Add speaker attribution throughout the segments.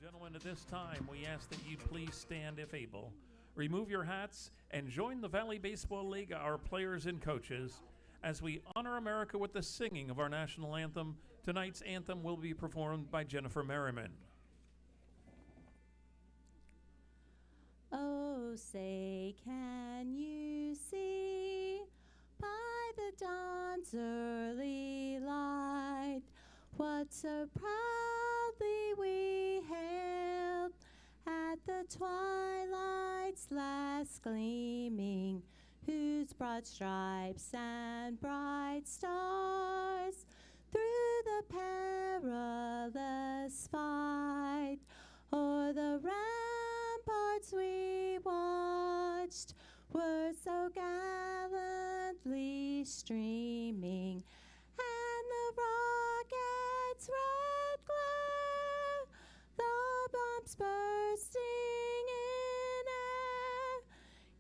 Speaker 1: Gentlemen, at this time, we ask that you please stand if able. Remove your hats and join the Valley Baseball League, our players and coaches, as we honor America with the singing of our national anthem. Tonight's anthem will be performed by Jennifer Merriman.
Speaker 2: Oh, say, can you see by the dawn's early light what so proudly we hailed at the twilight's last gleaming, whose broad stripes and bright stars through the perilous fight o'er the ramparts we watched were so gallantly streaming, and the rocket's red glare, the bombs bursting in air,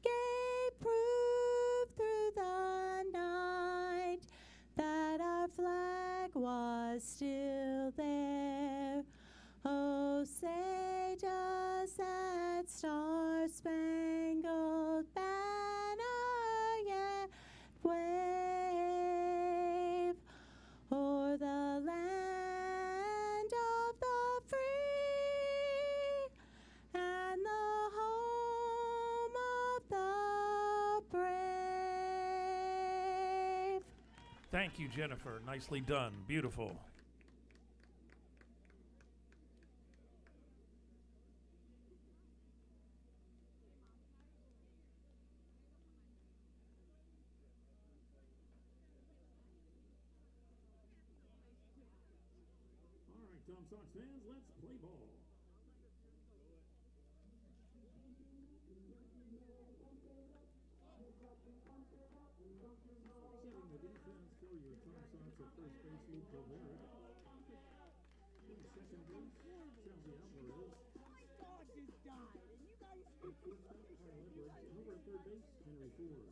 Speaker 2: gave proof through the night that our flag was still there. Oh, say does that star-spangled banner yet wave o'er the land of the free and the home of the brave?
Speaker 1: Thank you, Jennifer. Nicely done. Beautiful.
Speaker 3: Tom Sox fans, let's play ball. Setting the defense for your Tom Sox at first base, Luke Gobert. In second base, Chelsea Alvarez.
Speaker 4: My dog just died, and you guys...
Speaker 3: And over at third base, Henry Ford.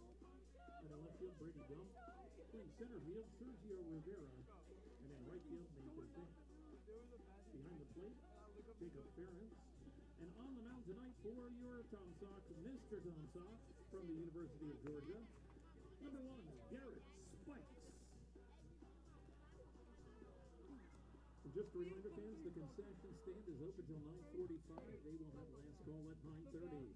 Speaker 3: And in left field, Brady Gump. Playing center field, Sergio Rivera. And in right field, Nathan Fink. Behind the plate, Jacob Ferentz. And on the mound tonight for your Tom Sox, Mr. Tom Sox from the University of Georgia, number 1, Garrett Spikes. And just a reminder, fans, the concession stand is open till 9:45. They will have last call at 9:30.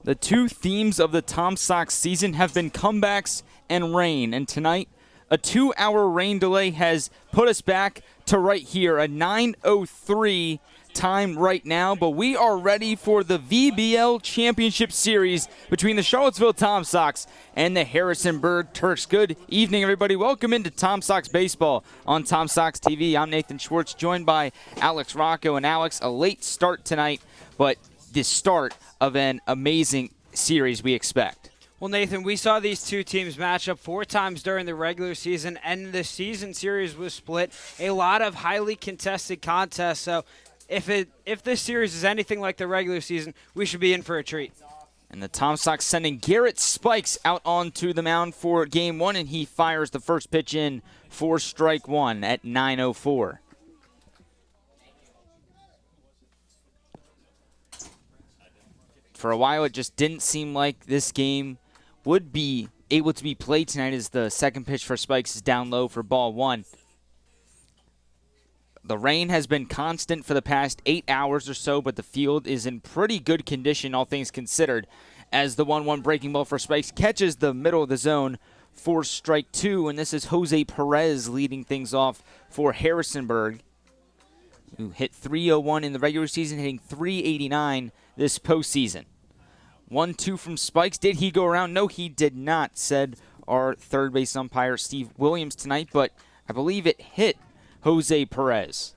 Speaker 5: The two themes of the Tom Sox season have been comebacks and rain, and tonight a 2-hour rain delay has put us back to right here, a 9:03 time right now, but we are ready for the VBL Championship Series between the Charlottesville Tom Sox and the Harrisonburg Turks. Good evening, everybody. Welcome into Tom Sox Baseball on Tom Sox TV. I'm Nathan Schwartz, joined by Alex Rocco. And Alex, a late start tonight, but the start of an amazing series we expect.
Speaker 6: Well, Nathan, we saw these two teams match up 4 times during the regular season, and the season series was split. A lot of highly contested contests, so if this series is anything like the regular season, we should be in for a treat.
Speaker 5: And the Tom Sox sending Garrett Spikes out onto the mound for Game 1, and he fires the first pitch in for strike 1 at 9:04. For a while, it just didn't seem like this game would be able to be played tonight, as the second pitch for Spikes is down low for ball 1. The rain has been constant for the past 8 hours or so, but the field is in pretty good condition, all things considered, as the 1-1 breaking ball for Spikes catches the middle of the zone for strike two, and this is Jose Perez leading things off for Harrisonburg, who hit 301 in the regular season, hitting 389 this postseason. 1-2 from Spikes. Did he go around? No, he did not, said our third base umpire Steve Williams tonight, but I believe it hit Jose Perez.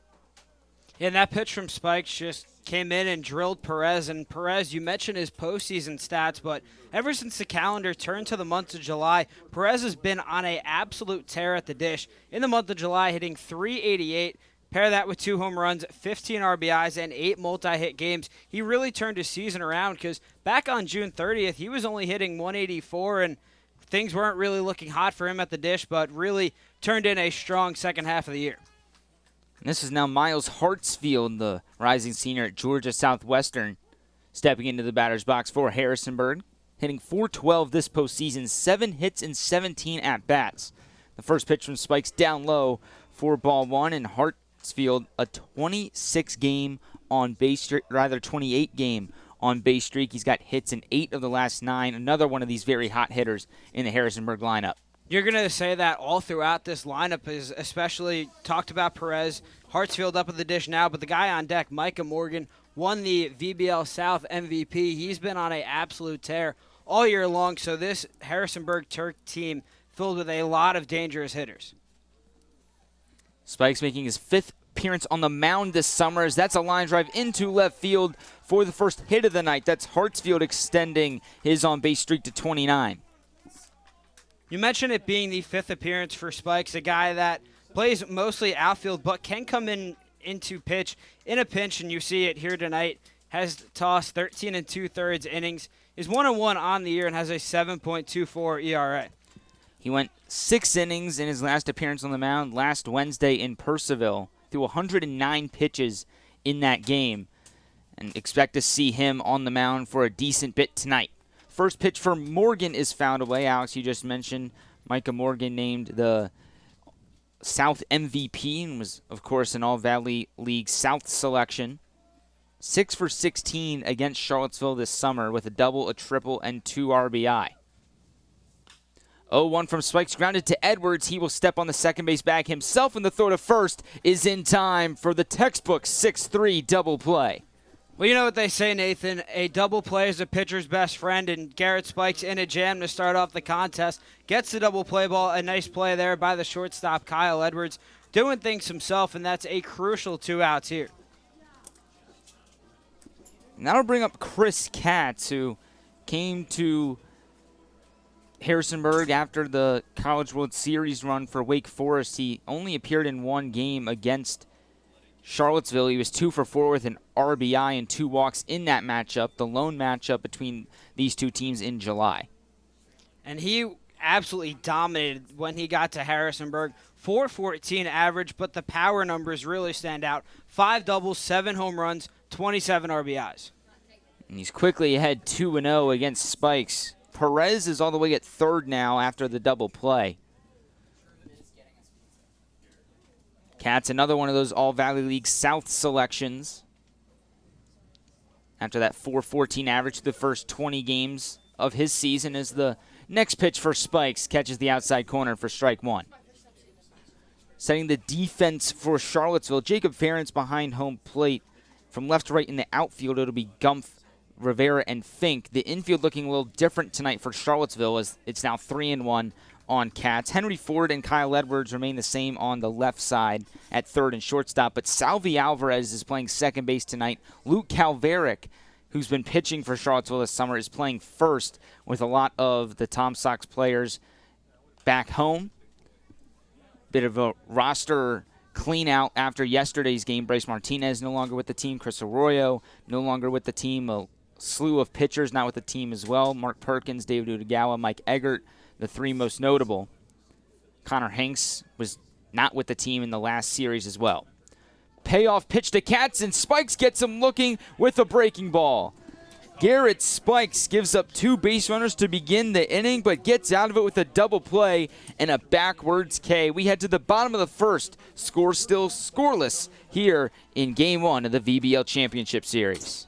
Speaker 6: Yeah, and that pitch from Spikes just came in and drilled Perez. And Perez, you mentioned his postseason stats, but ever since the calendar turned to the month of July, Perez has been on an absolute tear at the dish. In the month of July, hitting 388. Pair that with 2 home runs, 15 RBIs, and 8 multi-hit games. He really turned his season around because back on June 30th, he was only hitting 184, and things weren't really looking hot for him at the dish, but really turned in a strong second half of the year.
Speaker 5: And this is now Miles Hartsfield, the rising senior at Georgia Southwestern, stepping into the batter's box for Harrisonburg, hitting .412 this postseason, 7 hits and 17 at-bats. The first pitch from Spikes down low for ball one, and Hartsfield a 28 game on base streak. He's got hits in 8 of the last 9. Another one of these very hot hitters in the Harrisonburg lineup.
Speaker 6: You're going to say that all throughout this lineup, is especially talked about Perez, Hartsfield up at the dish now, but the guy on deck, Micah Morgan, won the VBL South MVP. He's been on an absolute tear all year long, so this Harrisonburg Turk team filled with a lot of dangerous hitters.
Speaker 5: Spikes making his 5th appearance on the mound this summer, as that's a line drive into left field for the first hit of the night. That's Hartsfield extending his on-base streak to 29.
Speaker 6: You mentioned it being the 5th appearance for Spikes, a guy that plays mostly outfield but can come into pitch in a pinch, and you see it here tonight. Has tossed 13 2/3 innings, is 1-1 on the year, and has a 7.24 ERA.
Speaker 5: He went 6 innings in his last appearance on the mound last Wednesday in Purcellville, threw 109 pitches in that game, and expect to see him on the mound for a decent bit tonight. First pitch for Morgan is fouled away. Alex, you just mentioned Micah Morgan named the South MVP and was, of course, an All-Valley League South selection. 6 for 16 against Charlottesville this summer with a double, a triple, and 2 RBI. 0-1 from Spikes, grounded to Edwards. He will step on the second base bag himself, and the throw to first is in time for the textbook 6-3 double play.
Speaker 6: Well, you know what they say, Nathan. A double play is a pitcher's best friend, and Garrett Spikes in a jam to start off the contest. Gets the double play ball. A nice play there by the shortstop, Kyle Edwards, doing things himself, and that's a crucial 2 outs here.
Speaker 5: And that'll bring up Chris Katz, who came to Harrisonburg after the College World Series run for Wake Forest. He only appeared in 1 game against Charlottesville. He was 2 for 4 with an RBI and 2 walks in that matchup, the lone matchup between these two teams in July.
Speaker 6: And he absolutely dominated when he got to Harrisonburg. 414 average, but the power numbers really stand out. 5 doubles, 7 home runs, 27 RBIs.
Speaker 5: And he's quickly ahead 2-0 against Spikes. Perez is all the way at 3rd now after the double play. Katz, another one of those All-Valley League South selections. After that 414 average the first 20 games of his season, as the next pitch for Spikes catches the outside corner for strike 1. Setting the defense for Charlottesville, Jacob Ferentz behind home plate. From left to right in the outfield, it'll be Gumpf, Rivera, and Fink. The infield looking a little different tonight for Charlottesville, as it's now 3-1 on Katz. Henry Ford and Kyle Edwards remain the same on the left side at 3rd and shortstop, but Salvi Alvarez is playing second base tonight. Luke Calveric, who's been pitching for Charlottesville this summer, is playing first, with a lot of the Tom Sox players back home. Bit of a roster clean out after yesterday's game. Bryce Martinez no longer with the team. Chris Arroyo no longer with the team. A slew of pitchers not with the team as well. Mark Perkins, David Utagawa, Mike Eggert, the 3 most notable. Connor Hanks was not with the team in the last series as well. Payoff pitch to Katz, and Spikes gets him looking with a breaking ball. Garrett Spikes gives up 2 base runners to begin the inning, but gets out of it with a double play and a backwards K. We head to the bottom of the 1st. Score still scoreless here in Game 1 of the VBL Championship Series.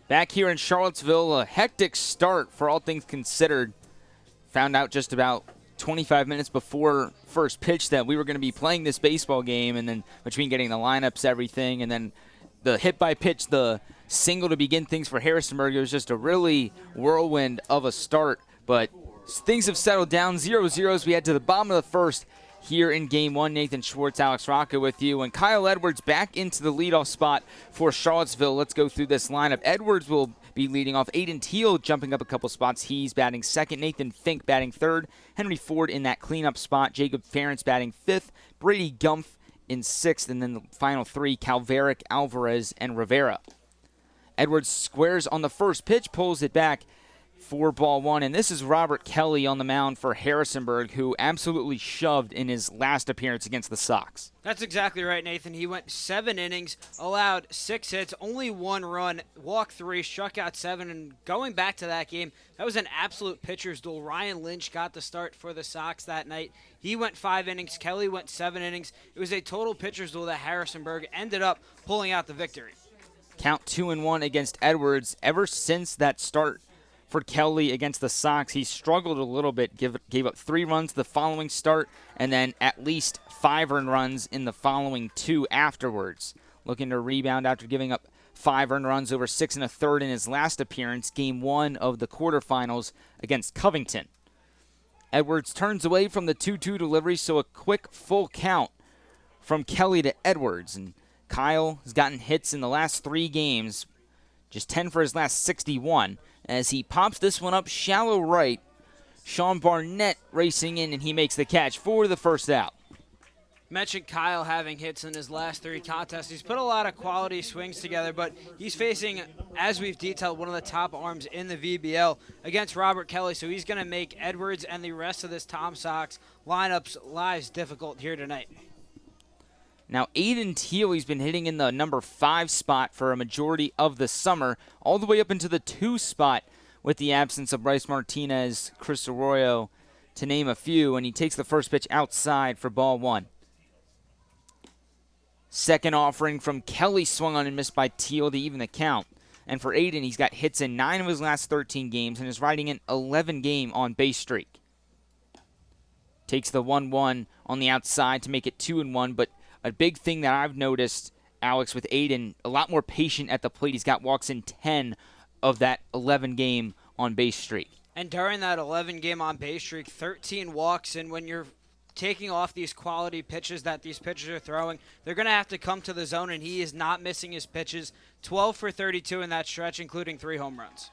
Speaker 5: Back here in Charlottesville, a hectic start for all things considered. Found out just about 25 minutes before first pitch that we were going to be playing this baseball game, and then between getting the lineups, everything, and then the hit by pitch, the single to begin things for Harrisonburg, it was just a really whirlwind of a start. But things have settled down. 0-0 as we head to the bottom of the first here in Game 1. Nathan Schwartz, Alex Rocca with you. And Kyle Edwards back into the leadoff spot for Charlottesville. Let's go through this lineup. Edwards will be leading off. Aiden Teal jumping up a couple spots. He's batting second. Nathan Fink batting third. Henry Ford in that cleanup spot. Jacob Ferentz batting fifth. Brady Gumpf in sixth. And then the final three, Calveric, Alvarez, and Rivera. Edwards squares on the first pitch, pulls it back for ball one. And this is Robert Kelly on the mound for Harrisonburg, who absolutely shoved in his last appearance against the Sox.
Speaker 6: That's exactly right, Nathan. He went 7 innings, allowed 6 hits, only 1 run, walked 3, struck out 7. And going back to that game, that was an absolute pitcher's duel. Ryan Lynch got the start for the Sox that night. He went 5 innings. Kelly went 7 innings. It was a total pitcher's duel that Harrisonburg ended up pulling out the victory.
Speaker 5: Count 2-1 against Edwards. Ever since that start for Kelly against the Sox, he struggled a little bit, gave up 3 runs the following start, and then at least 5 earned runs in the following 2 afterwards. Looking to rebound after giving up 5 earned runs over 6 1/3 in his last appearance, Game 1 of the quarterfinals against Covington. Edwards turns away from the 2-2 delivery, so a quick full count from Kelly to Edwards. And Kyle has gotten hits in the last 3 games, just 10 for his last 61. As he pops this one up shallow right, Sean Barnett racing in, and he makes the catch for the first out.
Speaker 6: Mentioned Kyle having hits in his last 3 contests. He's put a lot of quality swings together, but he's facing, as we've detailed, one of the top arms in the VBL against Robert Kelly, so he's going to make Edwards and the rest of this Tom Sox lineup's lives difficult here tonight.
Speaker 5: Now, Aiden Teal, he's been hitting in the number 5 spot for a majority of the summer, all the way up into the 2 spot with the absence of Bryce Martinez, Chris Arroyo, to name a few, and he takes the first pitch outside for ball 1. Second offering from Kelly swung on and missed by Teal to even the count. And for Aiden, he's got hits in 9 of his last 13 games and is riding an 11-game on-base streak. Takes the 1-1 on the outside to make it 2-1, but a big thing that I've noticed, Alex, with Aiden, a lot more patient at the plate. He's got walks in 10 of that 11-game on-base streak.
Speaker 6: And during that 11-game on-base streak, 13 walks, and when you're taking off these quality pitches that these pitchers are throwing, they're going to have to come to the zone, and he is not missing his pitches. 12 for 32 in that stretch, including 3 home runs.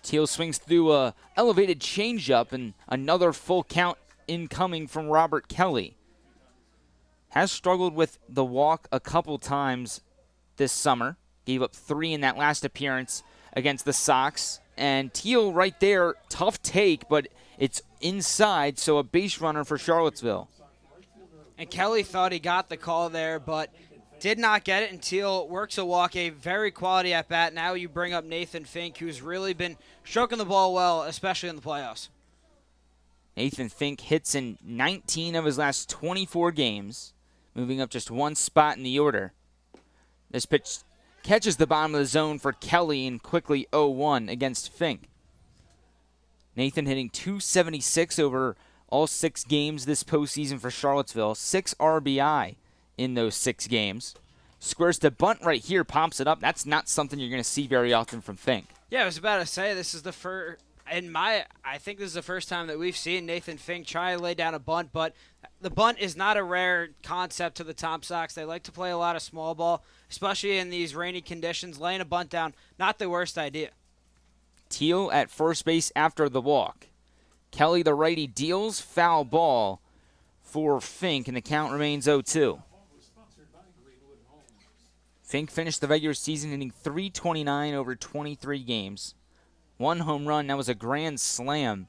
Speaker 5: Teal swings through a elevated changeup, and another full count incoming from Robert Kelly. Has struggled with the walk a couple times this summer. Gave up 3 in that last appearance against the Sox. And Teal right there, tough take, but it's inside, so a base runner for Charlottesville.
Speaker 6: And Kelly thought he got the call there, but did not get it, and Teal works a walk, a very quality at-bat. Now you bring up Nathan Fink, who's really been stroking the ball well, especially in the playoffs.
Speaker 5: Nathan Fink hits in 19 of his last 24 games, moving up just 1 spot in the order. This pitch catches the bottom of the zone for Kelly and quickly 0-1 against Fink. Nathan hitting .276 over all 6 games this postseason for Charlottesville. 6 RBI in those 6 games. Squares to bunt right here, pops it up. That's not something you're going to see very often from Fink.
Speaker 6: Yeah, I was about to say, this is the first... I think this is the first time that we've seen Nathan Fink try to lay down a bunt, but the bunt is not a rare concept to the Tom Sox. They like to play a lot of small ball, especially in these rainy conditions. Laying a bunt down, not the worst idea.
Speaker 5: Teal at first base after the walk. Kelly, the righty, deals foul ball for Fink, and the count remains 0-2. Fink finished the regular season hitting .329 over 23 games. 1 home run, that was a grand slam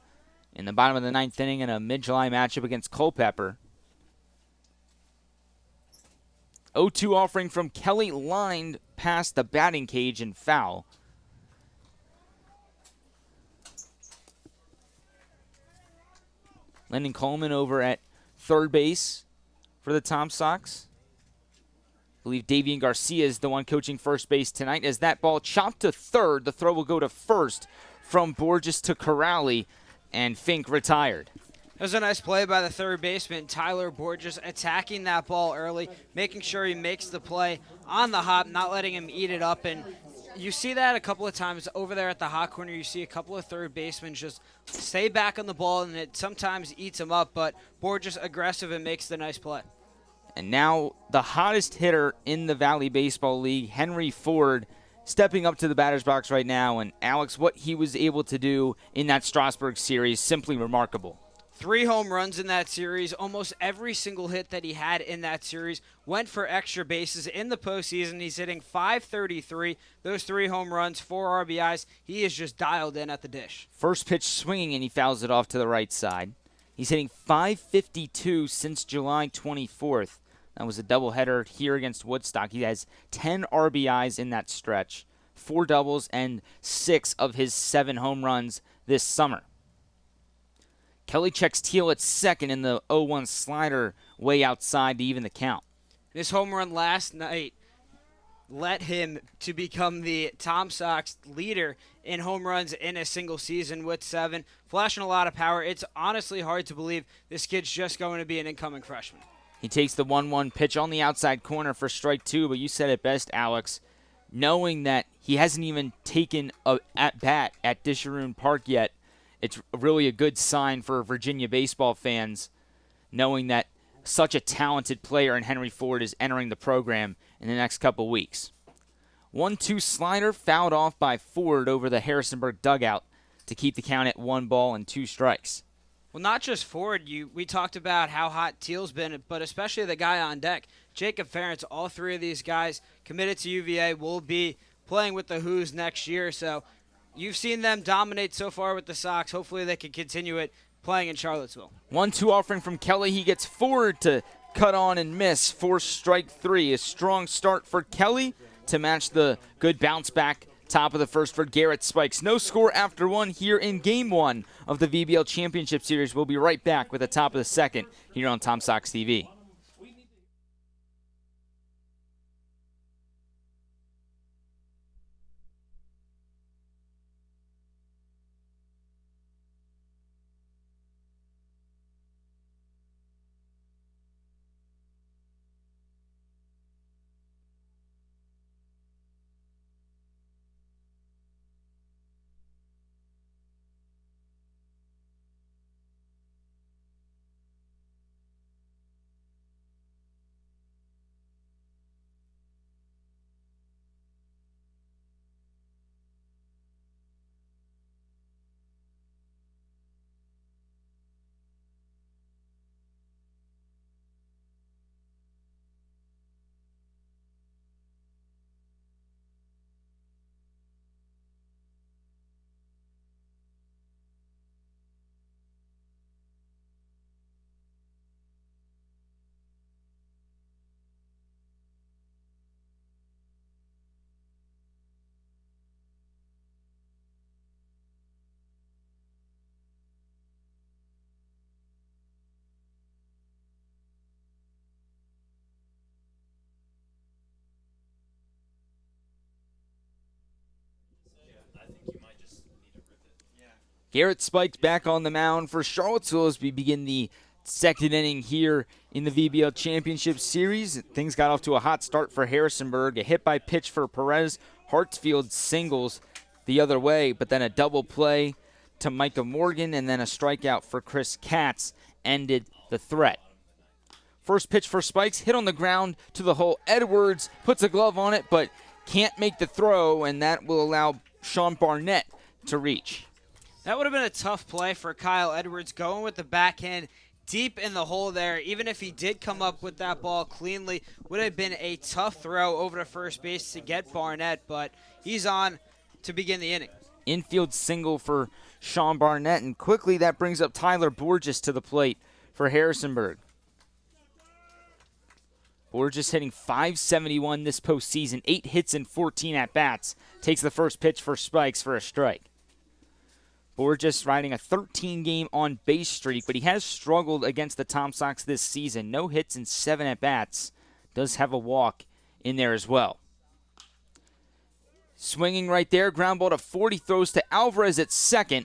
Speaker 5: in the bottom of the 9th inning in a mid-July matchup against Culpeper. 0-2 offering from Kelly, lined past the batting cage and foul. Landon Coleman over at third base for the Tom Sox. I believe Davian Garcia is the one coaching first base tonight. As that ball chopped to third, the throw will go to first from Borges to Corrali, and Fink retired.
Speaker 6: It was a nice play by the third baseman, Tyler Borges, attacking that ball early, making sure he makes the play on the hop, not letting him eat it up. And you see that a couple of times over there at the hot corner. You see a couple of third basemen just stay back on the ball, and it sometimes eats him up. But Borges aggressive and makes the nice play.
Speaker 5: And now the hottest hitter in the Valley Baseball League, Henry Ford, stepping up to the batter's box right now. And Alex, what he was able to do in that Strasburg series, simply remarkable.
Speaker 6: 3 home runs in that series. Almost every single hit that he had in that series went for extra bases in the postseason. He's hitting .533. Those 3 home runs, 4 RBIs. He is just dialed in at the dish.
Speaker 5: First pitch swinging, and he fouls it off to the right side. He's hitting .552 since July 24th. That was a doubleheader here against Woodstock. He has 10 RBIs in that stretch, 4 doubles, and 6 of his 7 home runs this summer. Kelly checks Teal at second in the 0-1 slider way outside to even the count.
Speaker 6: His home run last night led him to become the Tom Sox leader in home runs in a single season with 7. Flashing a lot of power. It's honestly hard to believe this kid's just going to be an incoming freshman.
Speaker 5: He takes the 1-1 pitch on the outside corner for strike 2, but you said it best, Alex. Knowing that he hasn't even taken a at-bat at Disharoon Park yet, it's really a good sign for Virginia baseball fans, knowing that such a talented player in Henry Ford is entering the program in the next couple weeks. 1-2 slider fouled off by Ford over the Harrisonburg dugout to keep the count at 1 ball and 2 strikes.
Speaker 6: Well, not just Ford. We talked about how hot Teal's been, but especially the guy on deck, Jacob Ferentz. All 3 of these guys committed to UVA will be playing with the Who's next year, so you've seen them dominate so far with the Sox. Hopefully they can continue it playing in Charlottesville.
Speaker 5: 1-2 offering from Kelly. He gets Ford to cut on and miss for strike 3. A strong start for Kelly to match the good bounce back top of the first for Garrett Spikes. No score after 1 here in Game 1 of the VBL Championship Series. We'll be right back with the top of the second here on Tom Sox TV. Garrett Spikes back on the mound for Charlottesville as we begin the second inning here in the VBL Championship Series. Things got off to a hot start for Harrisonburg. A hit by pitch for Perez. Hartsfield singles the other way, but then a double play to Micah Morgan and then a strikeout for Chris Katz ended the threat. First pitch for Spikes, hit on the ground to the hole. Edwards puts a glove on it, but can't make the throw, and that will allow Sean Barnett to reach.
Speaker 6: That would have been a tough play for Kyle Edwards, going with the backhand deep in the hole there. Even if he did come up with that ball cleanly, would have been a tough throw over to first base to get Barnett, but he's on to begin the inning.
Speaker 5: Infield single for Sean Barnett, and quickly that brings up Tyler Borges to the plate for Harrisonburg. Borges hitting .571 this postseason, 8 hits and 14 at-bats. Takes the first pitch for Spikes for a strike. Borges riding a 13-game on-base streak, but he has struggled against the Tom Sox this season. No hits and 7 at-bats. Does have a walk in there as well. Swinging right there, ground ball to 40, throws to Alvarez at second,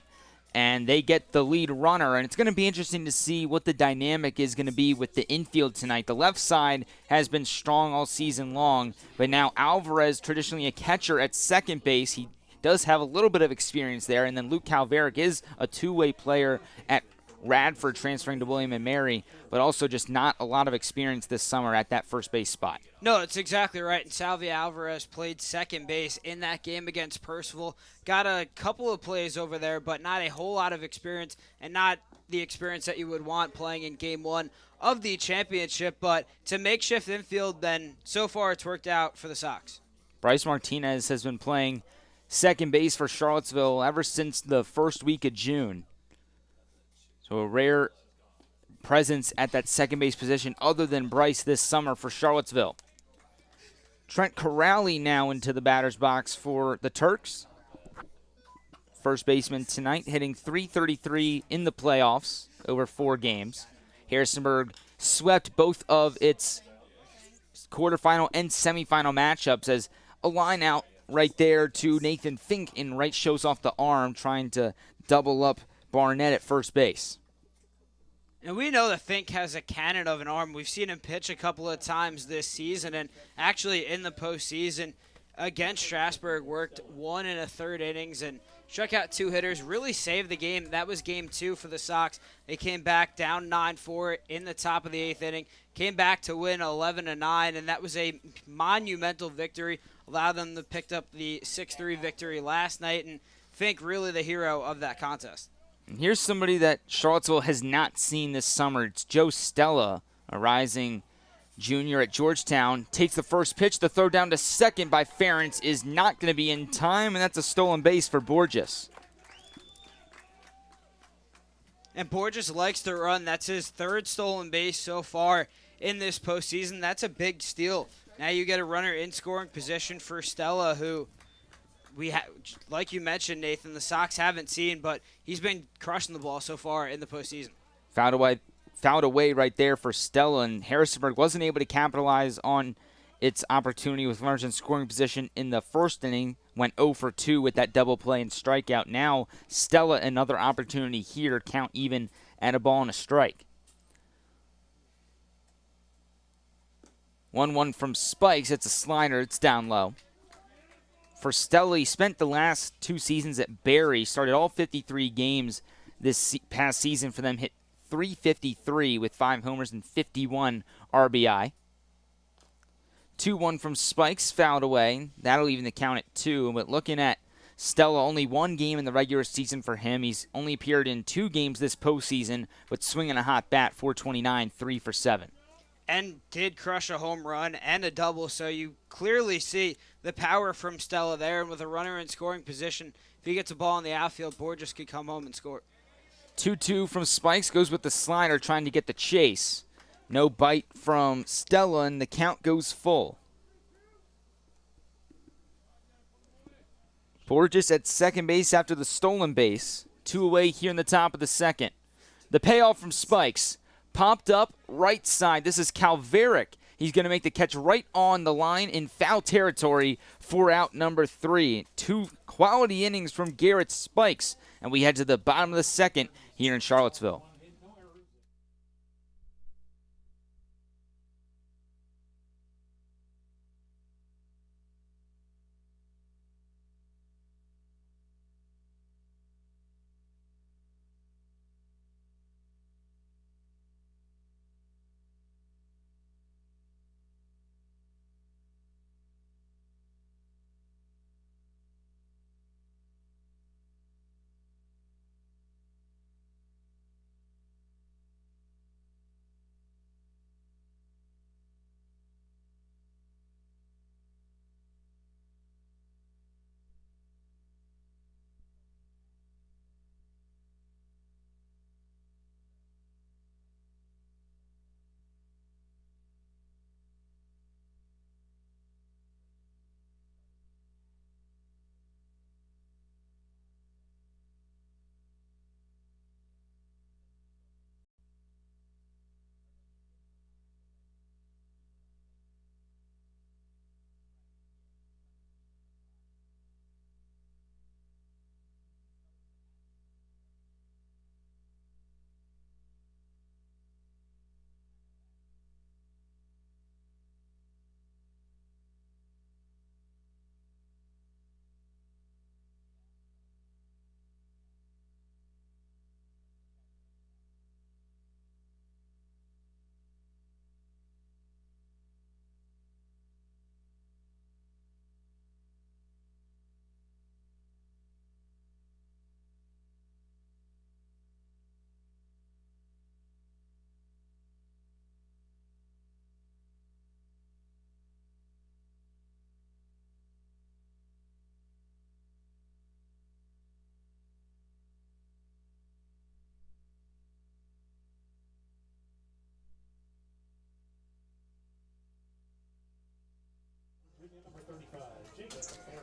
Speaker 5: and they get the lead runner. And it's going to be interesting to see what the dynamic is going to be with the infield tonight. The left side has been strong all season long, but now Alvarez, traditionally a catcher at second base, he does have a little bit of experience there. And then Luke Calveric is a two-way player at Radford, transferring to William & Mary, but also just not a lot of experience this summer at that first base spot.
Speaker 6: No, that's exactly right. And Salvi Alvarez played second base in that game against Percival. Got a couple of plays over there, but not a whole lot of experience, and not the experience that you would want playing in Game 1 of the championship. But to makeshift infield, then so far it's worked out for the Sox.
Speaker 5: Bryce Martinez has been playing second base for Charlottesville ever since the first week of June. So a rare presence at that second base position other than Bryce this summer for Charlottesville. Trent Corrali now into the batter's box for the Turks. First baseman tonight, hitting .333 in the playoffs over 4 games. Harrisonburg swept both of its quarterfinal and semifinal matchups as a line out right there to Nathan Fink in right shows off the arm, trying to double up Barnett at first base.
Speaker 6: And we know that Fink has a cannon of an arm. We've seen him pitch a couple of times this season, and actually in the postseason against Strasburg worked 1 1/3 innings and struck out 2 hitters, really saved the game. That was Game 2 for the Sox. They came back down 9-4 in the top of the 8th inning, came back to win 11-9, and that was a monumental victory. Allowed them to pick up the 6-3 victory last night, and Fink really the hero of that contest.
Speaker 5: And here's somebody that Charlottesville has not seen this summer. It's Joe Stella, a rising junior at Georgetown. Takes the first pitch. The throw down to second by Ferentz is not going to be in time, and that's a stolen base for Borges.
Speaker 6: And Borges likes to run. That's his 3rd stolen base so far in this postseason. That's a big steal. Now you get a runner in scoring position for Stella, who like you mentioned, Nathan, the Sox haven't seen, but he's been crushing the ball so far in the postseason.
Speaker 5: Fouled away right there for Stella, and Harrisonburg wasn't able to capitalize on its opportunity with runners in scoring position in the first inning. Went 0 for 2 with that double play and strikeout. Now Stella another opportunity here, count even at a ball and a strike. 1-1 from Spikes. It's a slider. It's down low. For Stella, he spent the last 2 seasons at Barry. Started all 53 games this past season for them. Hit .353 with 5 homers and 51 RBI. 2-1 from Spikes, fouled away. That'll even the count at 2. But looking at Stella, only 1 game in the regular season for him. He's only appeared in 2 games this postseason, but swinging a hot bat, .429, 3 for 7.
Speaker 6: And did crush a home run and a double, so you clearly see the power from Stella there. And with a runner in scoring position, if he gets a ball in the outfield, Borges could come home and score.
Speaker 5: 2-2 from Spikes, goes with the slider, trying to get the chase. No bite from Stella, and the count goes full. Borges at second base after the stolen base. 2 away here in the top of the second. The payoff from Spikes. Popped up right side. This is Calveric. He's going to make the catch right on the line in foul territory for out number 3. 2 quality innings from Garrett Spikes. And we head to the bottom of the second here in Charlottesville.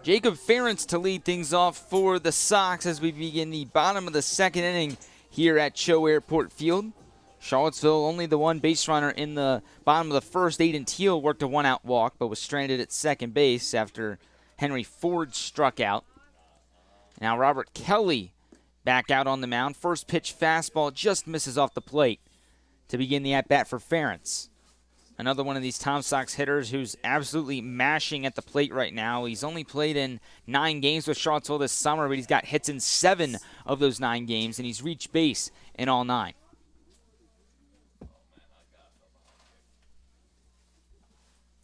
Speaker 5: Jacob Ferentz to lead things off for the Sox as we begin the bottom of the second inning here at CHO Airport Field. Charlottesville, only the one base runner in the bottom of the first. Aiden Teal worked a one-out walk, but was stranded at second base after Henry Ford struck out. Now Robert Kelly back out on the mound. First pitch fastball just misses off the plate to begin the at-bat for Ferentz. Another one of these Tom Sox hitters who's absolutely mashing at the plate right now. He's only played in 9 games with Charlottesville this summer, but he's got hits in 7 of those 9 games, and he's reached base in all 9.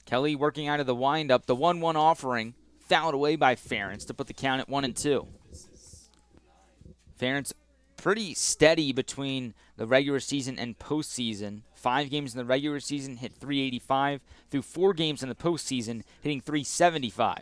Speaker 5: Kelly working out of the windup. The 1-1 offering fouled away by Ferentz to put the count at 1-2. Ferentz pretty steady between the regular season and postseason. 5 games in the regular season, hit .385. Through 4 games in the postseason, hitting .375.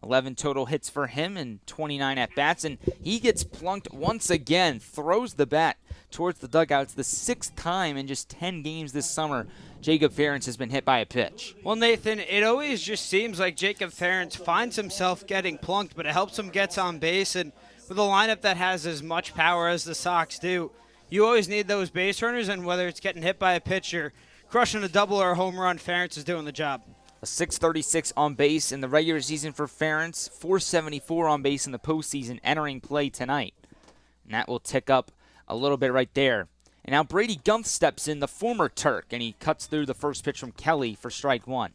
Speaker 5: 11 total hits for him and 29 at-bats, and he gets plunked once again, throws the bat towards the dugout. It's the 6th time in just 10 games this summer Jacob Ferentz has been hit by a pitch.
Speaker 6: Well, Nathan, it always just seems like Jacob Ferentz finds himself getting plunked, but it helps him get on base, and with a lineup that has as much power as the Sox do, you always need those base runners, and whether it's getting hit by a pitcher, crushing a double or a home run, Ferentz is doing the job.
Speaker 5: A .636 on base in the regular season for Ferentz, .474 on base in the postseason entering play tonight. And that will tick up a little bit right there. And now Brady Gumpf steps in, the former Turk, and he cuts through the first pitch from Kelly for strike 1.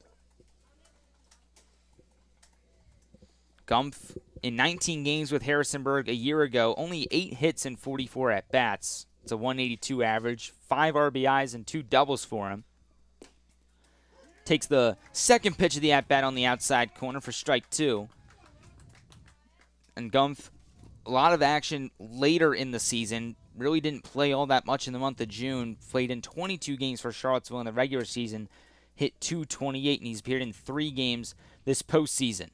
Speaker 5: Gumpf, in 19 games with Harrisonburg a year ago, only 8 hits and 44 at-bats. It's a .182 average, 5 RBIs and 2 doubles for him. Takes the second pitch of the at-bat on the outside corner for strike 2. And Gumpf, a lot of action later in the season. Really didn't play all that much in the month of June. Played in 22 games for Charlottesville in the regular season. Hit .228, and he's appeared in 3 games this postseason.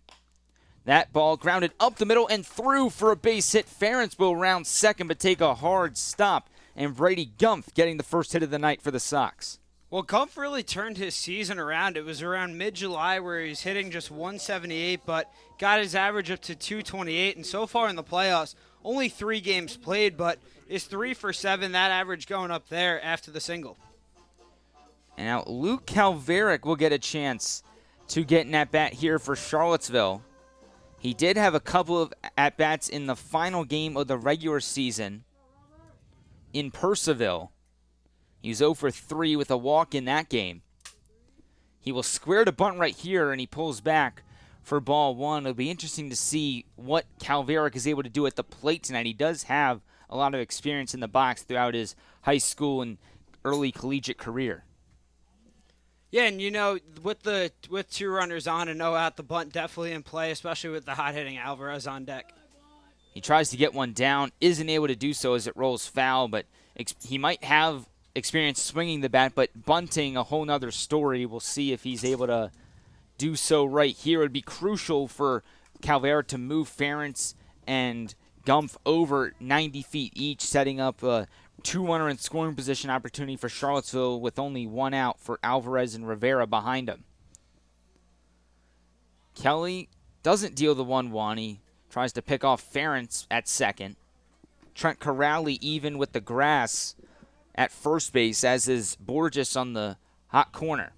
Speaker 5: That ball grounded up the middle and through for a base hit. Ferentz will round second but take a hard stop. And Brady Gumpf getting the first hit of the night for the Sox.
Speaker 6: Well, Gumpf really turned his season around. It was around mid-July where he was hitting just .178, but got his average up to .228. And so far in the playoffs, only 3 games played, but is 3 for 7, that average going up there after the single.
Speaker 5: And now Luke Calveric will get a chance to get an at-bat here for Charlottesville. He did have a couple of at-bats in the final game of the regular season in Purcellville. He was 0 for 3 with a walk in that game. He will square to bunt right here, and he pulls back for ball 1. It'll be interesting to see what Calveric is able to do at the plate tonight. He does have a lot of experience in the box throughout his high school and early collegiate career.
Speaker 6: Yeah, and you know, with 2 runners on and no out, the bunt definitely in play, especially with the hot-hitting Alvarez on deck.
Speaker 5: He tries to get one down, isn't able to do so as it rolls foul, but he might have experience swinging the bat, but bunting, a whole nother story. We'll see if he's able to do so right here. It would be crucial for Calveric to move Ferentz and Gumpf over 90 feet each, setting up a 2-runner in scoring position opportunity for Charlottesville with only 1 out for Alvarez and Rivera behind him. Kelly doesn't deal the 1-1. He tries to pick off Ferentz at second. Trent Corrali even with the grass at first base, as is Borges on the hot corner.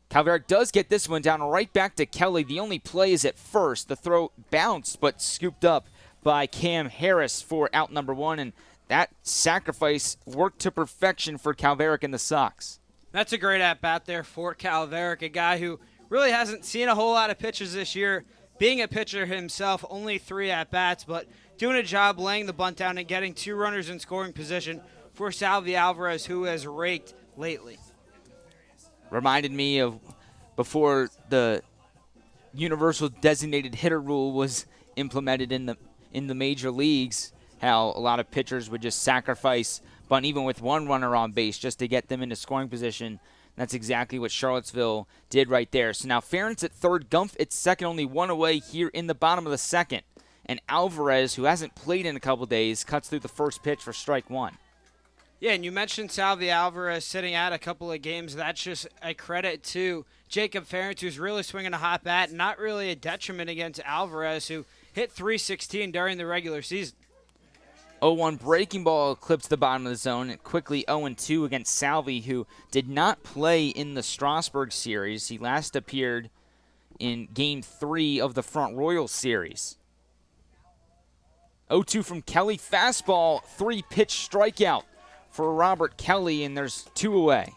Speaker 5: Calveric does get this one down right back to Kelly. The only play is at first. The throw bounced but scooped up by Cam Harris for out number 1, and that sacrifice worked to perfection for Calveric and the Sox.
Speaker 6: That's a great at-bat there for Calveric, a guy who really hasn't seen a whole lot of pitches this year. Being a pitcher himself, only 3 at-bats, but doing a job laying the bunt down and getting 2 runners in scoring position for Salvi Alvarez, who has raked lately.
Speaker 5: Reminded me of before the universal designated hitter rule was implemented in the major leagues, how a lot of pitchers would just sacrifice bunt even with 1 runner on base just to get them into scoring position. That's exactly what Charlottesville did right there. So now Ferentz at third, Gumpf at second, only 1 away here in the bottom of the second. And Alvarez, who hasn't played in a couple days, cuts through the first pitch for strike 1.
Speaker 6: Yeah, and you mentioned Salvi Alvarez sitting out a couple of games. That's just a credit to Jacob Ferentz, who's really swinging a hot bat. Not really a detriment against Alvarez, who hit .316 during the regular season.
Speaker 5: 0-1 breaking ball eclipsed the bottom of the zone, and quickly 0-2 against Salvi, who did not play in the Strasburg series. He last appeared in Game 3 of the Front Royal series. 0-2 from Kelly, fastball, 3-pitch strikeout for Robert Kelly, and there's 2 away.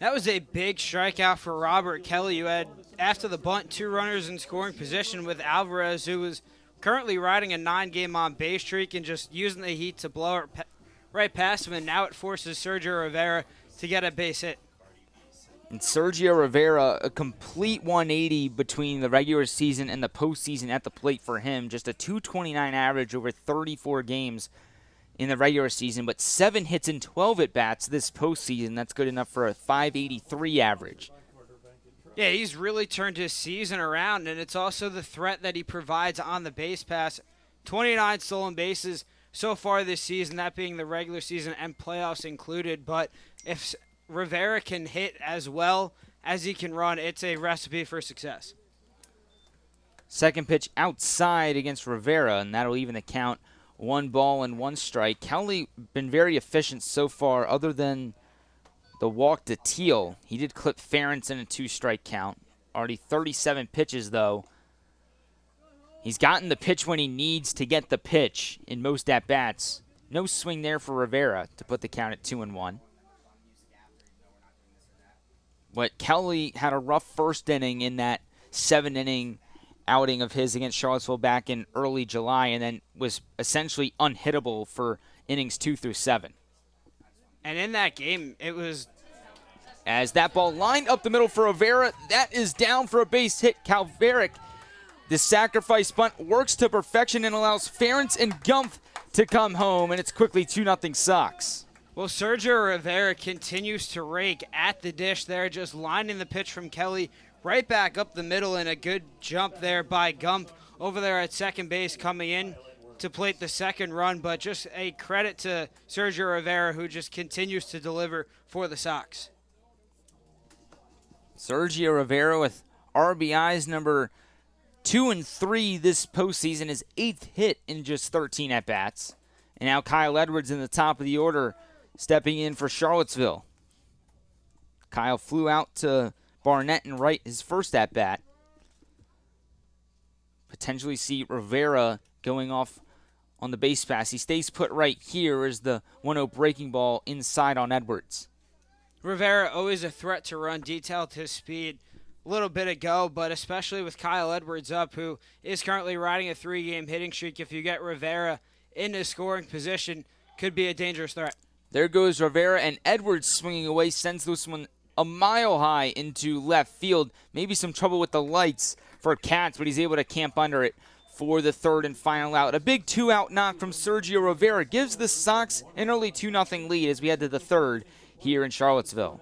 Speaker 6: That was a big strikeout for Robert Kelly, who had, after the bunt, 2 runners in scoring position with Alvarez, who was currently riding a 9-game on-base streak and just using the heat to blow it right past him, and now it forces Sergio Rivera to get a base hit.
Speaker 5: And Sergio Rivera, a complete 180 between the regular season and the postseason at the plate for him. Just a .229 average over 34 games in the regular season, but 7 hits and 12 at-bats this postseason. That's good enough for a .583 average.
Speaker 6: Yeah, he's really turned his season around, and it's also the threat that he provides on the base pass. 29 stolen bases so far this season, that being the regular season and playoffs included. But if Rivera can hit as well as he can run, it's a recipe for success.
Speaker 5: Second pitch outside against Rivera, and that'll even the count. 1 ball and 1 strike. Kelly been very efficient so far, other than the walk to Teal. He did clip Ferentz in a 2-strike count. Already 37 pitches, though. He's gotten the pitch when he needs to get the pitch in most at-bats. No swing there for Rivera to put the count at 2-1. But Kelly had a rough first inning in that 7-inning outing of his against Charlottesville back in early July, and then was essentially unhittable for innings 2 through 7.
Speaker 6: And in that game, it was...
Speaker 5: As that ball lined up the middle for Rivera, that is down for a base hit. Calveric, the sacrifice bunt, works to perfection and allows Ferentz and Gumpf to come home, and it's quickly 2-0 Sox.
Speaker 6: Well, Sergio Rivera continues to rake at the dish there, just lining the pitch from Kelly right back up the middle, and a good jump there by Gumpf over there at second base coming in to plate the second run. But just a credit to Sergio Rivera, who just continues to deliver for the Sox.
Speaker 5: Sergio Rivera with RBIs number 2 and 3 this postseason, his 8th hit in just 13 at-bats. And now Kyle Edwards in the top of the order, stepping in for Charlottesville. Kyle flew out to Barnett and Wright his first at-bat. Potentially see Rivera going off on the base pass. He stays put right here as the 1-0 breaking ball inside on Edwards.
Speaker 6: Rivera always a threat to run, detailed his speed a little bit ago, but especially with Kyle Edwards up, who is currently riding a 3-game hitting streak. If you get Rivera into scoring position, could be a dangerous threat.
Speaker 5: There goes Rivera, and Edwards swinging away, sends this one a mile high into left field. Maybe some trouble with the lights for Katz, but he's able to camp under it for the third and final out. A big 2-out knock from Sergio Rivera gives the Sox an early 2-0 lead as we head to the third here in Charlottesville.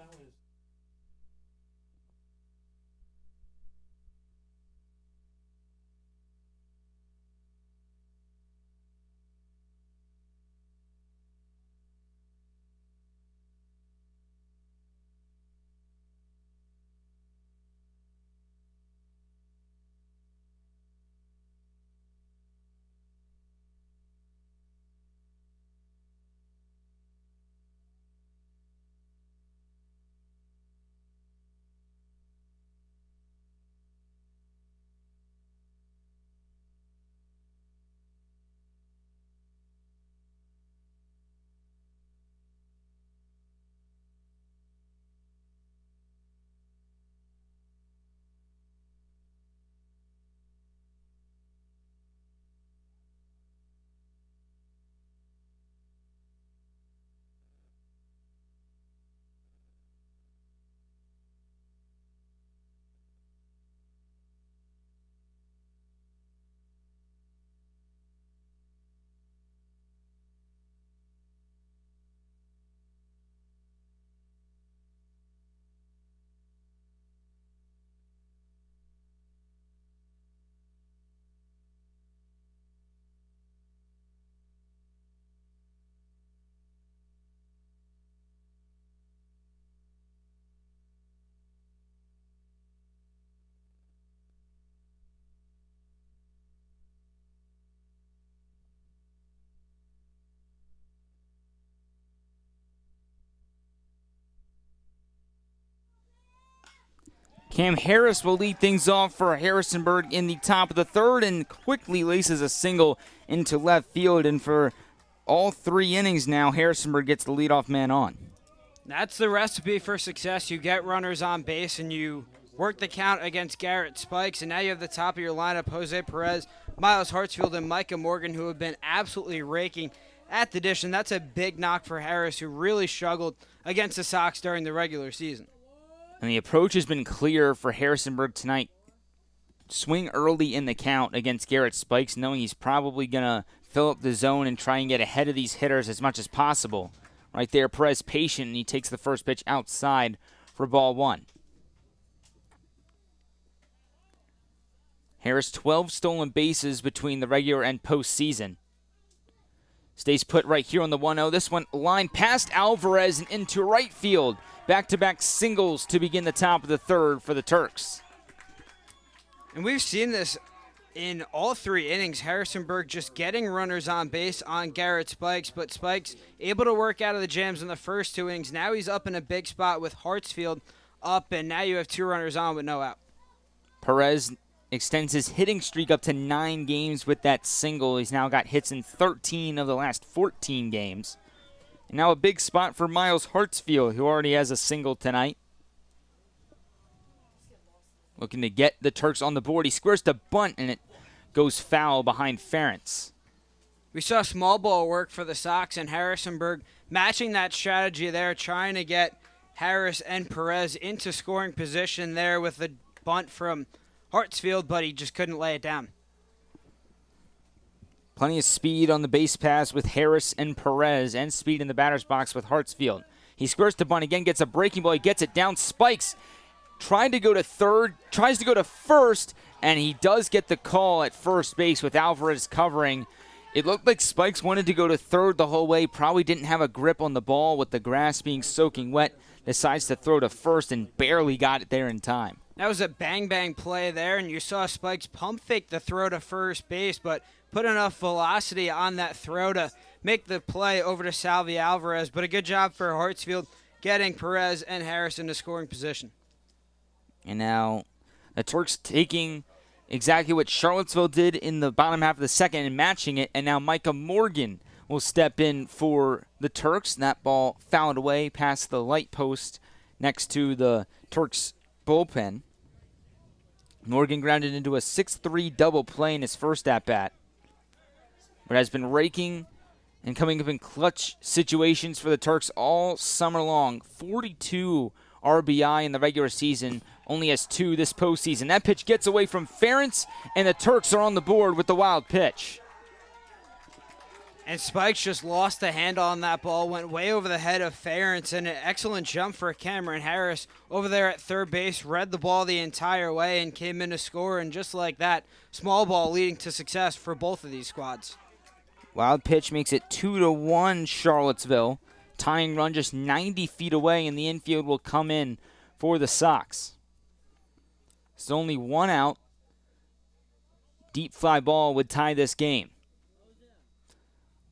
Speaker 5: Cam Harris will lead things off for Harrisonburg in the top of the third and quickly laces a single into left field. And for all 3 innings now, Harrisonburg gets the leadoff man on.
Speaker 6: That's the recipe for success. You get runners on base and you work the count against Garrett Spikes. And now you have the top of your lineup, Jose Perez, Miles Hartsfield, and Micah Morgan, who have been absolutely raking at the dish. And that's a big knock for Harris, who really struggled against the Sox during the regular season.
Speaker 5: And the approach has been clear for Harrisonburg tonight. Swing early in the count against Garrett Spikes, knowing he's probably going to fill up the zone and try and get ahead of these hitters as much as possible. Right there, Perez patient, and he takes the first pitch outside for ball 1. Harris, 12 stolen bases between the regular and postseason. Stays put right here on the 1-0. This one lined past Alvarez and into right field. Back-to-back singles to begin the top of the third for the Turks.
Speaker 6: And we've seen this in all 3 innings. Harrisonburg just getting runners on base on Garrett Spikes, but Spikes able to work out of the jams in the first 2 innings. Now he's up in a big spot with Hartsfield up, and now you have 2 runners on with no out.
Speaker 5: Perez extends his hitting streak up to 9 games with that single. He's now got hits in 13 of the last 14 games. And now a big spot for Miles Hartsfield, who already has a single tonight. Looking to get the Turks on the board. He squares to bunt, and it goes foul behind Ferentz.
Speaker 6: We saw small ball work for the Sox, and Harrisonburg matching that strategy there, trying to get Harris and Perez into scoring position there with the bunt from Hartsfield, but he just couldn't lay it down.
Speaker 5: Plenty of speed on the base pass with Harris and Perez, and speed in the batter's box with Hartsfield. He squares to bunt again, gets a breaking ball, he gets it down, Spikes trying to go to third, tries to go to first, and he does get the call at first base with Alvarez covering. It looked like Spikes wanted to go to third the whole way, probably didn't have a grip on the ball with the grass being soaking wet, decides to throw to first and barely got it there in time.
Speaker 6: That was a bang-bang play there, and you saw Spikes pump fake the throw to first base, but put enough velocity on that throw to make the play over to Salvi Alvarez. But a good job for Hartsfield getting Perez and Harris into scoring position.
Speaker 5: And now the Turks taking exactly what Charlottesville did in the bottom half of the second and matching it, and now Micah Morgan will step in for the Turks. And that ball fouled away past the light post next to the Turks bullpen. Morgan grounded into a 6-3 double play in his first at-bat, but has been raking and coming up in clutch situations for the Turks all summer long. 42 RBI in the regular season, only has 2 this postseason. That pitch gets away from Ferentz, and the Turks are on the board with the wild pitch.
Speaker 6: And Spikes just lost the handle on that ball, went way over the head of Ferentz, and an excellent jump for Cameron Harris over there at third base, read the ball the entire way and came in to score, and just like that, small ball leading to success for both of these squads.
Speaker 5: Wild pitch makes it 2-1 Charlottesville. Tying run just 90 feet away, and the infield will come in for the Sox. It's only 1 out. Deep fly ball would tie this game.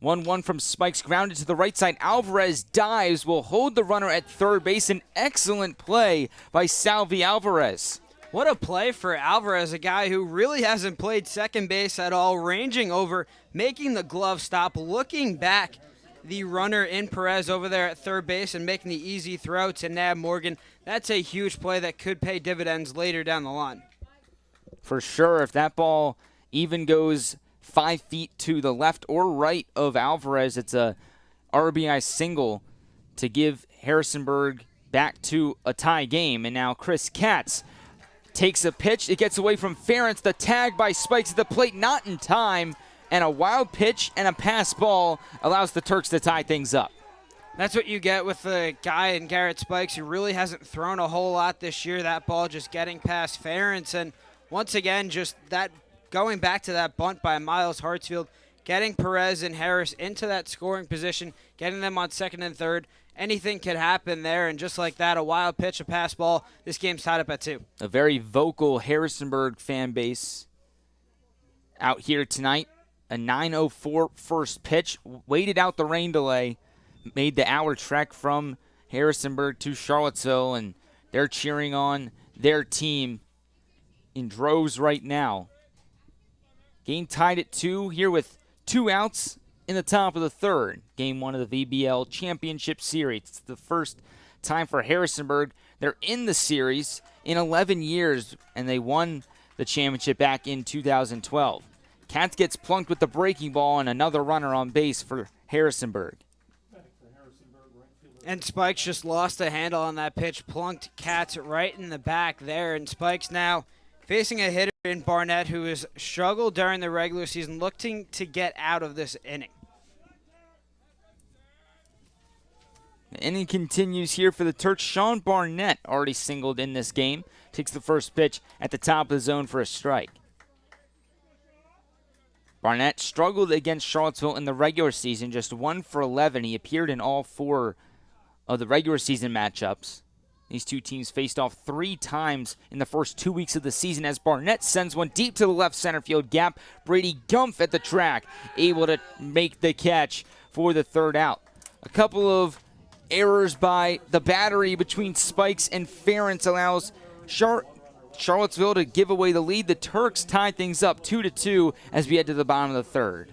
Speaker 5: 1-1 from Spikes, grounded to the right side. Alvarez dives, will hold the runner at third base. An excellent play by Salvi Alvarez.
Speaker 6: What a play for Alvarez, a guy who really hasn't played second base at all, ranging over, making the glove stop, looking back the runner in Perez over there at third base and making the easy throw to nab Morgan. That's a huge play that could pay dividends later down the line.
Speaker 5: For sure, if that ball even goes 5 feet to the left or right of Alvarez, it's a RBI single to give Harrisonburg back to a tie game. And now Chris Katz takes a pitch. It gets away from Ferentz. The tag by Spikes at the plate, not in time. And a wild pitch and a pass ball allows the Turks to tie things up.
Speaker 6: That's what you get with the guy in Garrett Spikes who really hasn't thrown a whole lot this year. That ball just getting past Ferentz. And once again, just that going back to that bunt by Miles Hartsfield, getting Perez and Harris into that scoring position, getting them on second and third. Anything could happen there. And just like that, a wild pitch, a pass ball, this game's tied up at 2.
Speaker 5: A very vocal Harrisonburg fan base out here tonight. A 9:04 first pitch, waited out the rain delay, made the hour trek from Harrisonburg to Charlottesville, and they're cheering on their team in droves right now. Game tied at 2 here with 2 outs in the top of the third. Game 1 of the VBL Championship Series. It's the first time for Harrisonburg. They're in the series in 11 years, and they won the championship back in 2012. Katz gets plunked with the breaking ball and another runner on base for Harrisonburg.
Speaker 6: And Spikes just lost a handle on that pitch, plunked Katz right in the back there. And Spikes now facing a hitter in Barnett who has struggled during the regular season, looking to get out of this inning.
Speaker 5: The inning continues here for the Turks. Sean Barnett already singled in this game. Takes the first pitch at the top of the zone for a strike. Barnett struggled against Charlottesville in the regular season, just 1 for 11. He appeared in all 4 of the regular season matchups. These two teams faced off 3 times in the first 2 weeks of the season as Barnett sends one deep to the left center field gap. Brady Gumpf at the track, able to make the catch for the third out. A couple of errors by the battery between Spikes and Ferentz allows Charlottesville to give away the lead. The Turks tie things up 2-2 as we head to the bottom of the third.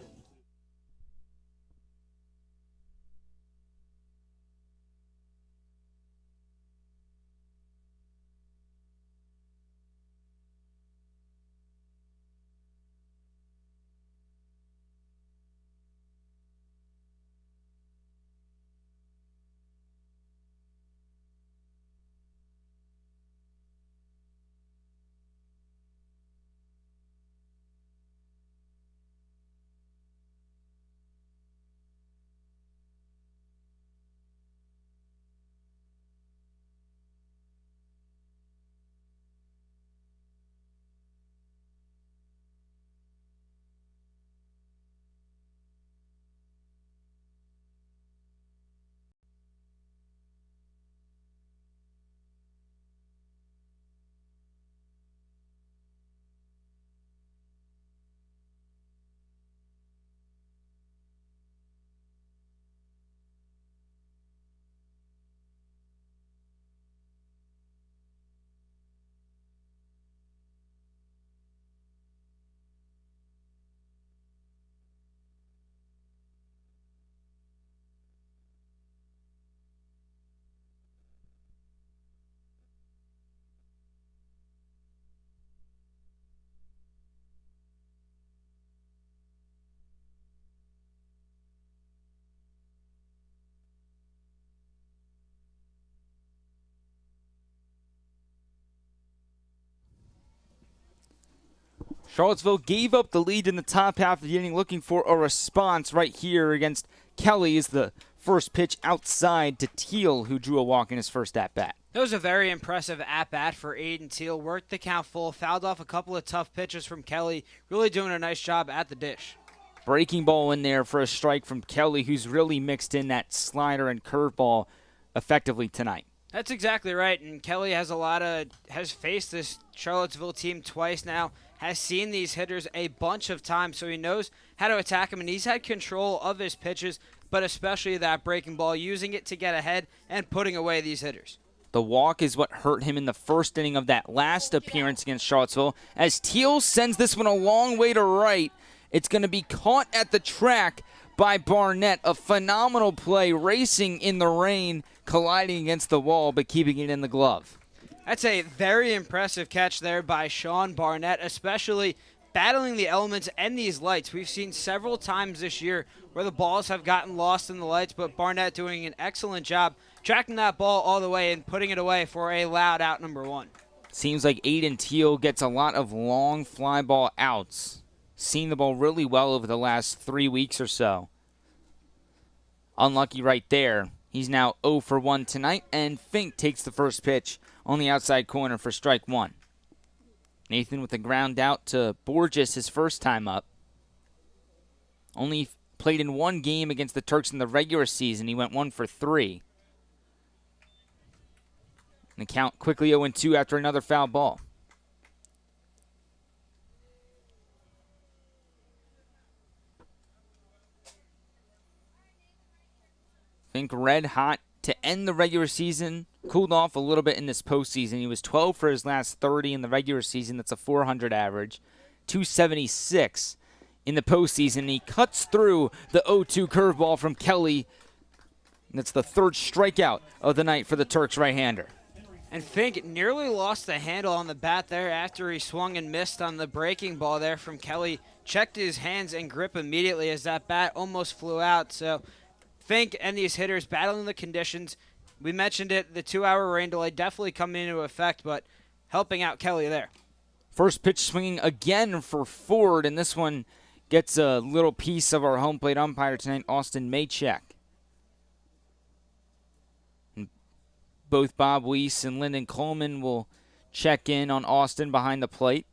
Speaker 5: Charlottesville gave up the lead in the top half of the inning, looking for a response right here against Kelly as the first pitch outside to Teal, who drew a walk in his first at-bat.
Speaker 6: That was a very impressive at-bat for Aiden Teal. Worked the count full, fouled off a couple of tough pitches from Kelly, really doing a nice job at the dish.
Speaker 5: Breaking ball in there for a strike from Kelly, who's really mixed in that slider and curveball effectively tonight.
Speaker 6: That's exactly right, and Kelly has faced this Charlottesville team twice now, has seen these hitters a bunch of times, so he knows how to attack them, and he's had control of his pitches, but especially that breaking ball, using it to get ahead and putting away these hitters.
Speaker 5: The walk is what hurt him in the first inning of that last appearance against Charlottesville. As Teal sends this one a long way to right, it's going to be caught at the track by Barnett. A phenomenal play, racing in the rain, colliding against the wall, but keeping it in the glove.
Speaker 6: That's a very impressive catch there by Sean Barnett, especially battling the elements and these lights. We've seen several times this year where the balls have gotten lost in the lights, but Barnett doing an excellent job tracking that ball all the way and putting it away for a loud out number 1.
Speaker 5: Seems like Aiden Teal gets a lot of long fly ball outs. Seen the ball really well over the last 3 weeks or so. Unlucky right there. He's now 0 for 1 tonight, and Fink takes the first pitch on the outside corner for strike 1. Nathan with a ground out to Borges his first time up. Only played in 1 game against the Turks in the regular season. He went 1 for 3. And the count quickly 0-2 after another foul ball. Fink red hot to end the regular season cooled off a little bit in this postseason. He was 12 for his last 30 in the regular season. That's a 400 average. 276 in the postseason. He cuts through the 0-2 curveball from Kelly. And that's the third strikeout of the night for the Turks right-hander.
Speaker 6: And Fink nearly lost the handle on the bat there after he swung and missed on the breaking ball there from Kelly. Checked his hands and grip immediately as that bat almost flew out. So Fink and these hitters battling the conditions. We mentioned it, the 2-hour rain delay definitely coming into effect, but helping out Kelly there.
Speaker 5: First pitch swinging again for Ford, and this one gets a little piece of our home plate umpire tonight, Austin Maychek. And both Bob Weiss and Lyndon Coleman will check in on Austin behind the plate.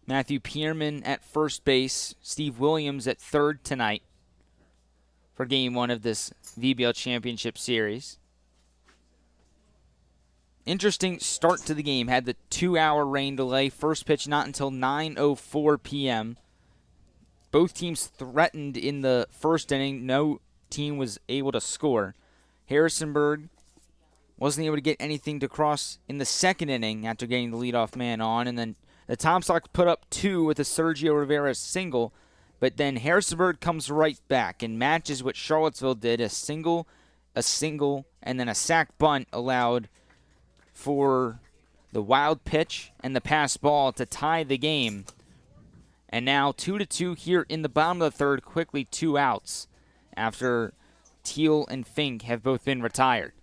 Speaker 5: Matthew Pierman at first base, Steve Williams at third tonight for Game 1 of this VBL Championship Series. Interesting start to the game. Had the 2-hour rain delay. First pitch not until 9:04 p.m. Both teams threatened in the first inning. No team was able to score. Harrisonburg wasn't able to get anything to cross in the second inning after getting the leadoff man on. And then the Tom Sox put up 2 with a Sergio Rivera single. But then Harrisonburg comes right back and matches what Charlottesville did. A single, and then a sac bunt allowed for the wild pitch and the pass ball to tie the game. And now 2-2 here in the bottom of the third, quickly 2 outs after Teal and Fink have both been retired.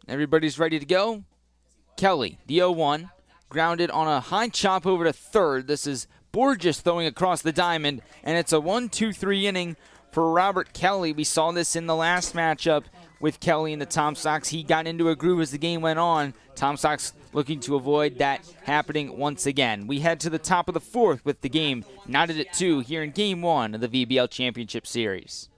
Speaker 5: Everybody's ready to go. Kelly, the 0-1, grounded on a high chop over to third. This is Borges throwing across the diamond, and it's a 1-2-3 inning for Robert Kelly. We saw this in the last matchup with Kelly and the Tom Sox. He got into a groove as the game went on. Tom Sox looking to avoid that happening once again. We head to the top of the fourth with the game knotted at 2 here in Game 1 of the VBL Championship Series.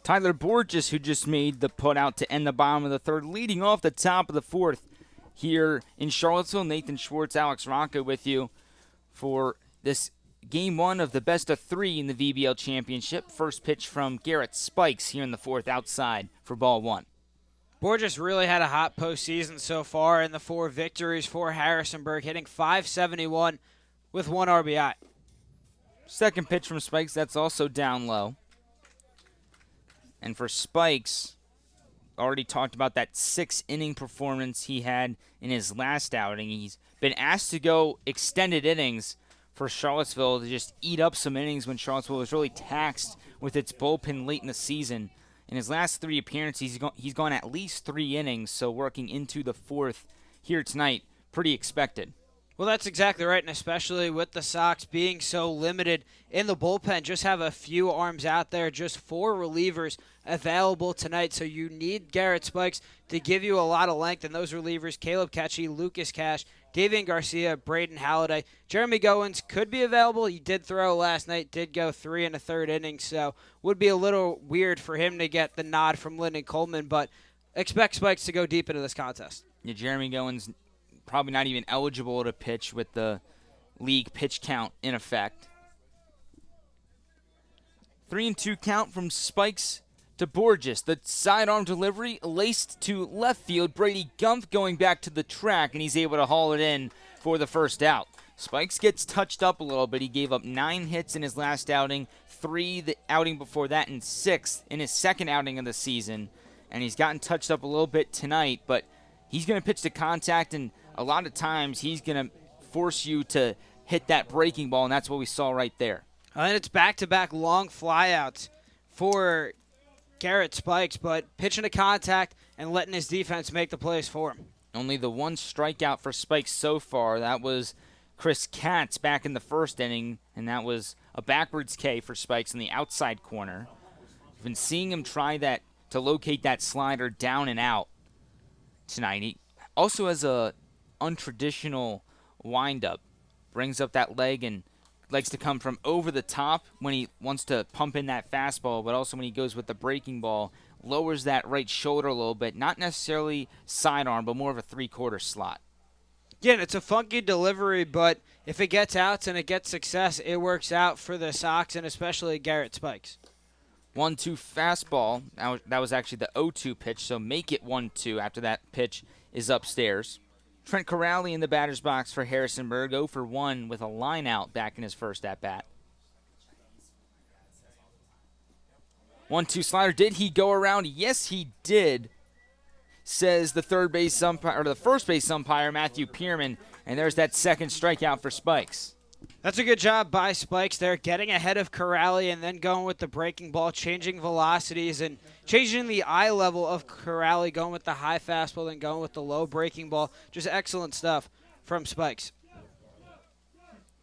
Speaker 5: Tyler Borges, who just made the put out to end the bottom of the third, leading off the top of the fourth here in Charlottesville. Nathan Schwartz, Alex Rocca with you for this Game 1 of the best of 3 in the VBL Championship. First pitch from Garrett Spikes here in the fourth outside for ball 1.
Speaker 6: Borges really had a hot postseason so far in the 4 victories for Harrisonburg, hitting .571 with 1 RBI.
Speaker 5: Second pitch from Spikes, that's also down low. And for Spikes, already talked about that 6-inning performance he had in his last outing. He's been asked to go extended innings for Charlottesville to just eat up some innings when Charlottesville was really taxed with its bullpen late in the season. In his last 3 appearances, he's gone at least 3 innings, so working into the fourth here tonight, pretty expected.
Speaker 6: Well, that's exactly right, and especially with the Sox being so limited in the bullpen, just have a few arms out there, just 4 relievers available tonight, so you need Garrett Spikes to give you a lot of length, and those relievers, Caleb Ketchie, Lucas Cash, Davian Garcia, Braden Halliday. Jeremy Goins could be available. He did throw last night, did go 3 1/3 innings, so would be a little weird for him to get the nod from Lyndon Coleman, but expect Spikes to go deep into this contest.
Speaker 5: Yeah, Jeremy Goins probably not even eligible to pitch with the league pitch count in effect. 3-2 count from Spikes to Borges. The sidearm delivery laced to left field. Brady Gumpf going back to the track, and he's able to haul it in for the first out. Spikes gets touched up a little bit. He gave up 9 hits in his last outing, 3 the outing before that, and 6 in his second outing of the season. And he's gotten touched up a little bit tonight, but he's going to pitch to contact, and a lot of times he's going to force you to hit that breaking ball, and that's what we saw right there.
Speaker 6: And it's back-to-back long flyouts for Garrett Spikes, but pitching to contact and letting his defense make the plays for him.
Speaker 5: Only the 1 strikeout for Spikes so far. That was Chris Katz back in the first inning, and that was a backwards K for Spikes in the outside corner. We've been seeing him try that to locate that slider down and out tonight. He also has a untraditional windup. Brings up that leg and likes to come from over the top when he wants to pump in that fastball, but also when he goes with the breaking ball, lowers that right shoulder a little bit. Not necessarily sidearm, but more of a 3/4 slot.
Speaker 6: Yeah, and it's a funky delivery, but if it gets outs and it gets success, it works out for the Sox and especially Garrett Spikes.
Speaker 5: 1-2 fastball. That was actually the 0-2 pitch, so make it 1-2 after that pitch is upstairs. Trent Corrali in the batter's box for Harrisonburg, 0 for 1 with a line out back in his first at-bat. 1-2 slider. Did he go around? Yes, he did, says the first base umpire, Matthew Pierman, and there's that second strikeout for Spikes.
Speaker 6: That's a good job by Spikes there, getting ahead of Corrali and then going with the breaking ball, changing velocities and changing the eye level of Corrali, going with the high fastball and going with the low breaking ball. Just excellent stuff from Spikes.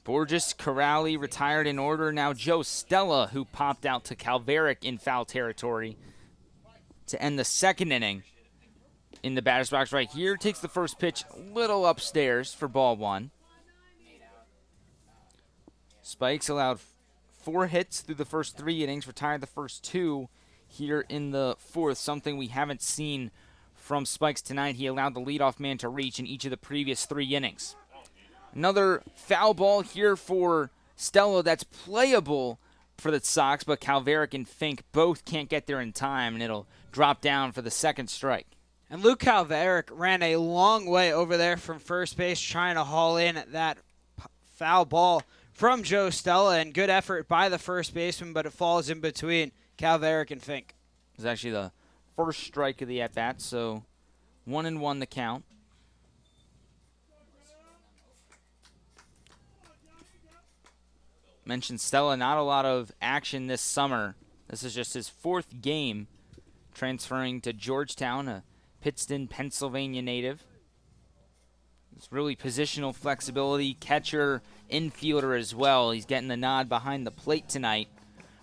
Speaker 5: Borges, Corrali retired in order. Now Joe Stella, who popped out to Calveric in foul territory to end the second inning in the batter's box right here. Takes the first pitch a little upstairs for ball 1. Spikes allowed 4 hits through the first 3 innings, retired the first 2 here in the 4th, something we haven't seen from Spikes tonight. He allowed the leadoff man to reach in each of the previous 3 innings. Another foul ball here for Stella that's playable for the Sox, but Calveric and Fink both can't get there in time, and it'll drop down for the second strike.
Speaker 6: And Luke Calveric ran a long way over there from first base trying to haul in that foul ball from Joe Stella, and good effort by the first baseman, but it falls in between Calveric and Fink.
Speaker 5: It was actually the first strike of the at-bat, so 1-1 the count. Mentioned Stella, not a lot of action this summer. This is just his 4th game, transferring to Georgetown, a Pittston, Pennsylvania native. It's really positional flexibility, catcher, infielder as well. He's getting the nod behind the plate tonight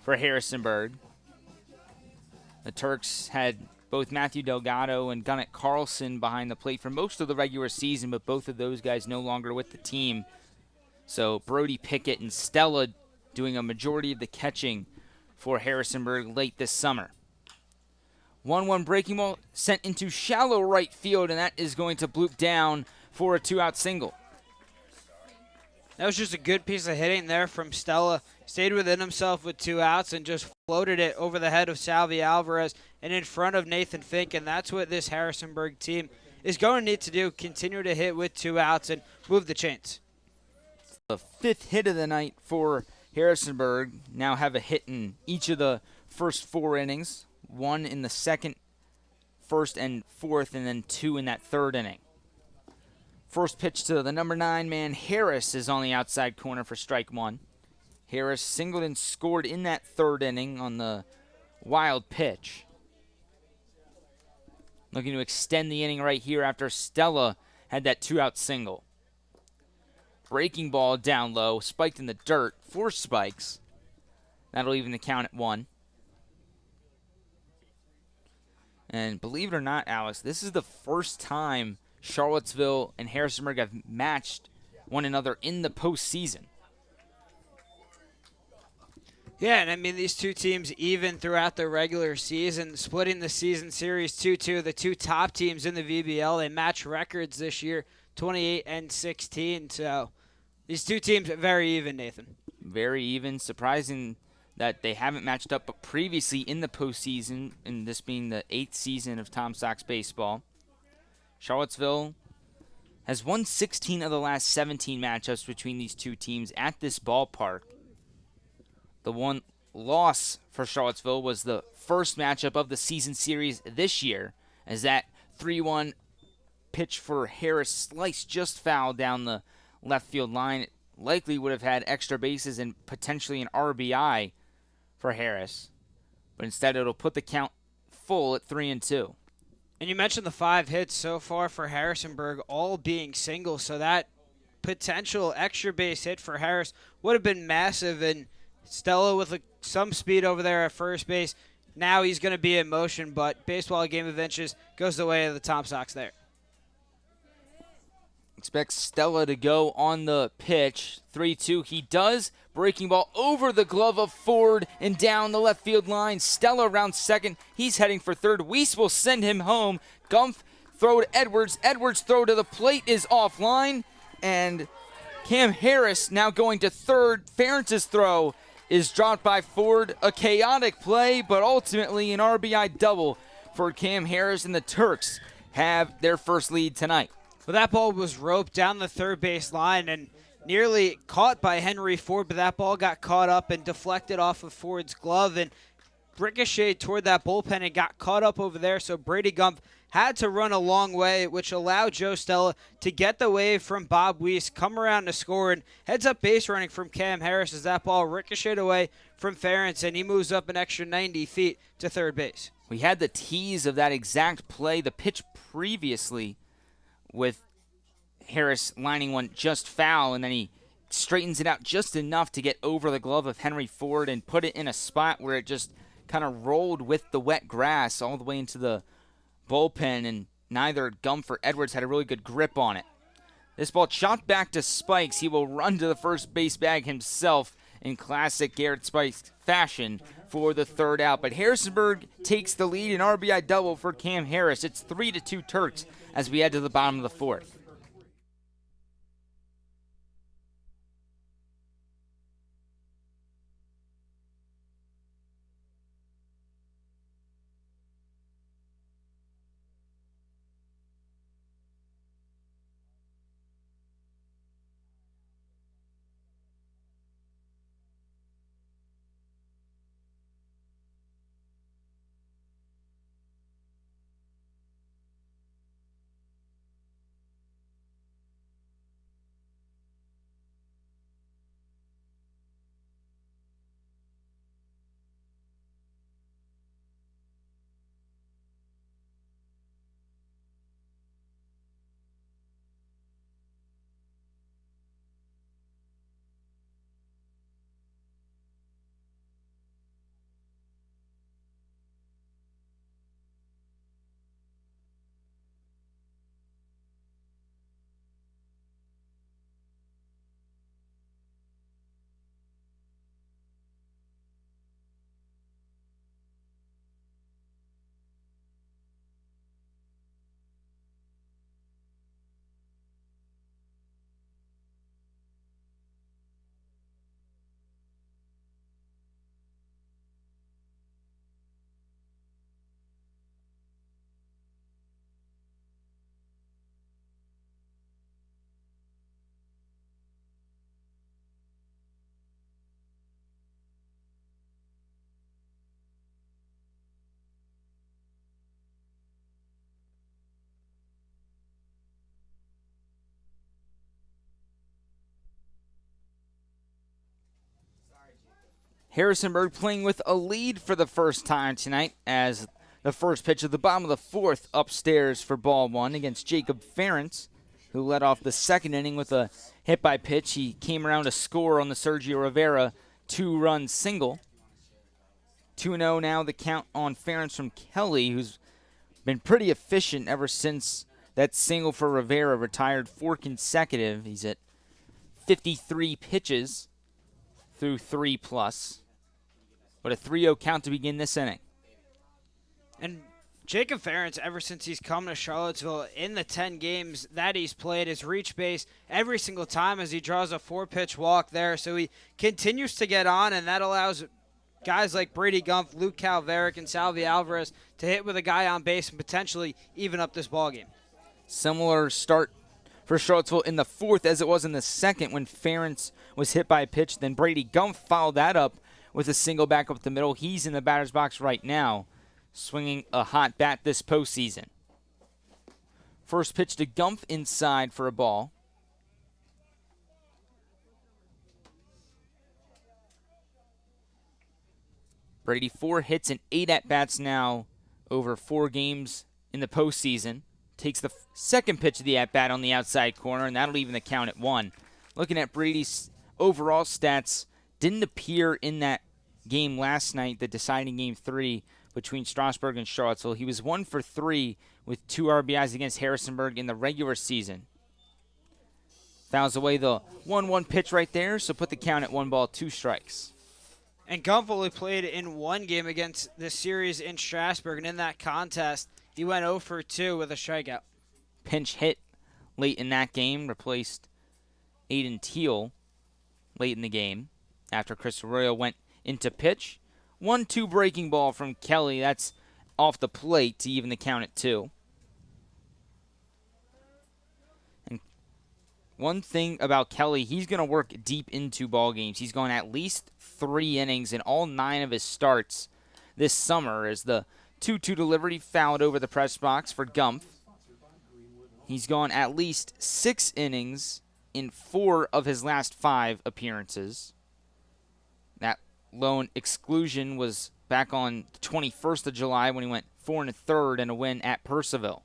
Speaker 5: for Harrisonburg. The Turks had both Matthew Delgado and Gunnett Carlson behind the plate for most of the regular season, but both of those guys no longer with the team. So Brody Pickett and Stella doing a majority of the catching for Harrisonburg late this summer. 1-1 breaking ball sent into shallow right field, and that is going to bloop down for a 2-out single.
Speaker 6: That was just a good piece of hitting there from Stella. Stayed within himself with 2 outs and just floated it over the head of Salvi Alvarez and in front of Nathan Fink, and that's what this Harrisonburg team is going to need to do, continue to hit with 2 outs and move the chains.
Speaker 5: The 5th hit of the night for Harrisonburg. Now have a hit in each of the first 4 innings. 1 in the second, 1st, and 4th, and then 2 in that 3rd inning. First pitch to the number 9 man, Harris, is on the outside corner for strike 1. Harris singled and scored in that 3rd inning on the wild pitch. Looking to extend the inning right here after Stella had that 2-out single. Breaking ball down low, spiked in the dirt for Spikes. That'll even the count at 1. And believe it or not, Alex, this is the first time Charlottesville and Harrisonburg have matched one another in the postseason.
Speaker 6: Yeah, and I mean, these two teams, even throughout the regular season, splitting the season series 2-2, the two top teams in the VBL, they match records this year, 28 and 16. So these two teams are very even, Nathan.
Speaker 5: Very even. Surprising that they haven't matched up, but previously in the postseason, and this being the 8th season of Tom Sox baseball, Charlottesville has won 16 of the last 17 matchups between these two teams at this ballpark. The one loss for Charlottesville was the first matchup of the season series this year, as that 3-1 pitch for Harris sliced just foul down the left field line. It likely would have had extra bases and potentially an RBI for Harris, but instead it'll put the count full at 3-2.
Speaker 6: And you mentioned the 5 hits so far for Harrisonburg, all being singles, so that potential extra base hit for Harris would have been massive. And Stella with some speed over there at first base. Now he's going to be in motion, but baseball game of inches goes the way of the Tom Sox there.
Speaker 5: Expects Stella to go on the pitch. 3-2. He does. Breaking ball over the glove of Ford and down the left field line. Stella around second. He's heading for third. Weiss will send him home. Gumpf throw to Edwards. Edwards throw to the plate is offline. And Cam Harris now going to third. Ferentz's throw is dropped by Ford. A chaotic play, but ultimately an RBI double for Cam Harris, and the Turks have their first lead tonight.
Speaker 6: Well, that ball was roped down the third base line and nearly caught by Henry Ford, but that ball got caught up and deflected off of Ford's glove and ricocheted toward that bullpen and got caught up over there. So Brady Gumpf had to run a long way, which allowed Joe Stella to get the wave from Bob Weiss, come around to score, and heads up base running from Cam Harris as that ball ricocheted away from Ferentz, and he moves up an extra 90 feet to third base.
Speaker 5: We had the tease of that exact play, the pitch previously, with Harris lining one just foul, and then he straightens it out just enough to get over the glove of Henry Ford and put it in a spot where it just kind of rolled with the wet grass all the way into the bullpen, and neither Gumpf or Edwards had a really good grip on it. This ball chopped back to Spikes. He will run to the first base bag himself in classic Garrett Spikes fashion for the third out. But Harrisonburg takes the lead, an RBI double for Cam Harris. It's 3-2 Turks as we head to the bottom of the fourth. Harrisonburg playing with a lead for the first time tonight as the first pitch of the bottom of the fourth upstairs for ball one against Jacob Ferentz, who led off the second inning with a hit by pitch. He came around to score on the Sergio Rivera 2-run single. 2-0 now the count on Ferentz from Kelly, who's been pretty efficient ever since That single for Rivera, retired 4 consecutive. He's at 53 pitches through 3+. But a 3-0 count to begin this inning.
Speaker 6: And Jacob Ferentz, ever since he's come to Charlottesville, in the 10 games that he's played, has reached base every single time as he draws a 4-pitch walk there. So he continues to get on, and that allows guys like Brady Gumpf, Luke Calveric, and Salvi Alvarez to hit with a guy on base and potentially even up this ballgame.
Speaker 5: Similar start for Charlottesville in the 4th as it was in the 2nd when Ferentz was hit by a pitch. Then Brady Gumpf followed that up with a single back up the middle. He's in the batter's box right now, swinging a hot bat this postseason. First pitch to Gumpf inside for a ball. Brady 4 hits and 8 at-bats now over 4 games in the postseason. Takes the second pitch of the at-bat on the outside corner, and that'll even the count at 1. Looking at Brady's overall stats, didn't appear in that game last night, the deciding game 3 between Strasburg and Charlottesville. He was 1 for 3 with 2 RBIs against Harrisonburg in the regular season. Fouls away the 1-1 pitch right there, so put the count at 1-2.
Speaker 6: And Gumpf only played in 1 game against this series in Strasburg, and in that contest, he went 0 for 2 with a strikeout.
Speaker 5: Pinch hit late in that game, replaced Aiden Teal late in the game after Chris Arroyo went into pitch. 1-2 breaking ball from Kelly. That's off the plate to even the count at 2. And one thing about Kelly, he's going to work deep into ball games. He's gone at least 3 innings in all 9 of his starts this summer as the 2-2 delivery fouled over the press box for Gumpf. He's gone at least 6 innings in 4 of his last 5 appearances. That lone exclusion was back on the 21st of July when he went 4 1/3 in a win at Purcellville.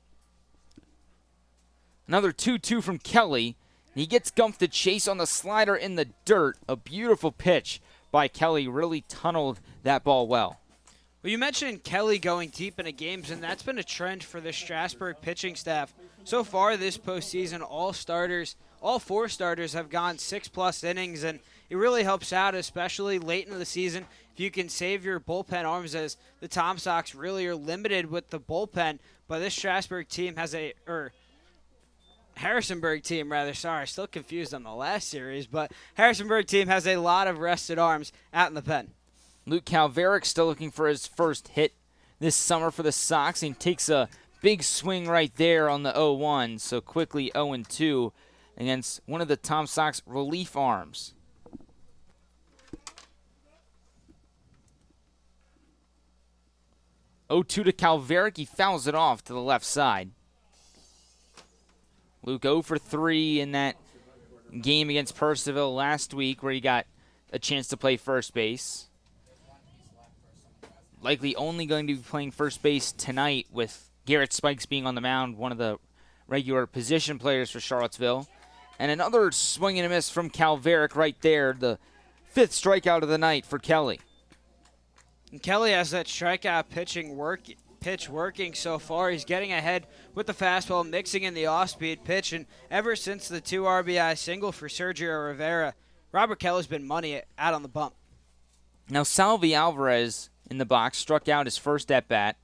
Speaker 5: Another 2-2 from Kelly. He gets Gumpf to chase on the slider in the dirt. A beautiful pitch by Kelly, really tunneled that ball well.
Speaker 6: Well, you mentioned Kelly going deep into games, and that's been a trend for the Strasburg pitching staff. So far this postseason, all 4 starters have gone 6+ innings, and it really helps out, especially late in the season, if you can save your bullpen arms, as the Tom Sox really are limited with the bullpen. But this Strasburg team has Harrisonburg team, still confused on the last series, but Harrisonburg team has a lot of rested arms out in the pen.
Speaker 5: Luke Calveric still looking for his first hit this summer for the Sox, and takes a big swing right there on the 0-1, so quickly 0-2 against one of the Tom Sox relief arms. (0-2) to Calveric. He fouls it off to the left side. Luke 0 for 3 in that game against Purcellville last week where he got a chance to play first base. Likely only going to be playing first base tonight with Garrett Spikes being on the mound, one of the regular position players for Charlottesville. And another swing and a miss from Calveric right there, the 5th strikeout of the night for Kelly.
Speaker 6: And Kelly has that strikeout pitch working so far. He's getting ahead with the fastball, mixing in the off-speed pitch, and ever since the 2 RBI single for Sergio Rivera, Robert Kelly's been money out on the bump.
Speaker 5: Now Salvi Alvarez in the box struck out his first at-bat.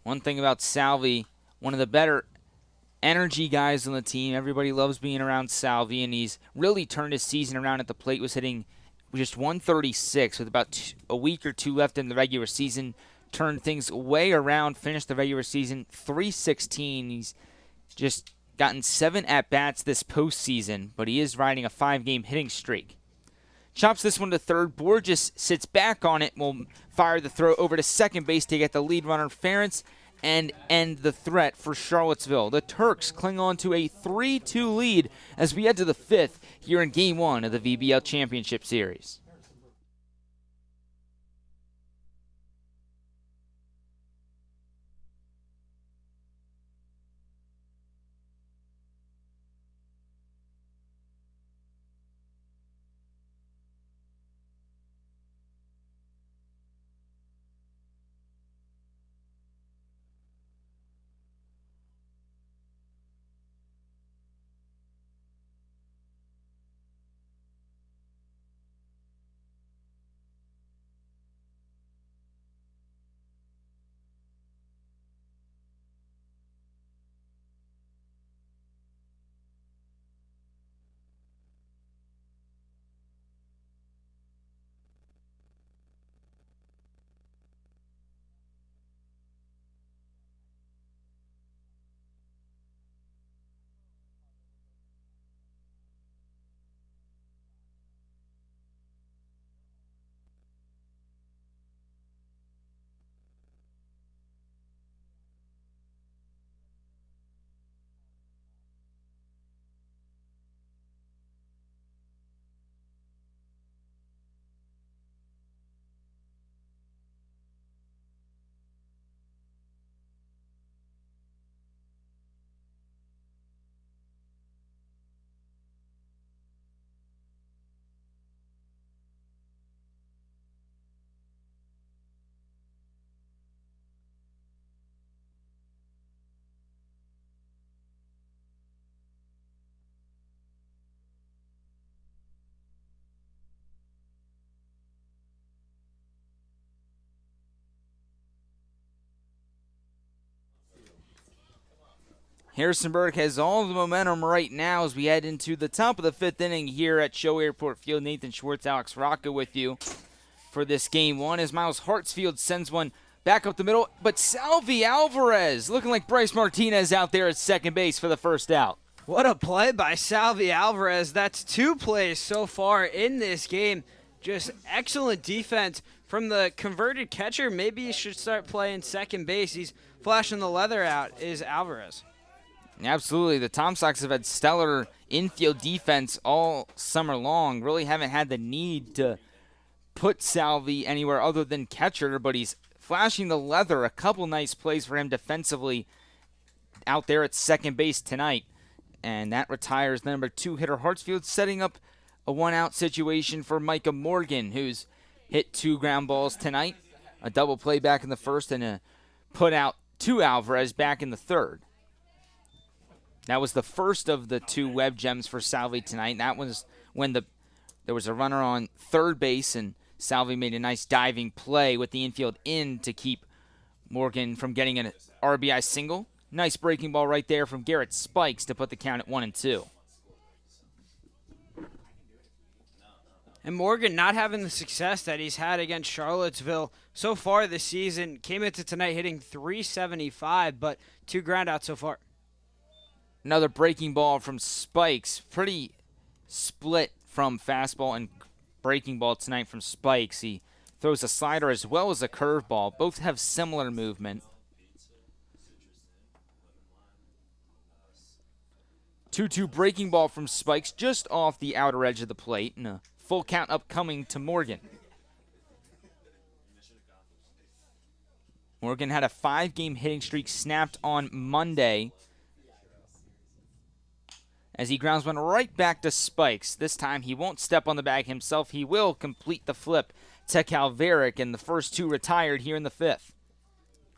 Speaker 5: One thing about Salvi, one of the better energy guys on the team. Everybody loves being around Salvi, and he's really turned his season around at the plate. Was hitting just 136 with about a week or 2 left in the regular season. Turned things way around, finished the regular season 316. He's just gotten 7 at-bats this postseason, but he is riding a 5-game hitting streak. Chops this one to third. Borges sits back on it, will fire the throw over to second base to get the lead runner Ferentz and end the threat for Charlottesville. The Turks cling on to a 3-2 lead as we head to the 5th here in Game 1 of the VBL Championship Series. Harrisonburg has all the momentum right now as we head into the top of the 5th inning here at CHO Airport Field. Nathan Schwartz, Alex Rocca with you for this game one as Miles Hartsfield sends one back up the middle. But Salvi Alvarez looking like Bryce Martinez out there at second base for the first out.
Speaker 6: What a play by Salvi Alvarez. That's 2 plays so far in this game. Just excellent defense from the converted catcher. Maybe he should start playing second base. He's flashing the leather out, is Alvarez.
Speaker 5: Absolutely. The Tom Sox have had stellar infield defense all summer long. Really haven't had the need to put Salvi anywhere other than catcher, but he's flashing the leather. A couple nice plays for him defensively out there at second base tonight. And that retires the number 2 hitter Hartsfield, setting up a 1-out situation for Micah Morgan, who's hit 2 ground balls tonight. A double play back in the first and a put out to Alvarez back in the third. That was the first of the 2 web gems for Salvi tonight. That was when there was a runner on third base, and Salvi made a nice diving play with the infield in to keep Morgan from getting an RBI single. Nice breaking ball right there from Garrett Spikes to put the count at 1-2.
Speaker 6: And Morgan not having the success that he's had against Charlottesville so far this season. Came into tonight hitting .375, but 2 groundouts so far.
Speaker 5: Another breaking ball from Spikes. Pretty split from fastball and breaking ball tonight from Spikes. He throws a slider as well as a curveball. Both have similar movement. 2-2 breaking ball from Spikes just off the outer edge of the plate, and a full count upcoming to Morgan. Morgan had a 5-game hitting streak snapped on Monday as he grounds one right back to Spikes. This time he won't step on the bag himself. He will complete the flip to Calveric, and the first 2 retired here in the 5th.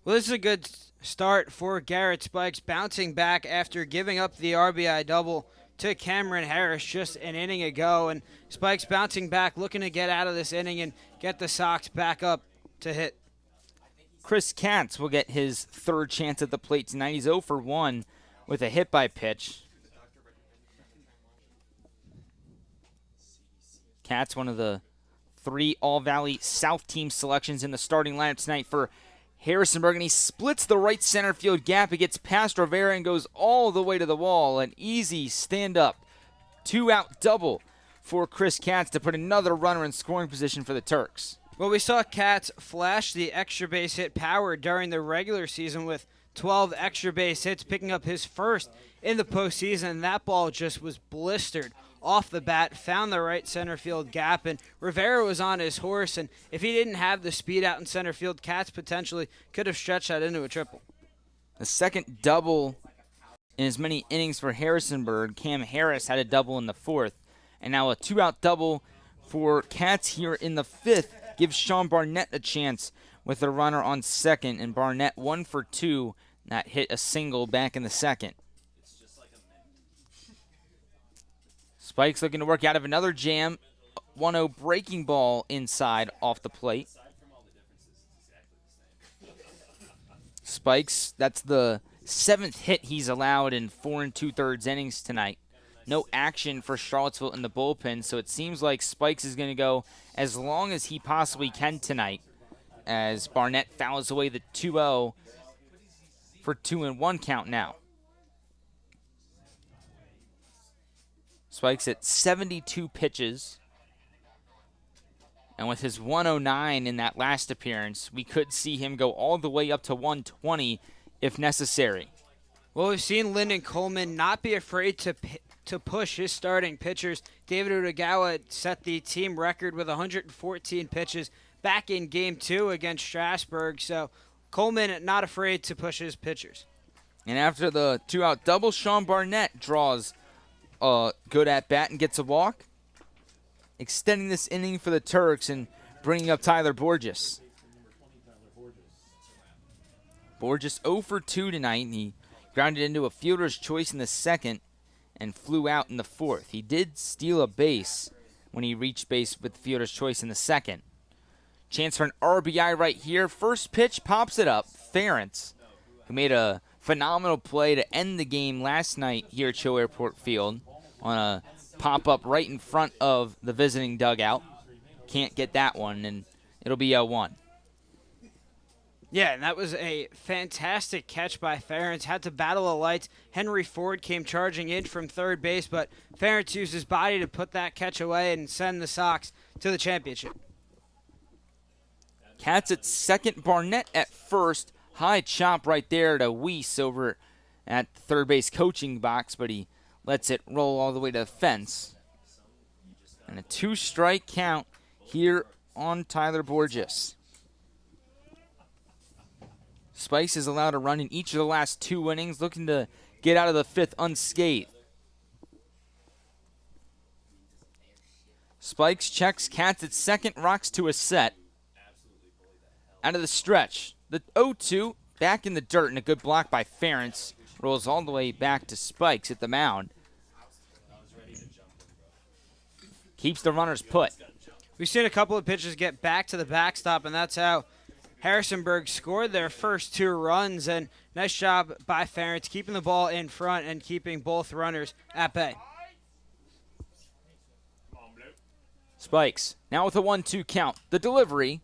Speaker 6: Well, this is a good start for Garrett Spikes, bouncing back after giving up the RBI double to Cameron Harris just an inning ago. And Spikes bouncing back, looking to get out of this inning and get the Sox back up to hit.
Speaker 5: Chris Katz will get his 3rd chance at the plate tonight. He's 0 for 1 with a hit by pitch. Katz, one of the 3 All-Valley South team selections in the starting lineup tonight for Harrisonburg, and he splits the right center field gap. He gets past Rivera and goes all the way to the wall. An easy stand-up 2-out double for Chris Katz to put another runner in scoring position for the Turks.
Speaker 6: Well, we saw Katz flash the extra base hit power during the regular season with 12 extra base hits, picking up his first in the postseason. That ball just was blistered off the bat, found the right center field gap, and Rivera was on his horse, and if he didn't have the speed out in center field, Katz potentially could have stretched that into a triple.
Speaker 5: The second double in as many innings for Harrisonburg. Cam Harris had a double in the 4th, and now a 2-out double for Katz here in the 5th gives Sean Barnett a chance with a runner on second, and Barnett 1 for 2, that hit a single back in the 2nd. Spikes looking to work out of another jam. 1-0 breaking ball inside off the plate. Spikes, that's the 7th hit he's allowed in 4 2/3 innings tonight. No action for Charlottesville in the bullpen, so it seems like Spikes is going to go as long as he possibly can tonight as Barnett fouls away the 2-0 for 2-1 count now. Spikes at 72 pitches. And with his 109 in that last appearance, we could see him go all the way up to 120 if necessary.
Speaker 6: Well, we've seen Lyndon Coleman not be afraid to push his starting pitchers. David Utagawa set the team record with 114 pitches back in Game 2 against Strasburg. So Coleman not afraid to push his pitchers.
Speaker 5: And after the 2-out double, Sean Barnett draws a good at-bat and gets a walk, extending this inning for the Turks and bringing up Tyler Borges. Borges 0 for 2 tonight, and he grounded into a fielder's choice in the 2nd and flew out in the 4th. He did steal a base when he reached base with the fielder's choice in the 2nd. Chance for an RBI right here. First pitch pops it up. Ferentz, who made a phenomenal play to end the game last night here at CHO Airport Field on a pop-up right in front of the visiting dugout. Can't get that one, and it'll be a 1.
Speaker 6: Yeah, and that was a fantastic catch by Ferentz. Had to battle a light. Henry Ford came charging in from third base, but Ferentz used his body to put that catch away and send the Sox to the championship.
Speaker 5: Cats at second, Barnett at first. High chop right there to Weiss over at the third base coaching box, but he lets it roll all the way to the fence. And a 2-strike count here on Tyler Borges. Spikes is allowed to run in each of the last 2 innings, looking to get out of the 5th unscathed. Spikes checks Cats at second, rocks to a set. Out of the stretch. The 0-2 back in the dirt, and a good block by Ferentz. Rolls all the way back to Spikes at the mound. Keeps the runners put.
Speaker 6: We've seen a couple of pitchers get back to the backstop, and that's how Harrisonburg scored their first 2 runs. And nice job by Ferentz keeping the ball in front and keeping both runners at bay.
Speaker 5: Spikes now with a 1-2 count. The delivery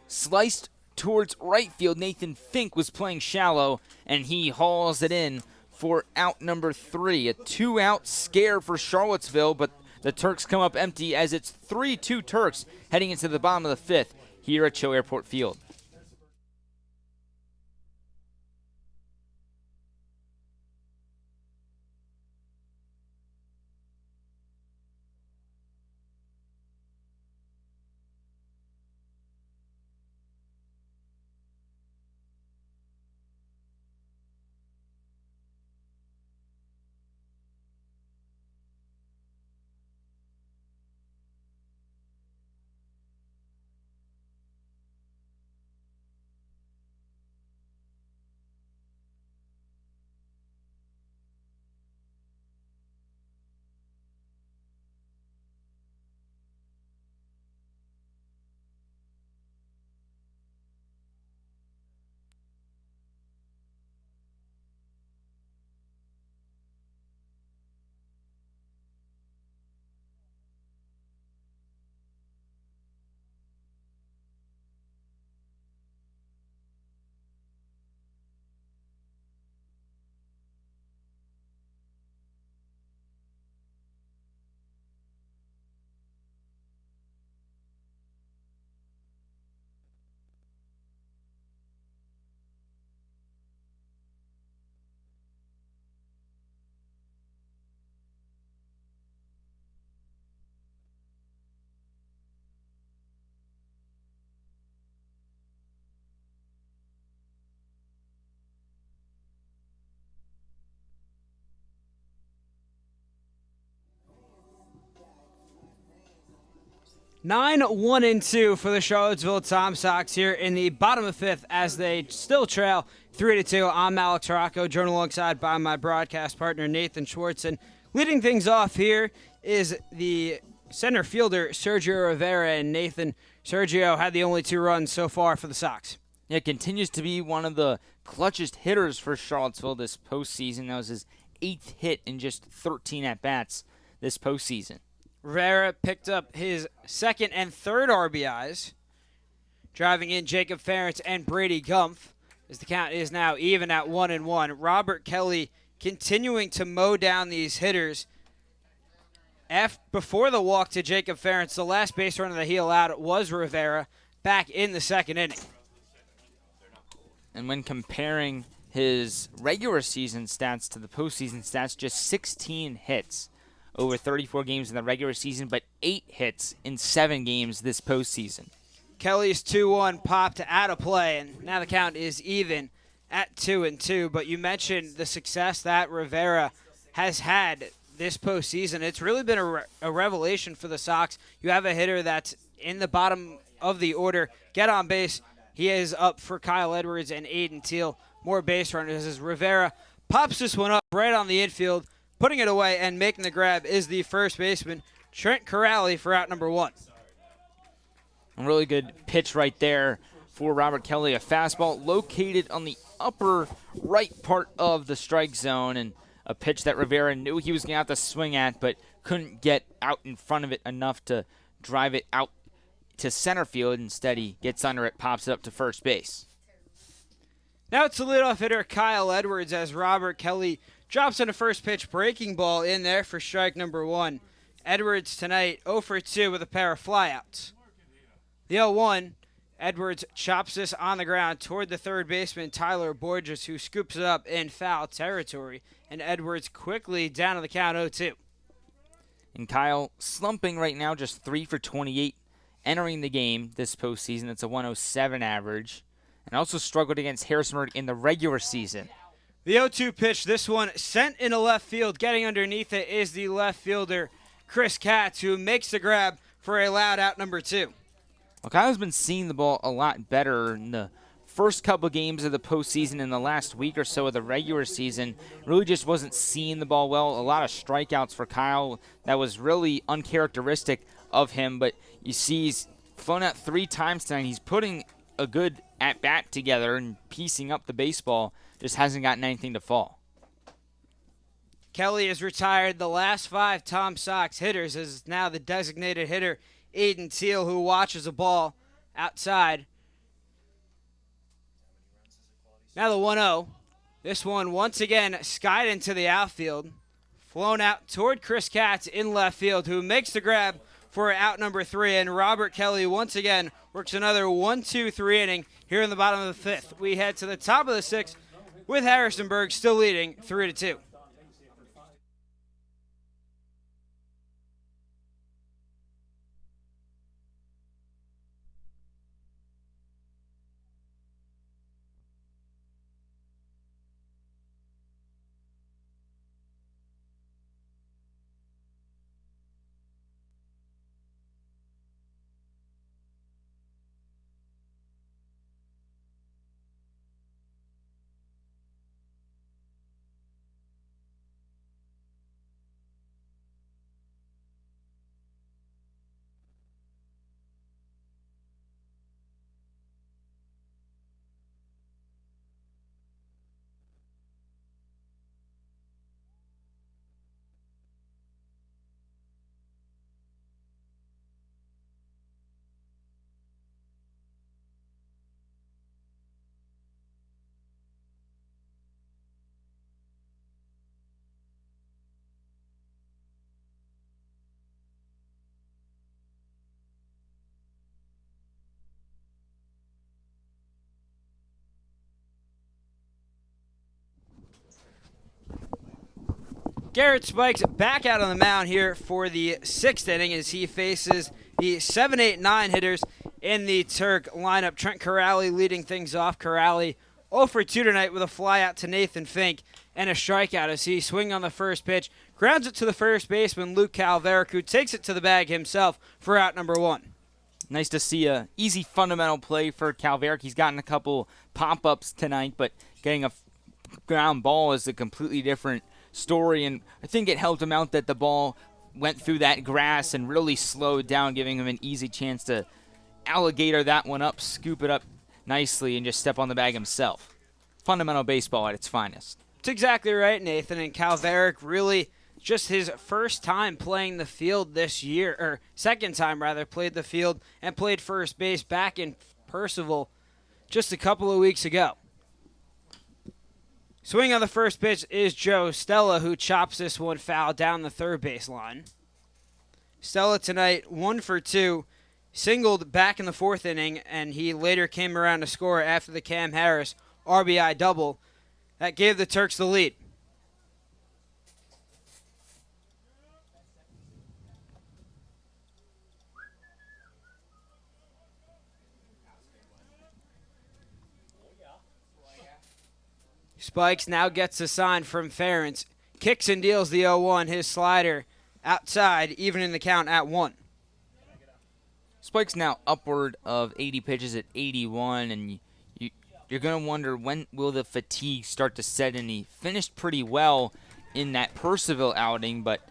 Speaker 5: sliced towards right field. Nathan Fink was playing shallow, and he hauls it in for out number 3. A 2-out scare for Charlottesville, but the Turks come up empty as it's 3-2 Turks heading into the bottom of the 5th here at CHO Airport Field.
Speaker 6: Nine, 1-2 for the Charlottesville Tom Sox here in the bottom of 5th as they still trail 3-2. I'm Alex Rocco, joined alongside by my broadcast partner Nathan Schwartz. And leading things off here is the center fielder Sergio Rivera. And Nathan, Sergio had the only 2 runs so far for the Sox.
Speaker 5: Yeah, continues to be one of the clutchest hitters for Charlottesville this postseason. That was his 8th hit in just 13 at-bats this postseason.
Speaker 6: Rivera picked up his 2nd and 3rd RBIs, driving in Jacob Ferentz and Brady Gumpf, as the count is now even at 1-1. Robert Kelly continuing to mow down these hitters. Before the walk to Jacob Ferentz, the last base runner that he allowed was Rivera back in the 2nd inning.
Speaker 5: And when comparing his regular season stats to the postseason stats, just 16 hits over 34 games in the regular season, but 8 hits in 7 games this postseason.
Speaker 6: Kelly's 2-1 popped out of play, and now the count is even at 2-2. But you mentioned the success that Rivera has had this postseason. It's really been a revelation for the Sox. You have a hitter that's in the bottom of the order, get on base. He is up for Kyle Edwards and Aiden Teal. More base runners as Rivera pops this one up right on the infield. Putting it away and making the grab is the first baseman, Trent Corrali, for out number 1.
Speaker 5: A really good pitch right there for Robert Kelly. A fastball located on the upper right part of the strike zone, and a pitch that Rivera knew he was going to have to swing at, but couldn't get out in front of it enough to drive it out to center field. Instead, he gets under it, pops it up to first base.
Speaker 6: Now it's the leadoff hitter Kyle Edwards as Robert Kelly drops on a first pitch breaking ball in there for strike number 1. Edwards tonight 0 for 2 with a pair of flyouts. The 0-1, Edwards chops this on the ground toward the third baseman Tyler Borges, who scoops it up in foul territory, and Edwards quickly down to the count 0-2.
Speaker 5: And Kyle slumping right now, just 3 for 28 entering the game this postseason. It's a 107 average. And also struggled against Harrisonburg in the regular season.
Speaker 6: The 0-2 pitch, this one sent into left field. Getting underneath it is the left fielder, Chris Katz, who makes the grab for a loud out number 2.
Speaker 5: Well, Kyle's been seeing the ball a lot better in the first couple games of the postseason. In the last week or so of the regular season, really just wasn't seeing the ball well. A lot of strikeouts for Kyle. That was really uncharacteristic of him, but you see he's flown out 3 times tonight. He's putting a good at-bat together and piecing up the baseball, just hasn't gotten anything to fall.
Speaker 6: Kelly has retired the last 5 Tom Sox hitters, as now the designated hitter Aiden Teal, who watches a ball outside. Now the 1-0. This one once again skied into the outfield, flown out toward Chris Katz in left field, who makes the grab for out number 3, and Robert Kelly once again works another 1-2-3 inning here in the bottom of the 5th. We head to the top of the 6th with Harrisonburg still leading 3-2. Garrett Spikes back out on the mound here for the 6th inning as he faces the 7, 8, 9 hitters in the Turk lineup. Trent Corrali leading things off. Corrali 0 for 2 tonight with a flyout to Nathan Fink and a strikeout as he swings on the first pitch, grounds it to the first baseman Luke Calveric, who takes it to the bag himself for out number 1.
Speaker 5: Nice to see a easy fundamental play for Calveric. He's gotten a couple pop-ups tonight, but getting a ground ball is a completely different story, and I think it helped him out that the ball went through that grass and really slowed down, giving him an easy chance to alligator that one up, scoop it up nicely, and just step on the bag himself. Fundamental baseball at its finest.
Speaker 6: That's exactly right, Nathan, and Calveric really just his first time playing the field this year, or second time rather, played the field and played first base back in Percival just a couple of weeks ago. Swing on the first pitch is Joe Stella, who chops this one foul down the third base line. Stella tonight 1 for 2, singled back in the 4th inning, and he later came around to score after the Cam Harris RBI double. That gave the Turks the lead. Spikes now gets a sign from Ferentz. Kicks and deals the 0-1. His slider outside, even in the count at 1.
Speaker 5: Spike's now upward of 80 pitches at 81, and you're going to wonder when will the fatigue start to set in. He finished pretty well in that Percival outing, but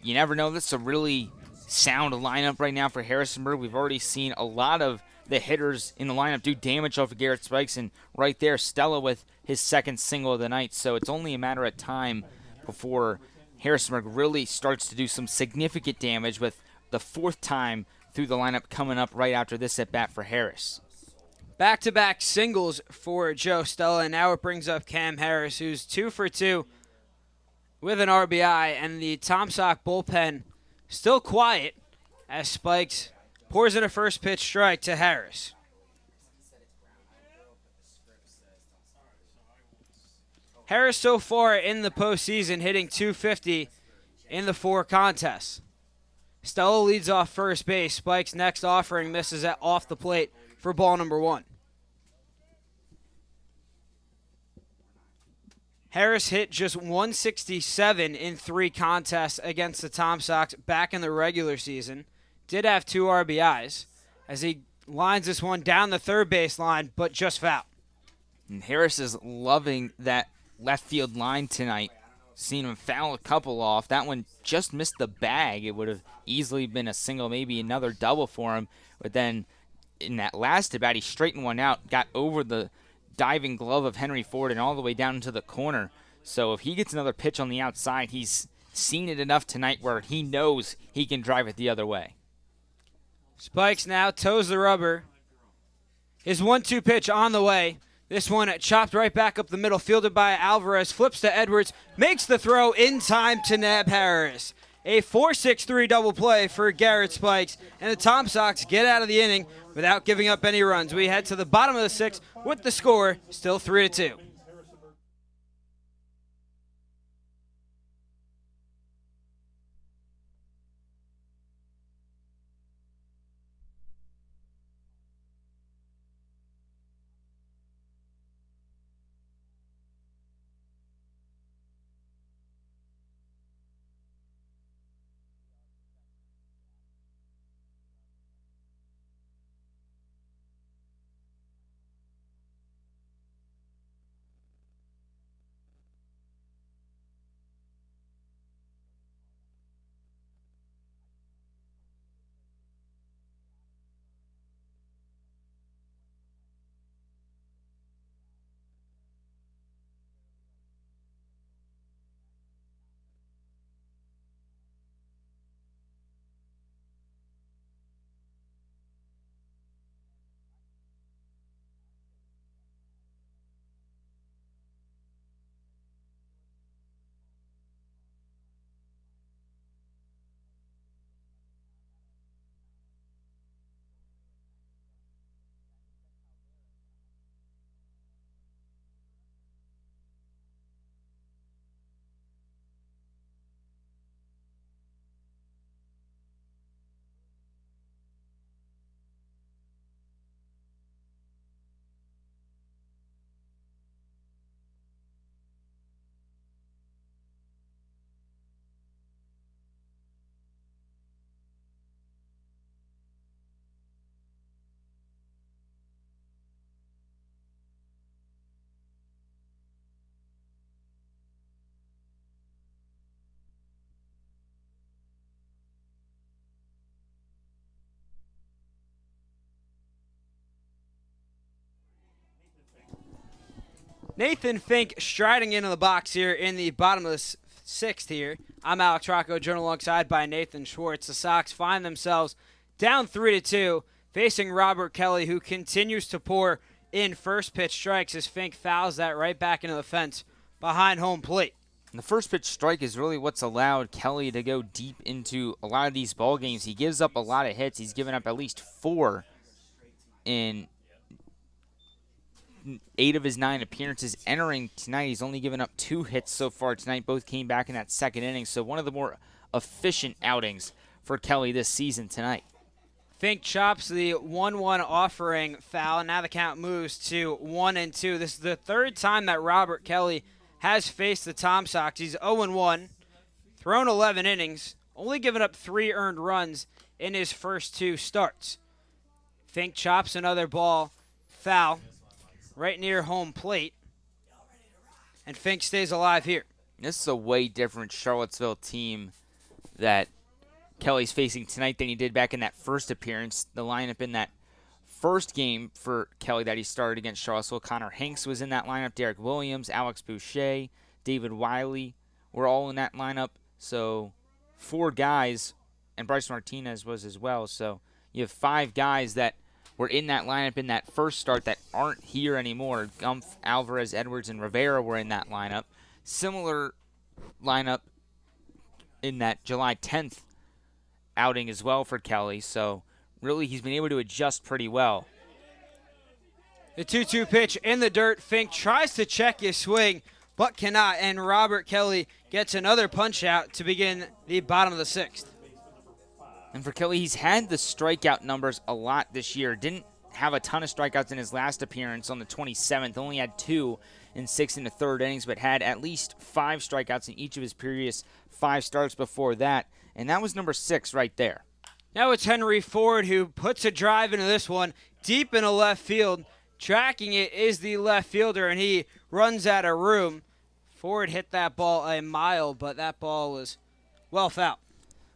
Speaker 5: you never know. This is a really sound lineup right now for Harrisonburg. We've already seen a lot of the hitters in the lineup do damage off of Garrett Spikes, and right there, Stella with his second single of the night, so it's only a matter of time before Harrisonburg really starts to do some significant damage, with the fourth time through the lineup coming up right after this at bat for Harris.
Speaker 6: Back-to-back singles for Joe Stella, and now it brings up Cam Harris, who's 2 for 2 with an RBI, and the Tom Sox bullpen still quiet as Spikes pours in a first pitch strike to Harris. Harris so far in the postseason hitting .250 in the 4 contests. Stella leads off first base. Spike's next offering misses off the plate for ball number 1. Harris hit just .167 in 3 contests against the Tom Sox back in the regular season. Did have 2 RBIs as he lines this one down the third base line, but just foul.
Speaker 5: And Harris is loving that left field line tonight. Seen him foul a couple off. That one just missed the bag. It would have easily been a single, maybe another double for him. But then in that last at bat, he straightened one out, got over the diving glove of Henry Ford and all the way down into the corner. So if he gets another pitch on the outside, he's seen it enough tonight where he knows he can drive it the other way.
Speaker 6: Spikes now toes the rubber. His 1-2 pitch on the way. This one chopped right back up the middle, fielded by Alvarez, flips to Edwards, makes the throw in time to nab Harris. A 4-6-3 double play for Garrett Spikes, and the Tom Sox get out of the inning without giving up any runs. We head to the bottom of the 6th with the score still 3-2. Nathan Fink striding into the box here in the bottom of the 6th here. I'm Alex Rocco, joined alongside by Nathan Schwartz. The Sox find themselves down 3-2, facing Robert Kelly, who continues to pour in first pitch strikes as Fink fouls that right back into the fence behind home plate.
Speaker 5: And the first pitch strike is really what's allowed Kelly to go deep into a lot of these ball games. He gives up a lot of hits. He's given up at least 4 in 8 of his 9 appearances. Entering tonight, he's only given up 2 hits so far tonight. Both came back in that second inning, so one of the more efficient outings for Kelly this season tonight.
Speaker 6: Fink chops the 1-1 offering foul, and now the count moves to 1-2. This is the 3rd time that Robert Kelly has faced the Tom Sox. He's 0-1, thrown 11 innings, only given up 3 earned runs in his first 2 starts. Fink chops another ball foul right near home plate, and Fink stays alive here.
Speaker 5: This is a way different Charlottesville team that Kelly's facing tonight than he did back in that first appearance. The lineup in that first game for Kelly that he started against Charlottesville. Connor Hanks was in that lineup. Derek Williams, Alex Boucher, David Wiley were all in that lineup. So 4 guys, and Bryce Martinez was as well. So you have 5 guys that were in that lineup in that first start that aren't here anymore. Gumpf, Alvarez, Edwards, and Rivera were in that lineup. Similar lineup in that July 10th outing as well for Kelly. So really he's been able to adjust pretty well.
Speaker 6: The 2-2 pitch in the dirt. Fink tries to check his swing, but cannot. And Robert Kelly gets another punch out to begin the bottom of the 6th.
Speaker 5: And for Kelly, he's had the strikeout numbers a lot this year. Didn't have a ton of strikeouts in his last appearance on the 27th. Only had 2 in 6 and a third innings, but had at least 5 strikeouts in each of his previous 5 starts before that. And that was number 6 right there.
Speaker 6: Now it's Henry Ford who puts a drive into this one deep in the left field. Tracking it is the left fielder, and he runs out of room. Ford hit that ball a mile, but that ball was well fouled.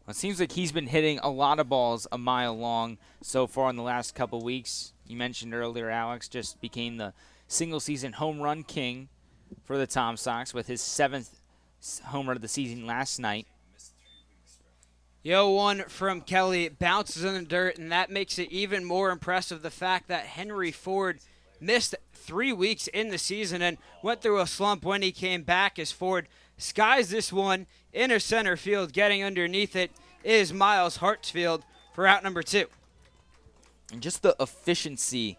Speaker 5: Well, it seems like he's been hitting a lot of balls a mile long so far in the last couple weeks. You mentioned earlier, Alex just became the single-season home run king for the Tom Sox with his 7th home run of the season last night.
Speaker 6: The 0-1 from Kelly bounces in the dirt, and that makes it even more impressive, the fact that Henry Ford missed 3 weeks in the season and went through a slump when he came back, as Ford skies this one into center field. Getting underneath it is Miles Hartsfield for out number 2.
Speaker 5: And just the efficiency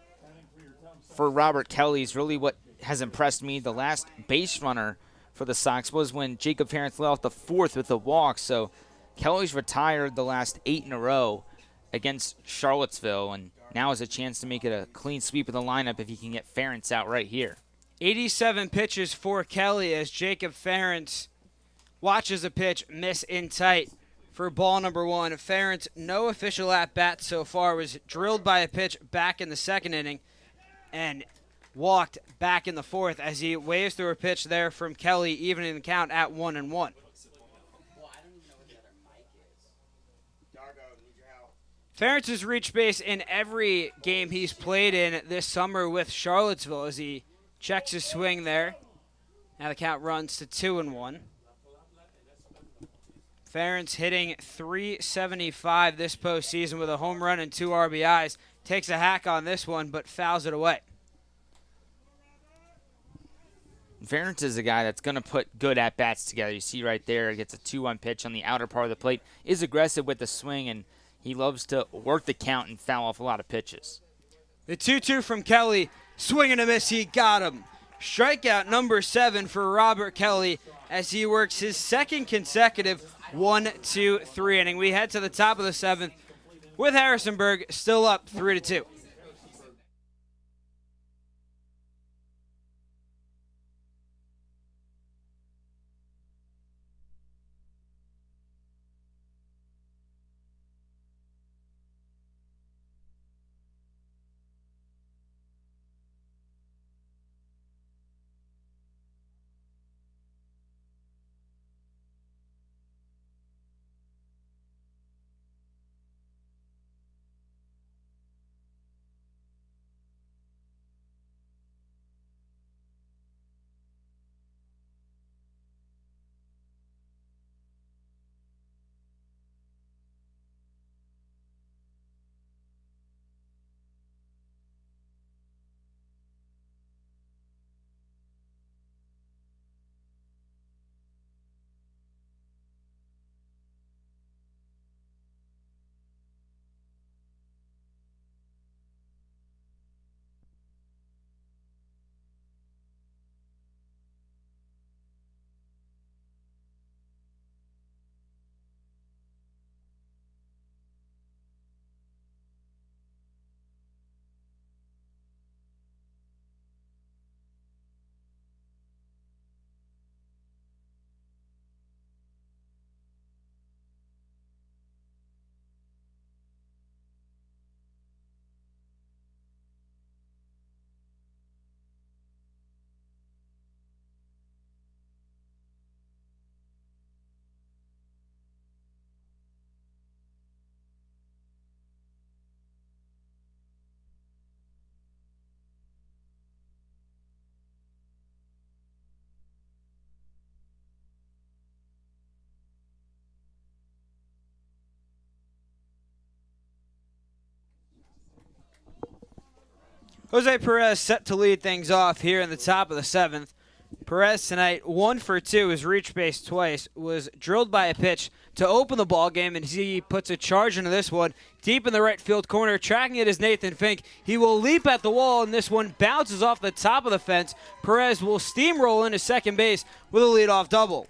Speaker 5: for Robert Kelly is really what has impressed me. The last base runner for the Sox was when Jacob Ferentz led off the 4th with a walk. So Kelly's retired the last 8 in a row against Charlottesville, and now has a chance to make it a clean sweep of the lineup if he can get Ferentz out right here.
Speaker 6: 87 pitches for Kelly as Jacob Ferentz watches a pitch miss in tight for ball number 1. Ferentz, no official at-bat so far, was drilled by a pitch back in the 2nd inning and walked back in the 4th as he waves through a pitch there from Kelly, evening the count at 1-1. Ferentz has reached base in every game he's played in this summer with Charlottesville as he checks his swing there. Now the count runs to 2-1. Ferentz hitting .375 this postseason with a home run and 2 RBIs. Takes a hack on this one, but fouls it away.
Speaker 5: Ferentz is a guy that's going to put good at-bats together. You see right there, he gets a 2-1 pitch on the outer part of the plate, is aggressive with the swing, and he loves to work the count and foul off a lot of pitches.
Speaker 6: The 2-2 from Kelly, swing and a miss, he got him. Strikeout number 7 for Robert Kelly as he works his 2nd consecutive 1-2-3 inning. We head to the top of the 7th with Harrisonburg still up 3-2. Jose Perez set to lead things off here in the top of the 7th. Perez tonight 1 for 2, has reached base twice, was drilled by a pitch to open the ball game, and he puts a charge into this one deep in the right field corner. Tracking it is Nathan Fink. He will leap at the wall, and this one bounces off the top of the fence. Perez will steamroll into second base with a leadoff double.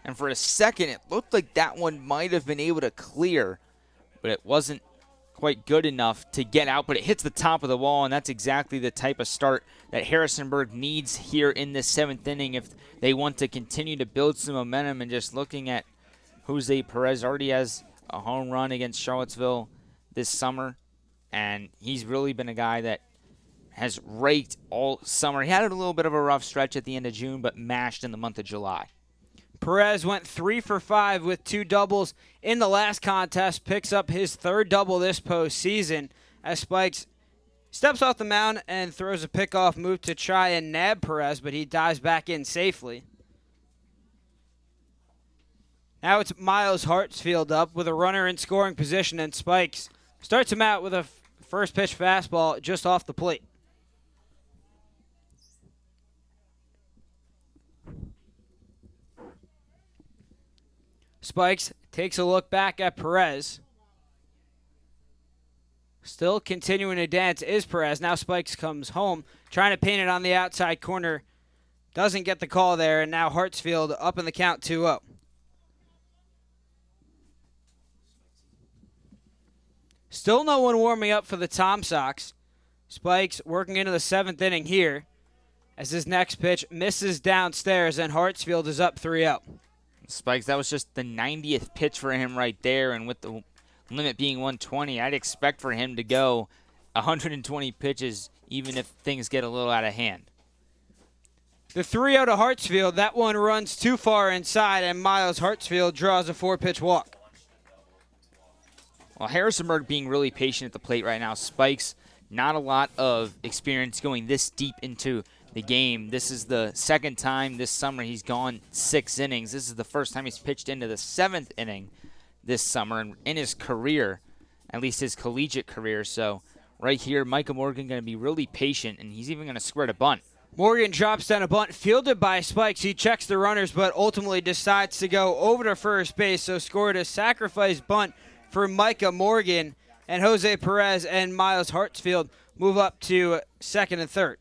Speaker 5: And for a second, it looked like that one might have been able to clear, but it wasn't quite good enough to get out, but it hits the top of the wall, and that's exactly the type of start that Harrisonburg needs here in this 7th inning if they want to continue to build some momentum. And just looking at Jose Perez, already has a home run against Charlottesville this summer, and he's really been a guy that has raked all summer. He had a little bit of a rough stretch at the end of June, but mashed in the month of July.
Speaker 6: Perez went 3 for 5 with 2 doubles in the last contest, picks up his 3rd double this postseason as Spikes steps off the mound and throws a pickoff move to try and nab Perez, but he dives back in safely. Now it's Miles Hartsfield up with a runner in scoring position, and Spikes starts him out with a first pitch fastball just off the plate. Spikes takes a look back at Perez. Still continuing to dance is Perez. Now Spikes comes home, trying to paint it on the outside corner. Doesn't get the call there, and now Hartsfield up in the count 2-0. Still no one warming up for the Tom Sox. Spikes working into the 7th inning here as his next pitch misses downstairs, and Hartsfield is up 3-0.
Speaker 5: Spikes, that was just the 90th pitch for him right there, and with the limit being 120, I'd expect for him to go 120 pitches even if things get a little out of hand.
Speaker 6: The 3-0 to Hartsfield, that one runs too far inside, and Miles Hartsfield draws a 4-pitch walk.
Speaker 5: Well, Harrisonburg being really patient at the plate right now. Spikes, not a lot of experience going this deep into the game. This is the 2nd time this summer he's gone 6 innings. This is the first time he's pitched into the 7th inning this summer and in his career, at least his collegiate career. So right here, Micah Morgan going to be really patient, and he's even going to square to bunt.
Speaker 6: Morgan drops down a bunt, fielded by Spikes. He checks the runners, but ultimately decides to go over to first base, so scored a sacrifice bunt for Micah Morgan, and Jose Perez and Miles Hartsfield move up to 2nd and 3rd.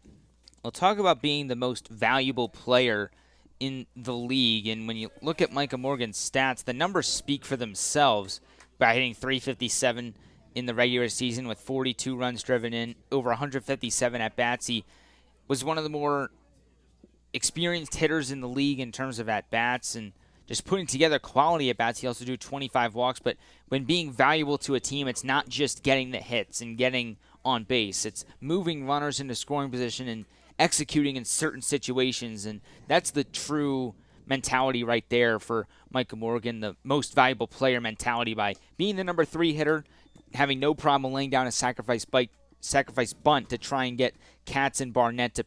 Speaker 5: We'll talk about being the most valuable player in the league, and when you look at Micah Morgan's stats, the numbers speak for themselves by hitting .357 in the regular season with 42 runs driven in, over 157 at-bats. He was one of the more experienced hitters in the league in terms of at-bats and just putting together quality at-bats. He also drew 25 walks, but when being valuable to a team, it's not just getting the hits and getting on base. It's moving runners into scoring position and executing in certain situations, and that's the true mentality right there for Micah Morgan, the most valuable player mentality, by being the number 3 hitter, having no problem laying down a sacrifice bunt to try and get Katz and Barnett to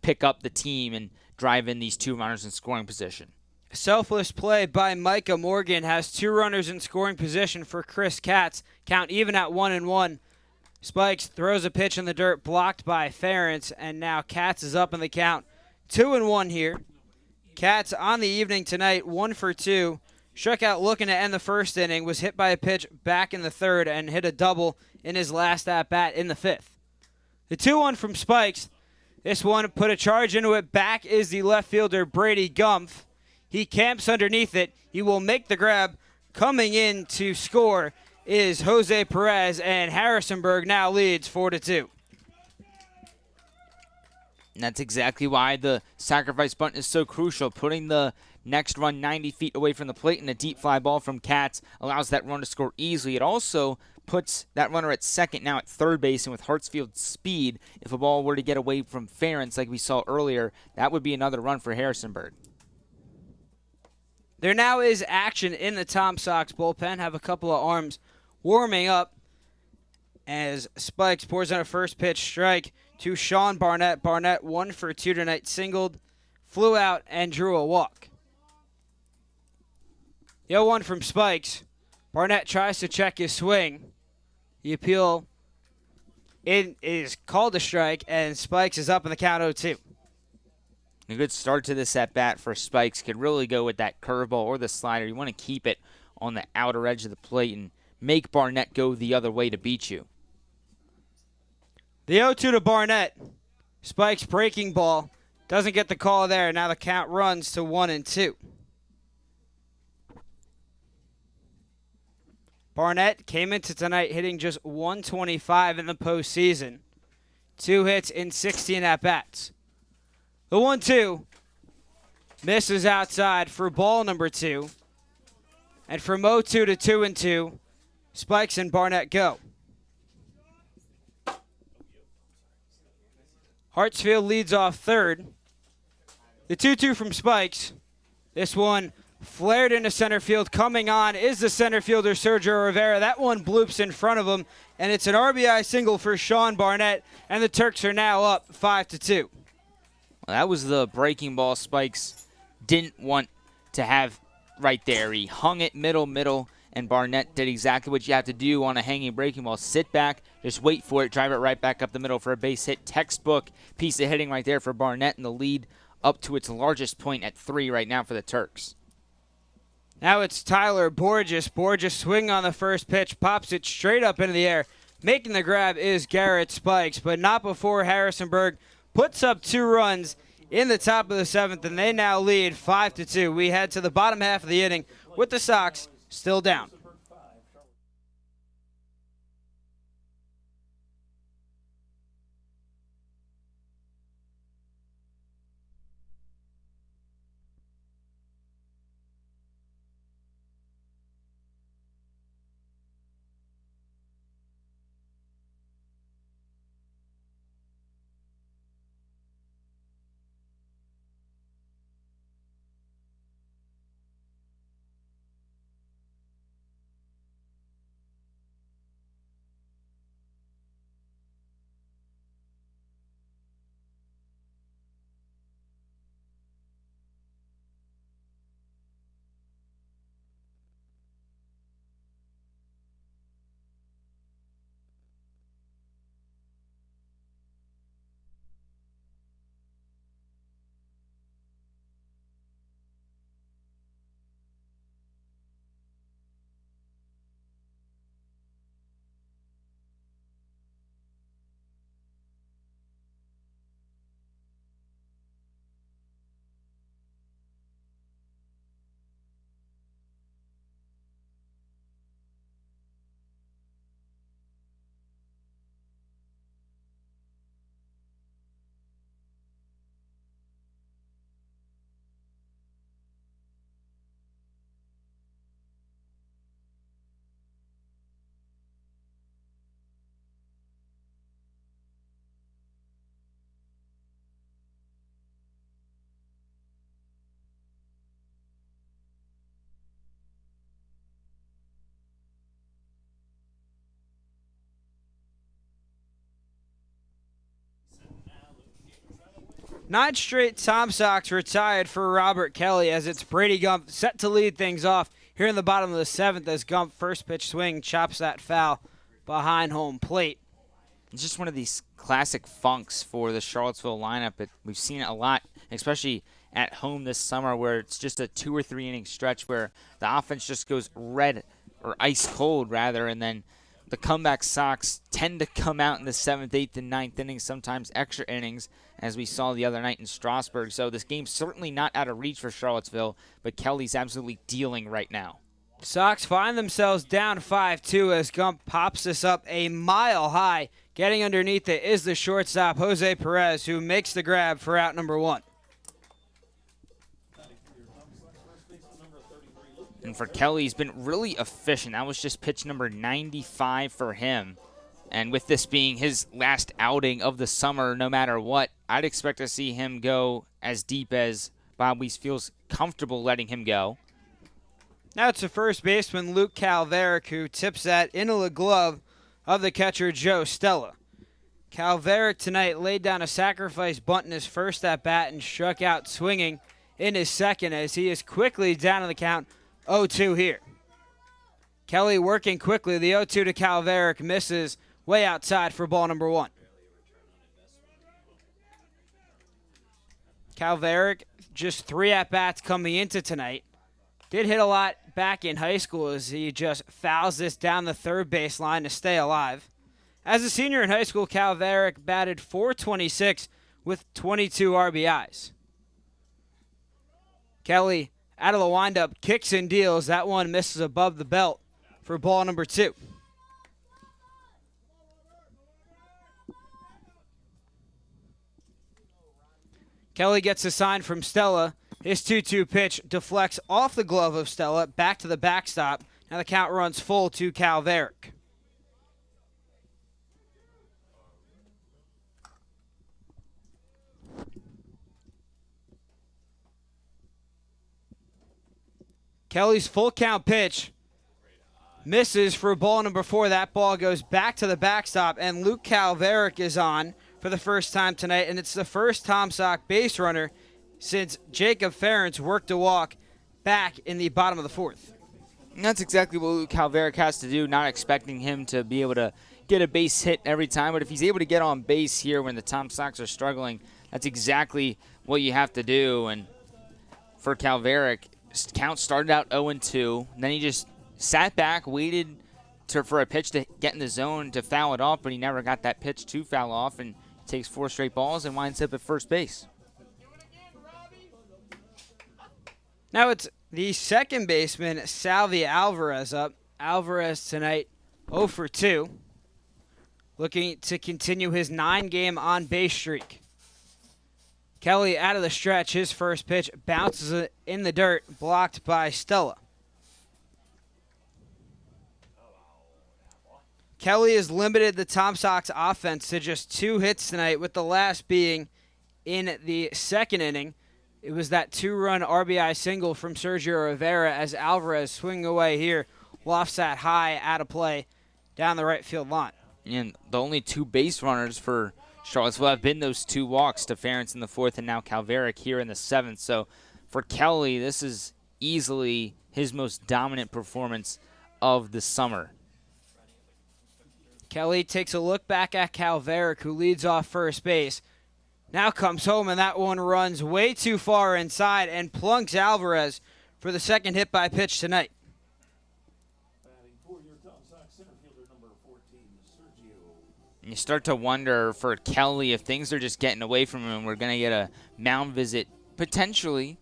Speaker 5: pick up the team and drive in these 2 runners in scoring position.
Speaker 6: Selfless play by Micah Morgan has 2 runners in scoring position for Chris Katz. Count even at 1-1. Spikes throws a pitch in the dirt, blocked by Ferentz, and now Katz is up in the count. 2-1 here. Katz on the evening tonight, 1 for 2. Struck out looking to end the 1st inning, was hit by a pitch back in the 3rd, and hit a double in his last at-bat in the 5th. The 2-1 from Spikes. This one put a charge into it. Back is the left fielder, Brady Gumpf. He camps underneath it. He will make the grab. Coming in to score is Jose Perez, and Harrisonburg now leads 4-2.
Speaker 5: And that's exactly why the sacrifice bunt is so crucial. Putting the next run 90 feet away from the plate and a deep fly ball from Katz allows that run to score easily. It also puts that runner at 2nd, now at 3rd base, and with Hartsfield's speed, if a ball were to get away from Ferentz like we saw earlier, that would be another run for Harrisonburg.
Speaker 6: There now is action in the Tom Sox bullpen. Have a couple of arms warming up as Spikes pours on a first pitch strike to Sean Barnett. Barnett 1 for 2 tonight, singled, flew out, and drew a walk. The 0-1 from Spikes. Barnett tries to check his swing. The appeal It is called a strike, and Spikes is up in the count 0-2.
Speaker 5: A good start to this at bat for Spikes. Could really go with that curveball or the slider. You want to keep it on the outer edge of the plate and make Barnett go the other way to beat you.
Speaker 6: The 0-2 to Barnett. Spikes breaking ball. Doesn't get the call there. Now the count runs to 1-2. Barnett came into tonight hitting just 125 in the postseason. 2 hits in 16 at-bats. The 1-2 misses outside for ball number 2. And from 0-2 to 2-2, Spikes and Barnett go. Hartsfield leads off third. The 2-2 from Spikes. This one flared into center field. Coming on is the center fielder, Sergio Rivera. That one bloops in front of him, and it's an RBI single for Sean Barnett, and the Turks are now up 5-2.
Speaker 5: Well, that was the breaking ball Spikes didn't want to have right there. He hung it middle, and Barnett did exactly what you have to do on a hanging breaking ball. Sit back, just wait for it, drive it right back up the middle for a base hit. Textbook piece of hitting right there for Barnett, and the lead up to its largest point at 3 right now for the Turks.
Speaker 6: Now it's Tyler Borges. Borges swing on the first pitch, pops it straight up into the air. Making the grab is Garrett Spikes, but not before Harrisonburg puts up 2 runs in the top of the 7th, and they now lead 5-2. We head to the bottom half of the inning with the Sox still down. Nine straight Tom Sox retired for Robert Kelly as it's Brady Gump set to lead things off here in the bottom of the 7th as Gump first pitch swing chops that foul behind home plate.
Speaker 5: It's just one of these classic funks for the Charlottesville lineup. We've seen it a lot, especially at home this summer, where it's just a 2 or 3 inning stretch where the offense just goes red or ice cold rather, and then the comeback Sox tend to come out in the 7th, 8th, and 9th innings, sometimes extra innings, as we saw the other night in Strasburg. So this game's certainly not out of reach for Charlottesville, but Kelly's absolutely dealing right now.
Speaker 6: Sox find themselves down 5-2 as Gump pops this up a mile high. Getting underneath it is the shortstop, Jose Perez, who makes the grab for out number 1.
Speaker 5: And for Kelly, he's been really efficient. That was just pitch number 95 for him. And with this being his last outing of the summer, no matter what, I'd expect to see him go as deep as Bob Weiss feels comfortable letting him go.
Speaker 6: Now it's the first baseman, Luke Calveric, who tips that into the glove of the catcher, Joe Stella. Calveric tonight laid down a sacrifice bunt in his first at-bat and struck out swinging in his second as he is quickly down on the count 0-2 here. Kelly working quickly. The 0-2 to Calveric misses way outside for ball number 1. Calveric, just 3 at-bats coming into tonight. Did hit a lot back in high school as he just fouls this down the third baseline to stay alive. As a senior in high school, Calveric batted .426 with 22 RBIs. Kelly, out of the windup, kicks and deals. That one misses above the belt for ball number 2. Kelly gets a sign from Stella. His 2-2 pitch deflects off the glove of Stella, back to the backstop. Now the count runs full to Calveric. Kelly's full count pitch misses for ball number 4. That ball goes back to the backstop, and Luke Calveric is on for the first time tonight, and it's the first Tom Sox base runner since Jacob Ferentz worked a walk back in the bottom of the 4th.
Speaker 5: And that's exactly what Luke Calveric has to do, not expecting him to be able to get a base hit every time, but if he's able to get on base here when the Tom Sox are struggling, that's exactly what you have to do. And for Calveric, count started out 0-2, and then he just sat back, waited for a pitch to get in the zone to foul it off, but he never got that pitch to foul off, and takes 4 straight balls and winds up at first base.
Speaker 6: Now it's the second baseman, Salvi Alvarez, up. Alvarez tonight 0 for 2, looking to continue his 9-game on-base streak. Kelly out of the stretch. His first pitch bounces it in the dirt, blocked by Stella. Kelly has limited the Tom Sox offense to just 2 hits tonight, with the last being in the second inning. It was that 2-run RBI single from Sergio Rivera as Alvarez swinging away here, lofts that high out of play down the right field line.
Speaker 5: And the only 2 base runners for Charlottesville have been those 2 walks to Ferentz in the 4th and now Calveric here in the 7th. So for Kelly, this is easily his most dominant performance of the summer.
Speaker 6: Kelly takes a look back at Calveric, who leads off first base. Now comes home, and that one runs way too far inside and plunks Alvarez for the second hit by pitch tonight.
Speaker 1: Batting for your Tom Sox center fielder, number 14, Sergio.
Speaker 5: You start to wonder for Kelly if things are just getting away from him. We're going to get a mound visit potentially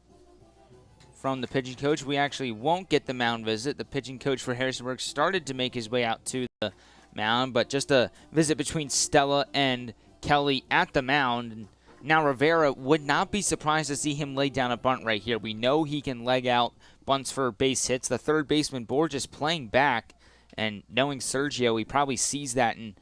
Speaker 5: from the pitching coach. We actually won't get the mound visit. The pitching coach for Harrisonburg started to make his way out to the mound, but just a visit between Stella and Kelly at the mound. Now Rivera would not be surprised to see him lay down a bunt right here. We know he can leg out bunts for base hits. The third baseman Borges playing back, and knowing Sergio, he probably sees that and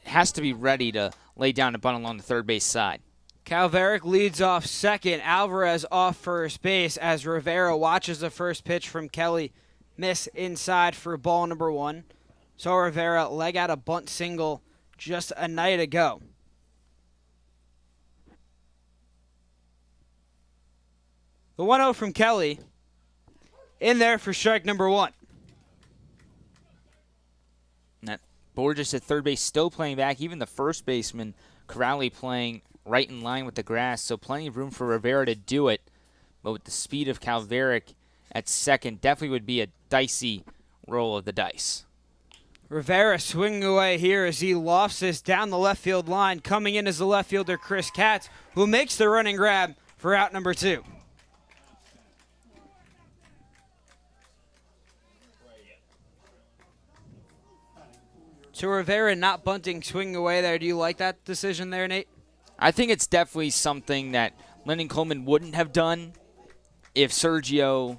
Speaker 5: has to be ready to lay down a bunt along the third base side.
Speaker 6: Calveric leads off second, Alvarez off first base as Rivera watches the first pitch from Kelly miss inside for ball number 1. So Rivera leg out a bunt single just a night ago. The 1-0 from Kelly in there for strike number 1.
Speaker 5: That Borges at third base still playing back. Even the first baseman, Corrali, playing right in line with the grass. So plenty of room for Rivera to do it. But with the speed of Calveric at second, definitely would be a dicey roll of the dice.
Speaker 6: Rivera swinging away here as he lofts this down the left field line. Coming in as the left fielder, Chris Katz, who makes the running grab for out number 2. So Rivera not bunting, swinging away there. Do you like that decision there, Nate?
Speaker 5: I think it's definitely something that Lyndon Coleman wouldn't have done if Sergio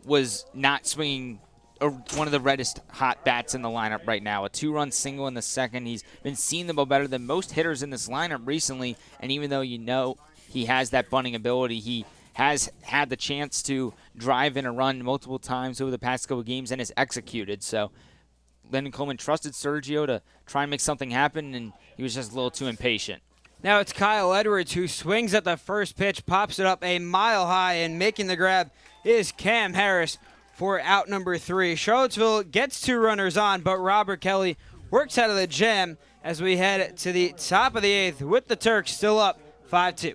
Speaker 5: was not swinging one of the reddest hot bats in the lineup right now. A 2-run single in the second. He's been seeing the ball better than most hitters in this lineup recently, and even though you know he has that bunting ability, he has had the chance to drive in a run multiple times over the past couple of games and has executed. So Lyndon Coleman trusted Sergio to try and make something happen, and he was just a little too impatient.
Speaker 6: Now it's Kyle Edwards who swings at the first pitch, pops it up a mile high, and making the grab is Cam Harris for out number 3. Charlottesville gets 2 runners on, but Robert Kelly works out of the jam as we head to the top of the 8th with the Turks still up 5-2.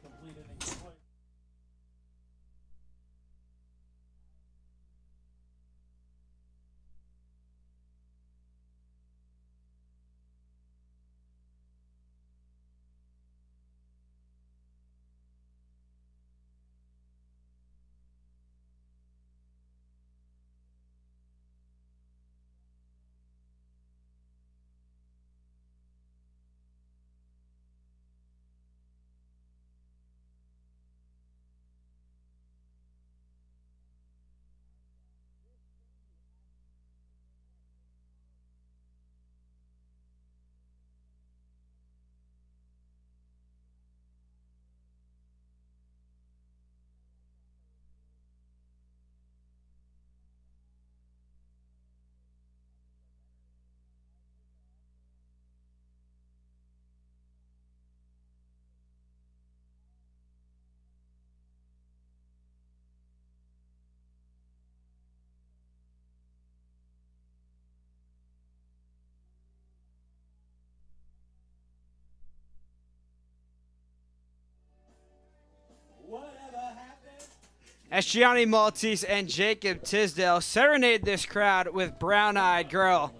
Speaker 6: As Gianni Maltese and Jacob Tisdale serenade this crowd with Brown Eyed Girl.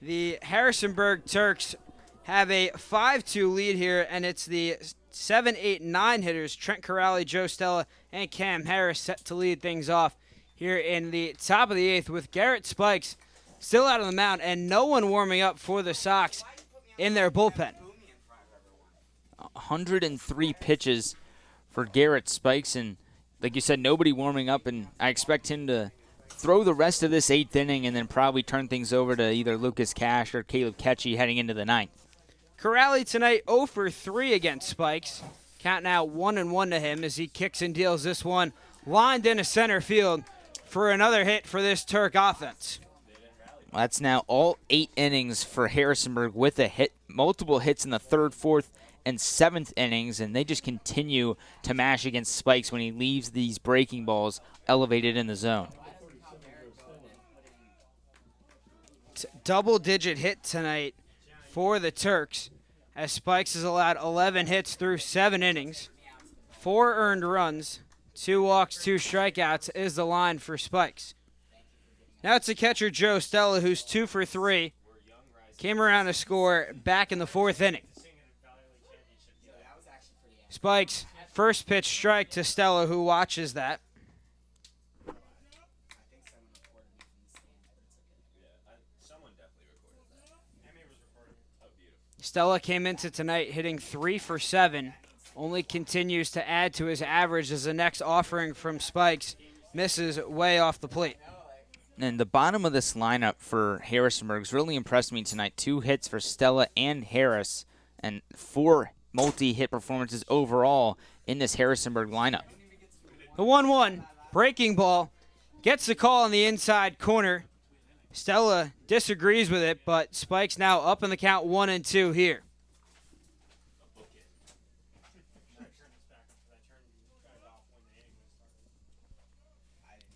Speaker 6: The Harrisonburg Turks have a 5-2 lead here, and it's the 7, 8, 9 hitters, Trent Corrali, Joe Stella, and Cam Harris, set to lead things off here in the top of the 8th with Garrett Spikes still out on the mound and no one warming up for the Sox in their bullpen.
Speaker 5: 103 pitches for Garrett Spikes, and like you said, nobody warming up, and I expect him to throw the rest of this 8th inning and then probably turn things over to either Lucas Cash or Caleb Ketchie heading into the 9th.
Speaker 6: Corrali tonight 0 for 3 against Spikes. Count now 1-1 to him as he kicks and deals this one lined into center field for another hit for this Turk offense.
Speaker 5: Well, that's now all 8 innings for Harrisonburg with a hit, multiple hits in the 3rd, 4th, and 7th innings, and they just continue to mash against Spikes when he leaves these breaking balls elevated in the zone.
Speaker 6: Double-digit hit tonight for the Turks as Spikes has allowed 11 hits through 7 innings. 4 earned runs, 2 walks, 2 strikeouts is the line for Spikes. Now it's the catcher Joe Stella, who's 2 for 3. Came around to score back in the 4th inning. Spikes, first pitch strike to Stella, who watches that. Stella came into tonight hitting 3 for 7. Only continues to add to his average as the next offering from Spikes misses way off the plate.
Speaker 5: And the bottom of this lineup for Harrisonburg's really impressed me tonight. 2 hits for Stella and Harris, and 4 multi-hit performances overall in this Harrisonburg lineup.
Speaker 6: The 1-1 breaking ball gets the call on the inside corner. Stella disagrees with it, but Spikes now up in the count 1-2 here.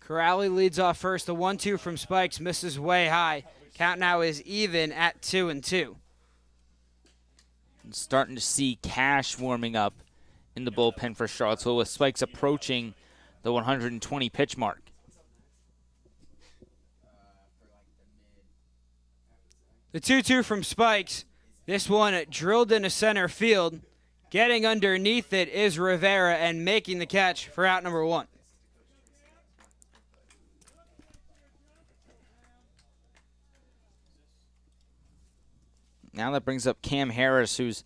Speaker 6: Corrali leads off first. The 1-2 from Spikes misses way high. Count now is even at 2-2.
Speaker 5: And starting to see Cash warming up in the bullpen for Charlottesville with Spikes approaching the 120 pitch mark.
Speaker 6: The 2-2 from Spikes. This one drilled into center field. Getting underneath it is Rivera and making the catch for out number 1.
Speaker 5: Now that brings up Cam Harris, who's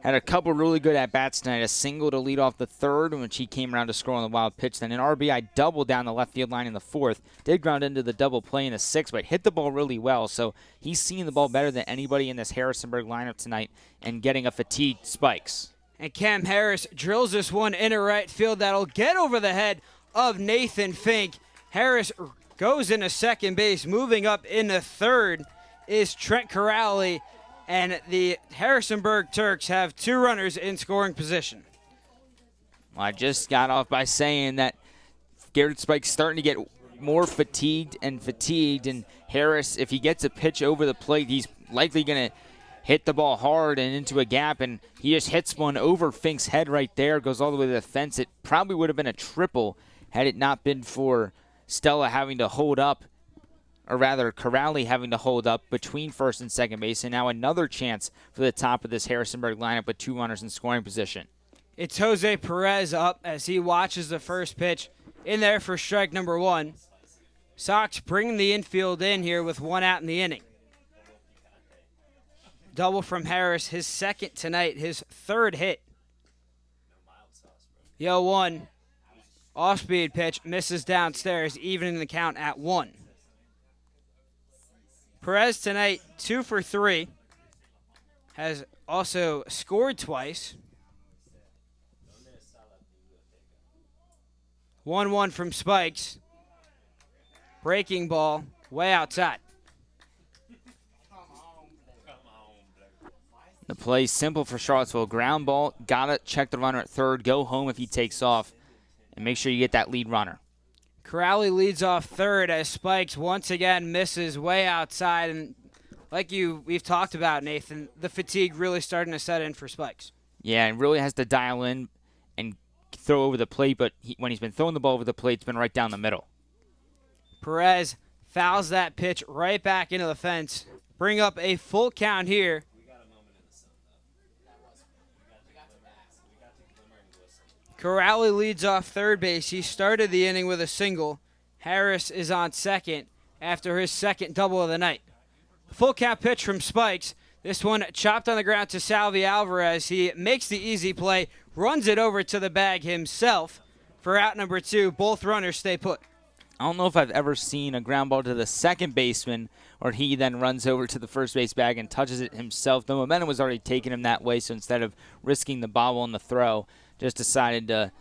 Speaker 5: had a couple really good at-bats tonight. A single to lead off the 3rd, in which he came around to score on the wild pitch. Then an RBI double down the left field line in the 4th. Did ground into the double play in the 6th, but hit the ball really well. So he's seeing the ball better than anybody in this Harrisonburg lineup tonight and getting a fatigued Spikes.
Speaker 6: And Cam Harris drills this one into right field. That'll get over the head of Nathan Fink. Harris goes into second base. Moving up into 3rd is Trent Corrali. And the Harrisonburg Turks have 2 runners in scoring position.
Speaker 5: Well, I just got off by saying that Garrett Spike's starting to get more fatigued, and Harris, if he gets a pitch over the plate, he's likely going to hit the ball hard and into a gap, and he just hits one over Fink's head right there, goes all the way to the fence. It probably would have been a triple had it not been for Stella having to hold up, or rather Corrali having to hold up between first and second base, and now another chance for the top of this Harrisonburg lineup with 2 runners in scoring position.
Speaker 6: It's Jose Perez up as he watches the first pitch in there for strike number 1. Sox bringing the infield in here with 1 out in the inning. Double from Harris, his second tonight, his 3rd hit. The 0-1 off-speed pitch misses downstairs, evening the count at 1. Perez tonight 2 for 3, has also scored twice. 1-1 from Spikes. Breaking ball way outside.
Speaker 5: The play simple for Charlottesville. Ground ball, gotta check the runner at third, go home if he takes off, and make sure you get that lead runner.
Speaker 6: Corrali leads off third as Spikes once again misses way outside, and like we've talked about, Nathan, the fatigue really starting to set in for Spikes.
Speaker 5: Yeah, and really has to dial in and throw over the plate, but when he's been throwing the ball over the plate, it's been right down the middle.
Speaker 6: Perez fouls that pitch right back into the fence. Bring up a full count here. Corrali leads off third base. He started the inning with a single. Harris is on second after his second double of the night. Full count pitch from Spikes. This one chopped on the ground to Salvi Alvarez. He makes the easy play, runs it over to the bag himself for out number 2. Both runners stay put.
Speaker 5: I don't know if I've ever seen a ground ball to the second baseman or he then runs over to the first base bag and touches it himself. The momentum was already taking him that way, so instead of risking the bobble on the throw, just decided to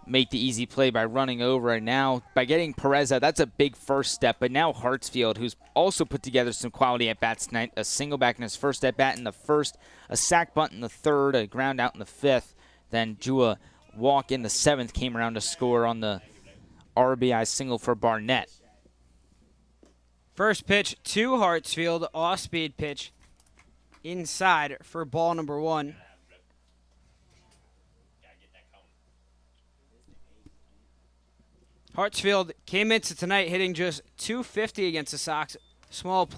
Speaker 5: make the easy play by running over. And now, by getting Perez out, that's a big first step. But now Hartsfield, who's also put together some quality at-bats tonight, a single back in his first at-bat in the first, a sac bunt in the third, a ground out in the fifth. Then drew a walk in the seventh, came around to score on the RBI single for Barnett.
Speaker 6: First pitch to Hartsfield, off-speed pitch inside for ball number 1. Hartsfield came into tonight hitting just .250 against the Sox, small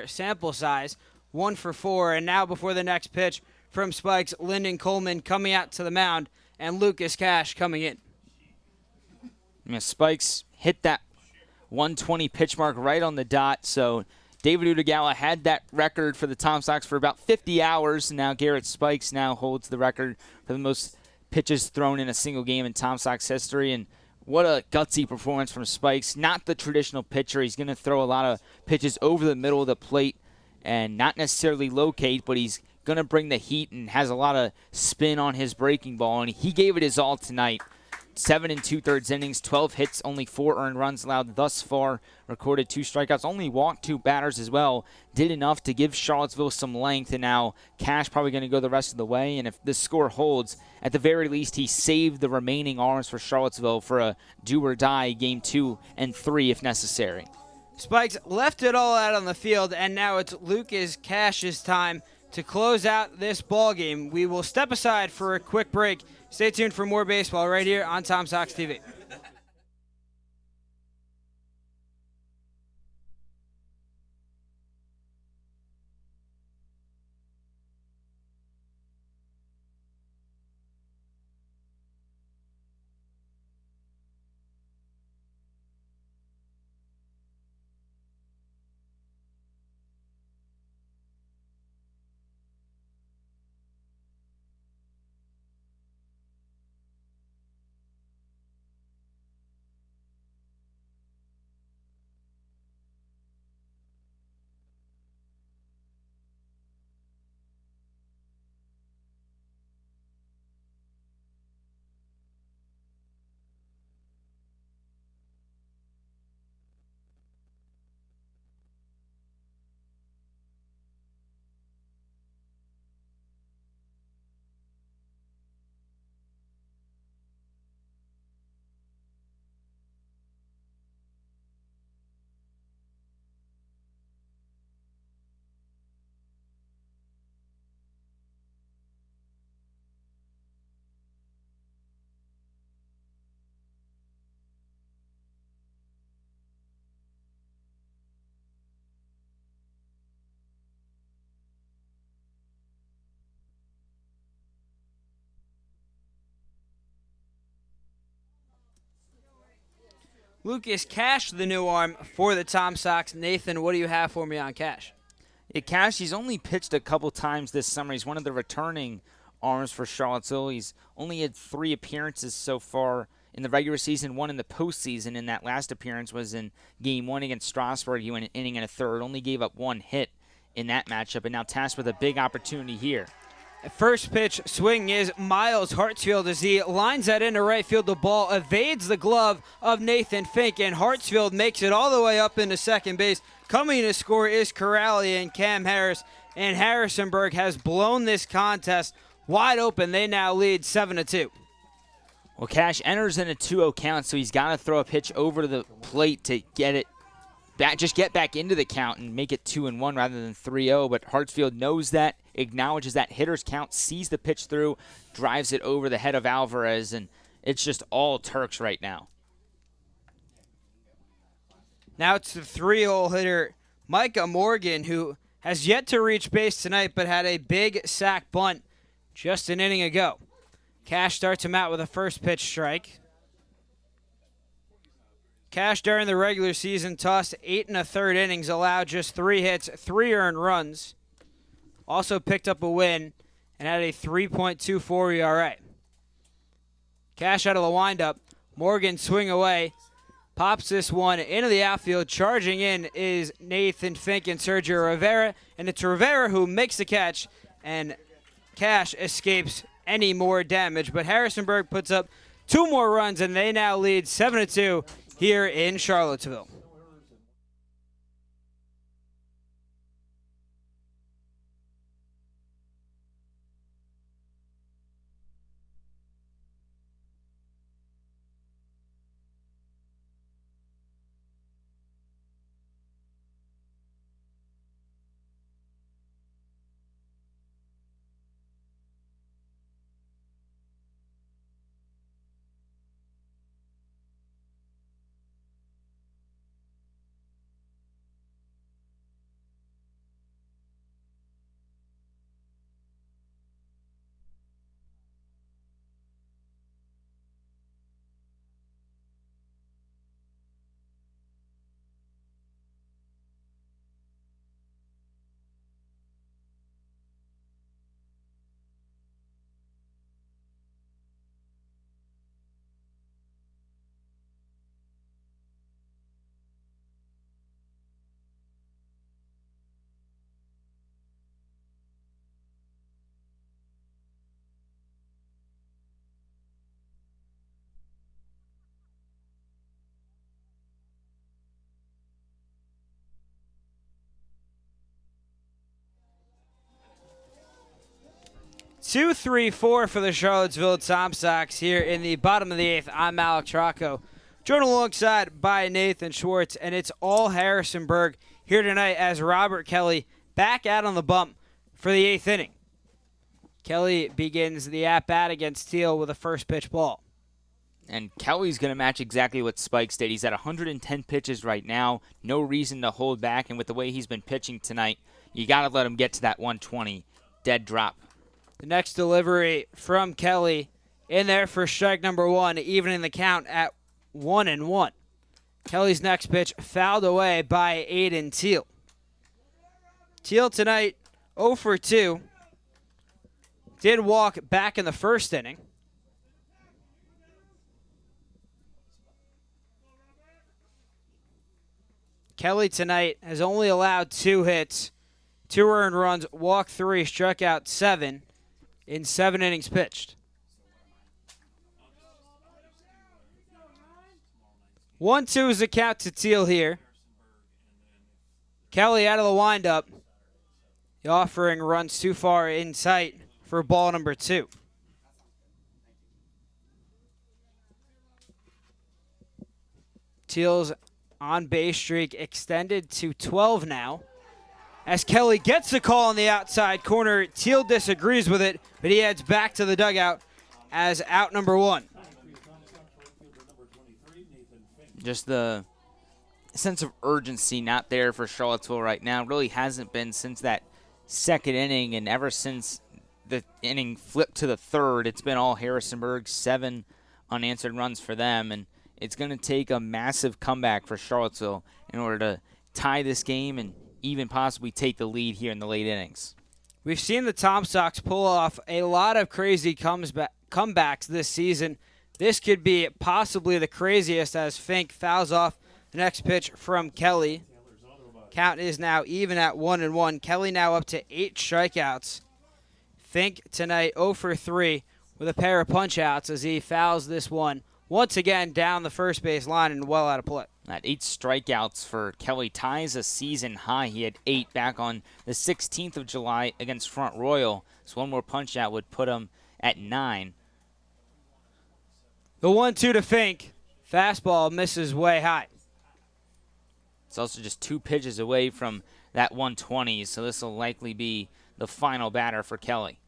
Speaker 6: sample size, 1 for 4, and now before the next pitch from Spikes, Lyndon Coleman coming out to the mound, and Lucas Cash coming in.
Speaker 5: Yeah, Spikes hit that 120 pitch mark right on the dot, so David Udagawa had that record for the Tom Sox for about 50 hours. Now Garrett Spikes now holds the record for the most pitches thrown in a single game in Tom Sox history, and what a gutsy performance from Spikes. Not the traditional pitcher. He's going to throw a lot of pitches over the middle of the plate and not necessarily locate, but he's going to bring the heat and has a lot of spin on his breaking ball, and he gave it his all tonight. 7 2/3 innings, 12 hits, only 4 earned runs allowed thus far, recorded 2 strikeouts, only walked 2 batters as well. Did enough to give Charlottesville some length, and now Cash probably going to go the rest of the way. And if this score holds, at the very least, he saved the remaining arms for Charlottesville for a do-or-die game 2 and 3 if necessary.
Speaker 6: Spikes left it all out on the field, and now it's Lucas Cash's time to close out this ball game. We will step aside for a quick break. Stay tuned for more baseball right here on Tom Sox TV. Lucas Cash, the new arm for the Tom Sox. Nathan, what do you have for me on Cash?
Speaker 5: Yeah, Cash, he's only pitched a couple times this summer. He's one of the returning arms for Charlottesville. He's only had 3 appearances so far in the regular season, 1 in the postseason, and that last appearance was in Game 1 against Strasburg. He went an inning and a third, only gave up 1 hit in that matchup, and now tasked with a big opportunity here.
Speaker 6: First pitch swing is Miles Hartsfield as he lines that into right field. The ball evades the glove of Nathan Fink, and Hartsfield makes it all the way up into second base. Coming to score is Corrali and Cam Harris, and Harrisonburg has blown this contest wide open. They now lead 7-2.
Speaker 5: Well, Cash enters in a 2-0 count, so he's got to throw a pitch over to the plate to get it back, just get back into the count and make it 2-1 rather than 3-0. But Hartsfield knows that, acknowledges that hitter's count, sees the pitch through, drives it over the head of Alvarez, and it's just all Turks right now.
Speaker 6: Now it's the 3-hole hitter, Micah Morgan, who has yet to reach base tonight but had a big sac bunt just an inning ago. Cash starts him out with a first pitch strike. Cash during the regular season tossed 8 1/3 innings, allowed just 3 hits, 3 earned runs. Also picked up a win and had a 3.24 ERA. Cash out of the windup. Morgan swing away. Pops this one into the outfield. Charging in is Nathan Fink and Sergio Rivera. And it's Rivera who makes the catch. And Cash escapes any more damage. But Harrisonburg puts up 2 more runs, and they now lead 7-2 here in Charlottesville. Two, 3, 4 for the Charlottesville Tom Sox here in the bottom of the 8th. I'm Alex Rocco, joined alongside by Nathan Schwartz, and it's all Harrisonburg here tonight as Robert Kelly back out on the bump for the 8th inning. Kelly begins the at-bat against Steele with a first pitch ball.
Speaker 5: And Kelly's going to match exactly what Spike did. He's at 110 pitches right now. No reason to hold back, and with the way he's been pitching tonight, you got to let him get to that 120 dead drop.
Speaker 6: The next delivery from Kelly in there for strike number 1, evening the count at 1-1. Kelly's next pitch fouled away by Aiden Teal. Teal tonight 0 for 2. Did walk back in the first inning. Kelly tonight has only allowed 2 hits, 2 earned runs, walked 3, struck out 7 in 7 innings pitched. 1-2 is the count to Teal here. Kelly out of the windup. The offering runs too far in sight for ball number 2. Teal's on-base streak extended to 12 now. As Kelly gets the call on the outside corner, Teal disagrees with it, but he heads back to the dugout as out number 1.
Speaker 5: Just the sense of urgency not there for Charlottesville right now. Really hasn't been since that second inning, and ever since the inning flipped to the third, it's been all Harrisonburg, 7 unanswered runs for them, and it's going to take a massive comeback for Charlottesville in order to tie this game and even possibly take the lead here in the late innings.
Speaker 6: We've seen the Tom Sox pull off a lot of crazy comebacks this season. This could be possibly the craziest as Fink fouls off the next pitch from Kelly. Count is now even at 1-1. Kelly now up to 8 strikeouts. Fink tonight 0 for 3 with a pair of punch-outs as he fouls this one once again down the first base line and well out of play.
Speaker 5: That 8 strikeouts for Kelly ties a season high. He had 8 back on the 16th of July against Front Royal. So one more punch-out would put him at 9.
Speaker 6: The 1-2 to Fink. Fastball misses way high.
Speaker 5: It's also just 2 pitches away from that 120, so this will likely be the final batter for Kelly.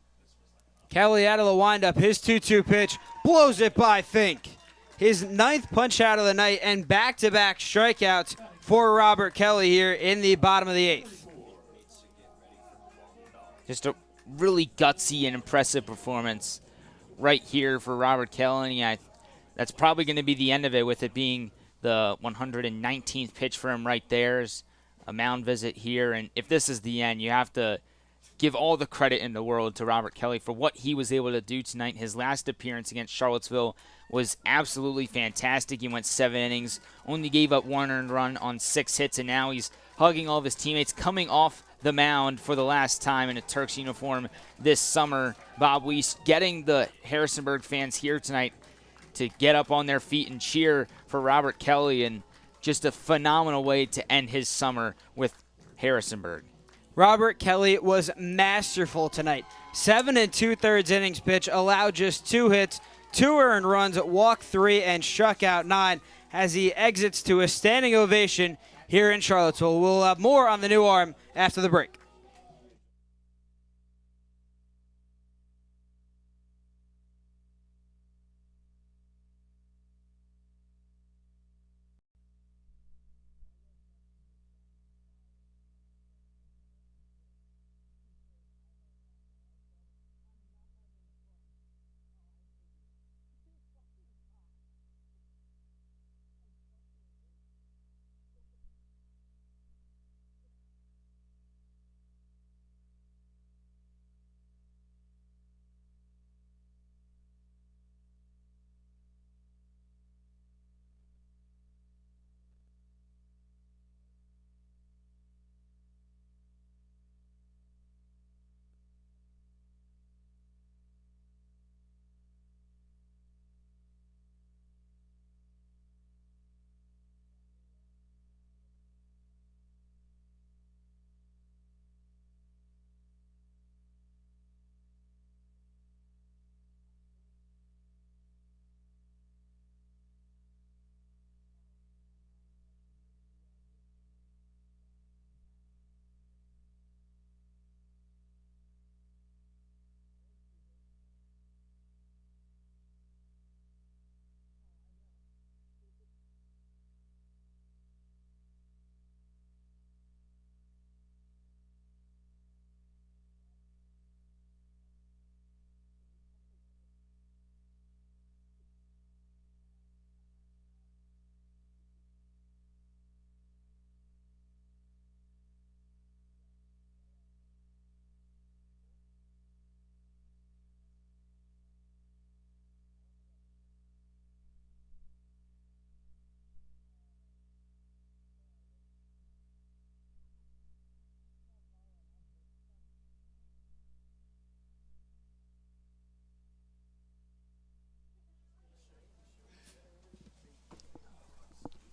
Speaker 6: Kelly out of the windup. His 2-2 pitch blows it by Fink. His 9th punch out of the night and back-to-back strikeouts for Robert Kelly here in the bottom of the 8th.
Speaker 5: Just a really gutsy and impressive performance right here for Robert Kelly. That's probably going to be the end of it, with it being the 119th pitch for him right there. Is a mound visit here, and if this is the end, you have to give all the credit in the world to Robert Kelly for what he was able to do tonight. His last appearance against Charlottesville was absolutely fantastic. He went 7 innings, only gave up 1 earned run on 6 hits, and now he's hugging all of his teammates, coming off the mound for the last time in a Turks uniform this summer. Bob Weiss getting the Harrisonburg fans here tonight to get up on their feet and cheer for Robert Kelly, and just a phenomenal way to end his summer with Harrisonburg.
Speaker 6: Robert Kelly was masterful tonight. 7 2/3 innings pitch, allowed just 2 hits, 2 earned runs, walked 3, and struck out 9 as he exits to a standing ovation here in Charlottesville. We'll have more on the new arm after the break.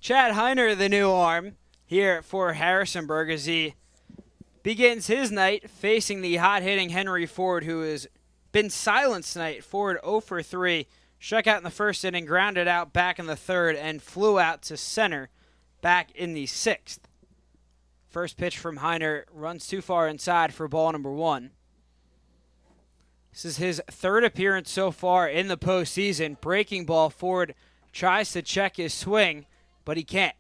Speaker 6: Chad Heiner, the new arm, here for Harrisonburg as he begins his night facing the hot-hitting Henry Ford, who has been silenced tonight. Ford 0 for 3, struck out in the first inning, grounded out back in the third, and flew out to center back in the 6th. First pitch from Heiner runs too far inside for ball number 1. This is his 3rd appearance so far in the postseason. Breaking ball, Ford tries to check his swing, but he can't.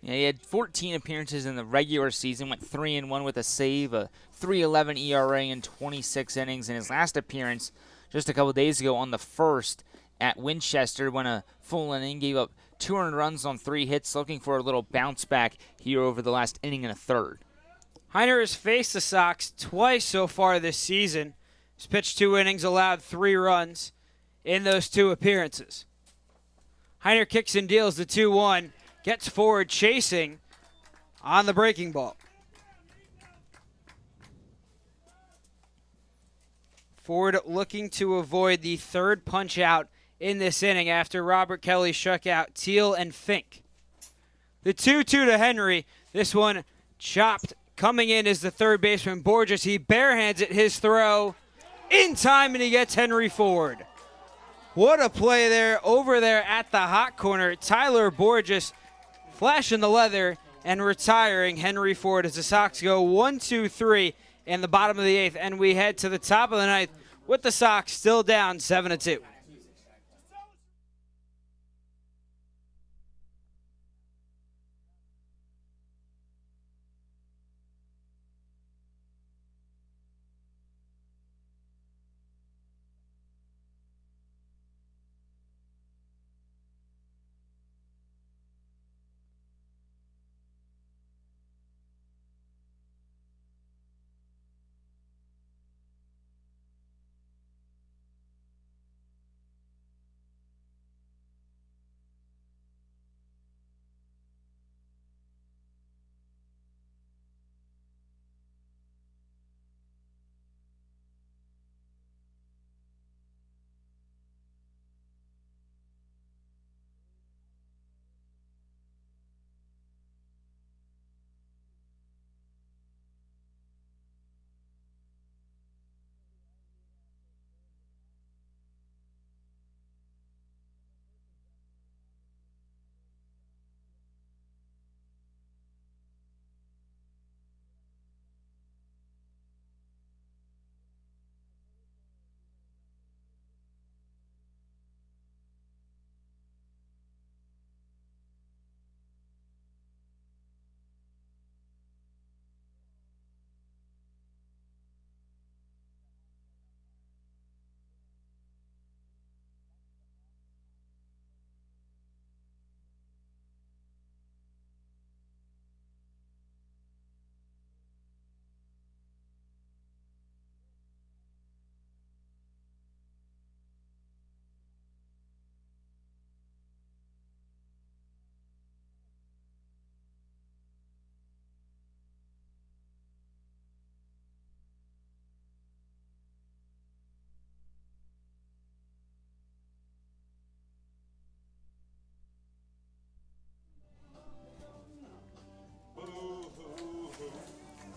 Speaker 5: Yeah, he had 14 appearances in the regular season, went 3-1 with a save, a 3.11 ERA in 26 innings. In his last appearance just a couple days ago on the 1st at Winchester, went a full inning, gave up 200 runs on 3 hits, looking for a little bounce back here over the last inning and a third.
Speaker 6: Heiner has faced the Sox twice so far this season. He's pitched 2 innings, allowed 3 runs in those 2 appearances. Heiner kicks and deals the 2-1, gets forward chasing on the breaking ball. Ford looking to avoid the 3rd punch out in this inning after Robert Kelly struck out Teal and Fink. The 2-2 to Henry. This one chopped. Coming in is the 3rd baseman Borges. He barehands it, his throw in time, and he gets Henry Ford. What a play there over there at the hot corner. Tyler Borges flashing the leather and retiring Henry Ford as the Sox go 1-2-3 in the bottom of the 8th, and we head to the top of the 9th with the Sox still down 7-2.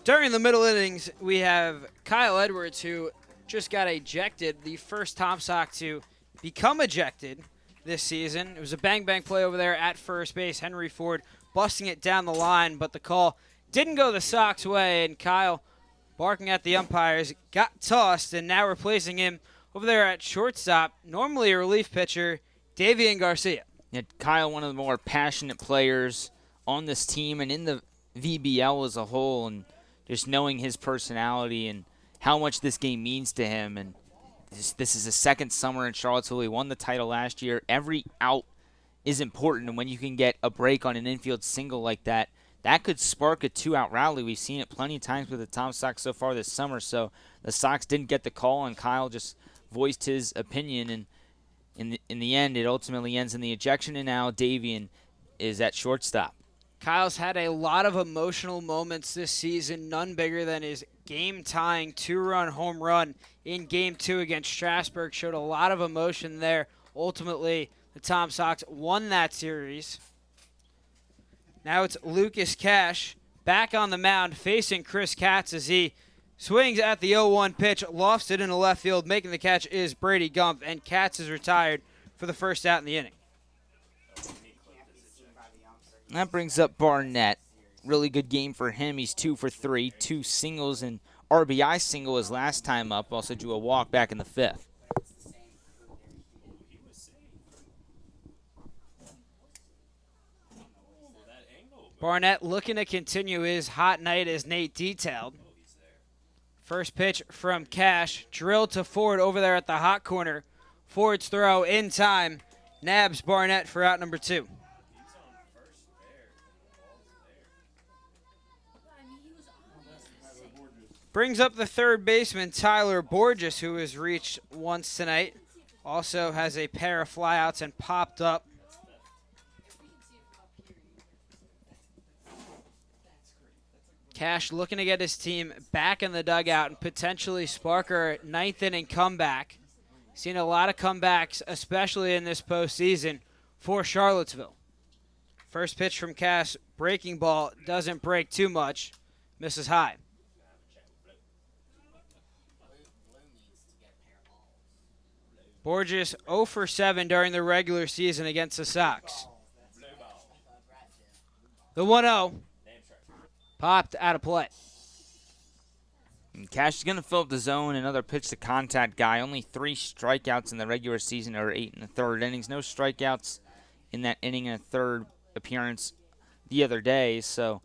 Speaker 6: During the middle innings, we have Kyle Edwards, who just got ejected, the first Tom Sox to become ejected this season. It was a bang-bang play over there at first base. Henry Ford busting it down the line, but the call didn't go the Sox way, and Kyle, barking at the umpires, got tossed, and now replacing him over there at shortstop, normally a relief pitcher, Davian Garcia.
Speaker 5: Yeah, Kyle, one of the more passionate players on this team and in the VBL as a whole, and just knowing his personality and how much this game means to him. And this is his 2nd summer in Charlottesville. He won the title last year. Every out is important, and when you can get a break on an infield single like that, that could spark a 2-out rally. We've seen it plenty of times with the Tom Sox so far this summer. So the Sox didn't get the call, and Kyle just voiced his opinion. And in the end, it ultimately ends in the ejection, and now Davian is at shortstop.
Speaker 6: Kyle's had a lot of emotional moments this season, none bigger than his game-tying 2-run home run in Game 2 against Strasburg. Showed a lot of emotion there. Ultimately, the Tom Sox won that series. Now it's Lucas Cash back on the mound facing Chris Katz as he swings at the 0-1 pitch, lofts it into left field. Making the catch is Brady Gump, and Katz is retired for the first out in the inning.
Speaker 5: That brings up Barnett. Really good game for him. He's 2 for 3, 2 singles, and RBI single his last time up. Also drew a walk back in the 5th.
Speaker 6: Barnett looking to continue his hot night as Nate detailed. First pitch from Cash, drilled to Ford over there at the hot corner. Ford's throw in time. Nabs Barnett for out number 2. Brings up the third baseman, Tyler Borges, who has reached once tonight. Also has a pair of flyouts and popped up. Cash looking to get his team back in the dugout and potentially spark a ninth inning comeback. Seen a lot of comebacks, especially in this postseason for Charlottesville. First pitch from Cash, breaking ball, doesn't break too much, misses high. Borges 0 for 7 during the regular season against the Sox. The 1-0 popped out of play.
Speaker 5: And Cash is going to fill up the zone. Another pitch to contact guy. Only 3 strikeouts in the regular season, or 8 in the third innings. No strikeouts in that inning and a third appearance the other day. So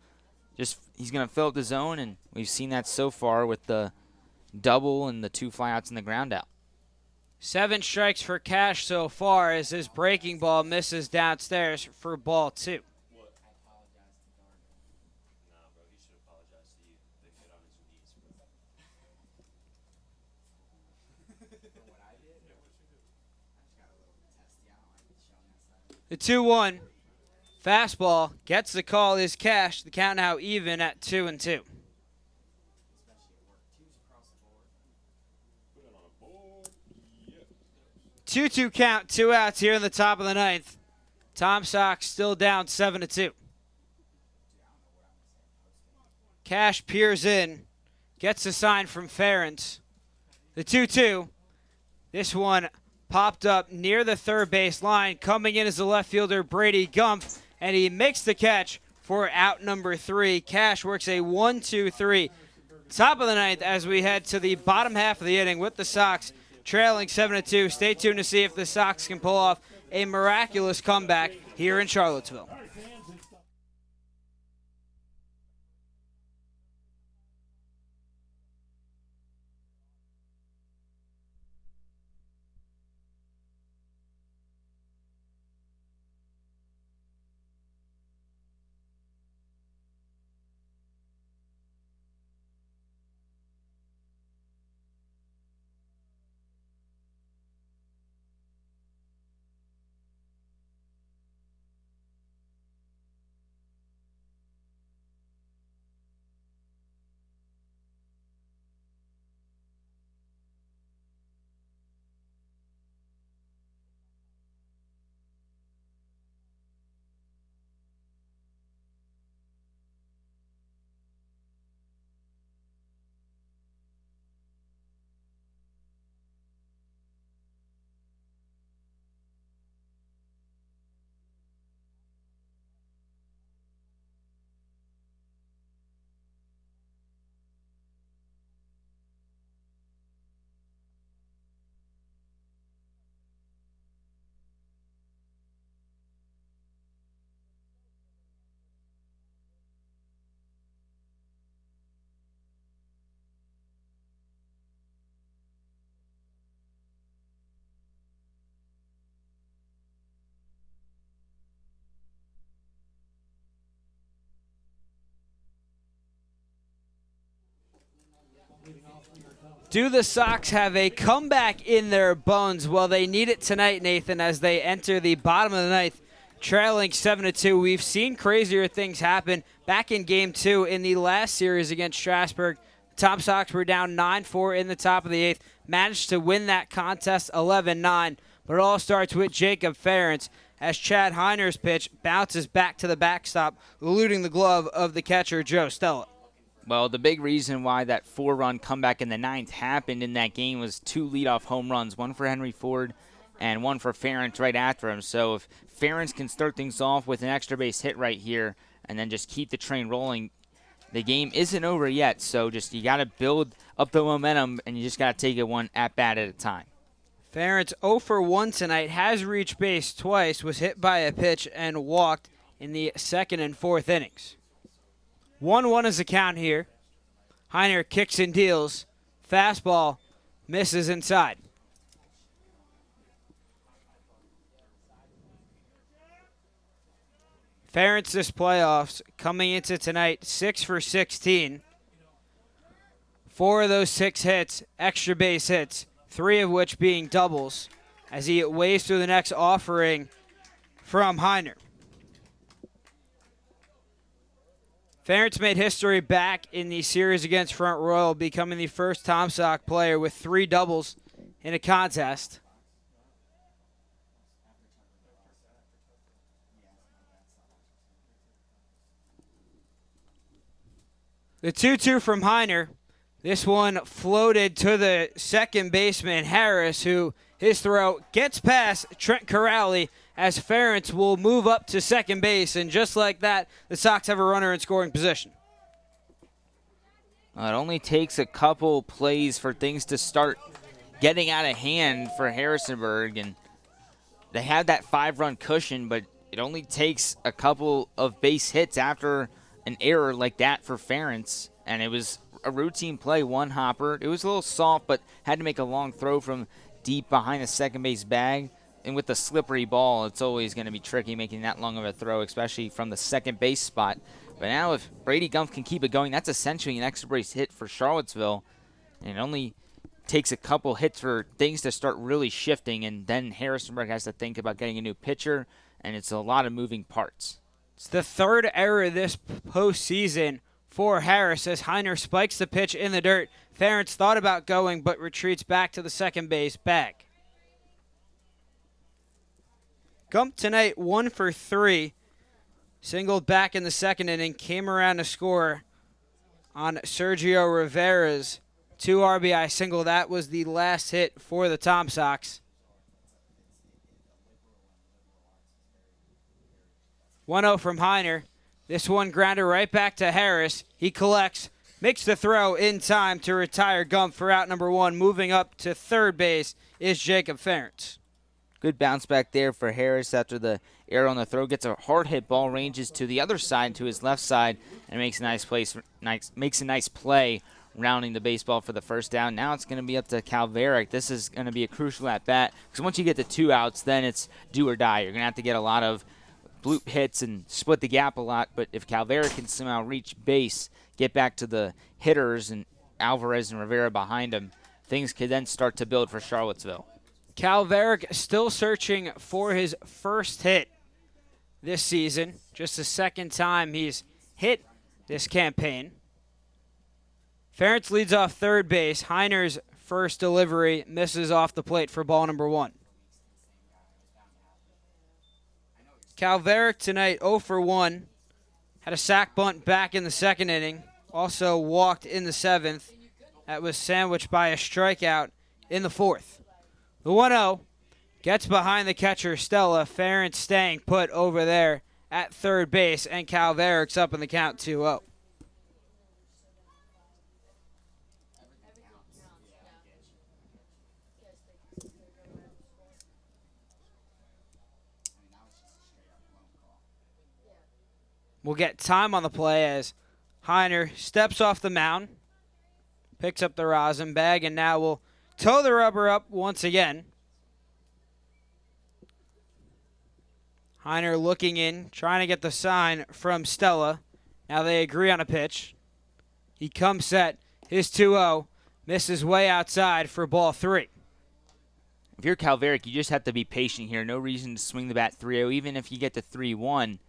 Speaker 5: just he's going to fill up the zone, and we've seen that so far with the double and the 2 flyouts in the ground out.
Speaker 6: 7 strikes for Cash so far as his breaking ball misses downstairs for ball 2. The 2-1 fastball gets the call is Cash. The count now even at 2-2. 2-2 count, 2 outs here in the top of the 9th. Tom Sox still down 7-2. Cash peers in, gets a sign from Ferentz. The 2-2, this one popped up near the third base line. Coming in is the left fielder Brady Gumpf, and he makes the catch for out number 3. Cash works a 1-2-3. Top of the 9th as we head to the bottom half of the inning with the Sox trailing 7-2. Stay tuned to see if the Sox can pull off a miraculous comeback here in Charlottesville. Do the Sox have a comeback in their bones? Well, they need it tonight, Nathan, as they enter the bottom of the 9th, trailing 7-2. We've seen crazier things happen back in Game 2 in the last series against Strasburg. Tom Sox were down 9-4 in the top of the 8th, managed to win that contest 11-9, but it all starts with Jacob Ferentz as Chad Heiner's pitch bounces back to the backstop, eluding the glove of the catcher, Joe Stella.
Speaker 5: Well, the big reason why that 4-run comeback in the 9th happened in that game was 2 leadoff home runs, one for Henry Ford and one for Ferentz right after him. So if Ferentz can start things off with an extra base hit right here and then just keep the train rolling, the game isn't over yet. So just you got to build up the momentum, and you just got to take it one at-bat at a time.
Speaker 6: Ferentz 0 for 1 tonight, has reached base twice, was hit by a pitch and walked in the 2nd and 4th innings. 1-1 is the count here. Heiner kicks and deals. Fastball misses inside. Ferentz this playoffs coming into tonight 6 for 16. 4 of those 6 hits, extra base hits, 3 of which being doubles, as he waves through the next offering from Heiner. Ferentz made history back in the series against Front Royal, becoming the first Tom Sox player with 3 doubles in a contest. The 2-2 from Heiner. This one floated to the second baseman, Harris, who his throw gets past Trent Corrali as Ferentz will move up to second base. And just like that, the Sox have a runner in scoring position.
Speaker 5: It only takes a couple plays for things to start getting out of hand for Harrisonburg. And they had that 5-run cushion, but it only takes a couple of base hits after an error like that for Ferentz. And it was a routine play, one hopper. It was a little soft, but had to make a long throw from deep behind the second base bag. And with the slippery ball, it's always going to be tricky making that long of a throw, especially from the second base spot. But now if Brady Gumpf can keep it going, that's essentially an extra base hit for Charlottesville. And it only takes a couple hits for things to start really shifting, and then Harrisonburg has to think about getting a new pitcher, and it's a lot of moving parts.
Speaker 6: It's the 3rd error this postseason for Harris as Heiner spikes the pitch in the dirt. Ferentz thought about going but retreats back to the second base bag. Gumpf tonight 1 for 3. Singled back in the second inning, came around to score on Sergio Rivera's 2 RBI single. That was the last hit for the Tom Sox. 1-0 from Heiner. This one grounded right back to Harris. He collects, makes the throw in time to retire Gumpf for out number 1. Moving up to third base is Jacob Ferentz.
Speaker 5: Good bounce back there for Harris after the error on the throw. Gets a hard hit ball, ranges to the other side, to his left side, and makes a nice play, rounding the baseball for the first down. Now it's going to be up to Calveric. This is going to be a crucial at bat because once you get the 2 outs, then it's do or die. You're going to have to get a lot of bloop hits and split the gap a lot. But if Calveric can somehow reach base, get back to the hitters and Alvarez and Rivera behind him, things could then start to build for Charlottesville.
Speaker 6: Calveric still searching for his first hit this season. Just the second time he's hit this campaign. Ferentz leads off third base. Heiner's first delivery misses off the plate for ball number 1. Calveric tonight 0 for 1. Had a sac bunt back in the second inning. Also walked in the 7th. That was sandwiched by a strikeout in the 4th. The 1-0 gets behind the catcher, Stella. Ferentz staying put over there at third base, and Calveric's up in the count 2-0. We'll get time on the play as Heiner steps off the mound, picks up the rosin bag, and now will toe the rubber up once again. Heiner looking in, trying to get the sign from Stella. Now they agree on a pitch. He comes set, his 2-0, misses way outside for ball 3.
Speaker 5: If you're Calveric, you just have to be patient here. No reason to swing the bat 3-0. Even if you get to 3-1,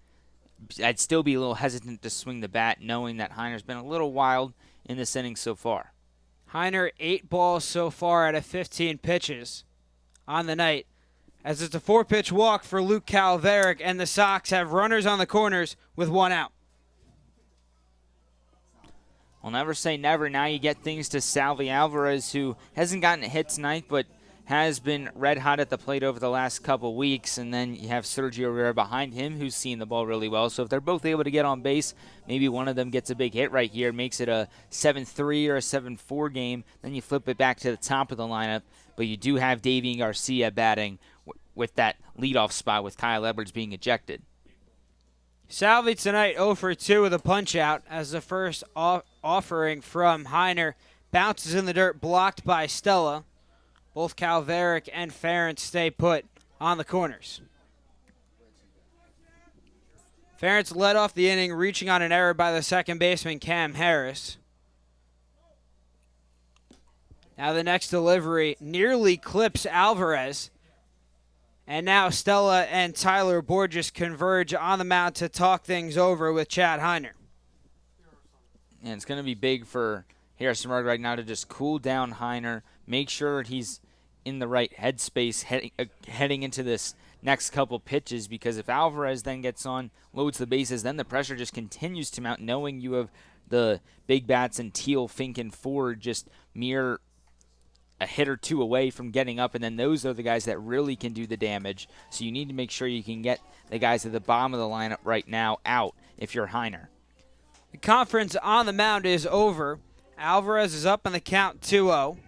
Speaker 5: I'd still be a little hesitant to swing the bat, knowing that Heiner's been a little wild in this inning so far.
Speaker 6: Heiner 8 balls so far out of 15 pitches on the night, as it's a 4-pitch walk for Luke Calveric, and the Sox have runners on the corners with 1 out.
Speaker 5: I'll never say never. Now you get things to Salvi Alvarez, who hasn't gotten a hit tonight, but has been red hot at the plate over the last couple weeks. And then you have Sergio Rivera behind him, who's seen the ball really well. So if they're both able to get on base, maybe one of them gets a big hit right here, makes it a 7-3 or a 7-4 game. Then you flip it back to the top of the lineup. But you do have Davian Garcia batting with that leadoff spot with Kyle Edwards being ejected.
Speaker 6: Salvi tonight 0 for 2 with a punch-out as the first offering from Heiner bounces in the dirt, blocked by Stella. Both Calveric and Ferentz stay put on the corners. Ferentz led off the inning, reaching on an error by the second baseman, Cam Harris. Now the next delivery nearly clips Alvarez. And now Stella and Tyler Borges converge on the mound to talk things over with Chad Heiner.
Speaker 5: And it's going to be big for Harrisonburg right now to just cool down Heiner, make sure he's in the right headspace heading into this next couple pitches, because if Alvarez then gets on, loads the bases, then the pressure just continues to mount, knowing you have the big bats and Teal, Fink, and Ford just mere a hit or two away from getting up, and then those are the guys that really can do the damage. So you need to make sure you can get the guys at the bottom of the lineup right now out if you're Heiner.
Speaker 6: The conference on the mound is over. Alvarez is up on the count 2-0.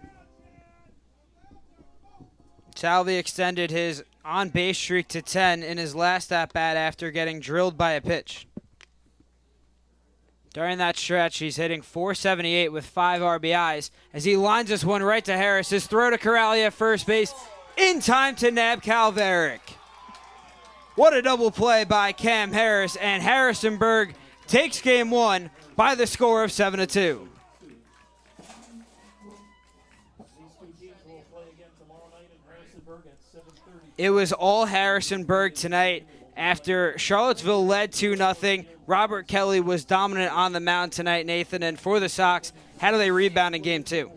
Speaker 6: Salvi extended his on-base streak to 10 in his last at-bat after getting drilled by a pitch. During that stretch, he's hitting .478 with 5 RBIs as he lines this one right to Harris. His throw to Corrali at first base in time to nab Calveric. What a double play by Cam Harris, and Harrisonburg takes game 1 by the score of 7-2. It was all Harrisonburg tonight. After Charlottesville led 2-0, Robert Kelly was dominant on the mound tonight, Nathan. And for the Sox, how do they rebound in game 2?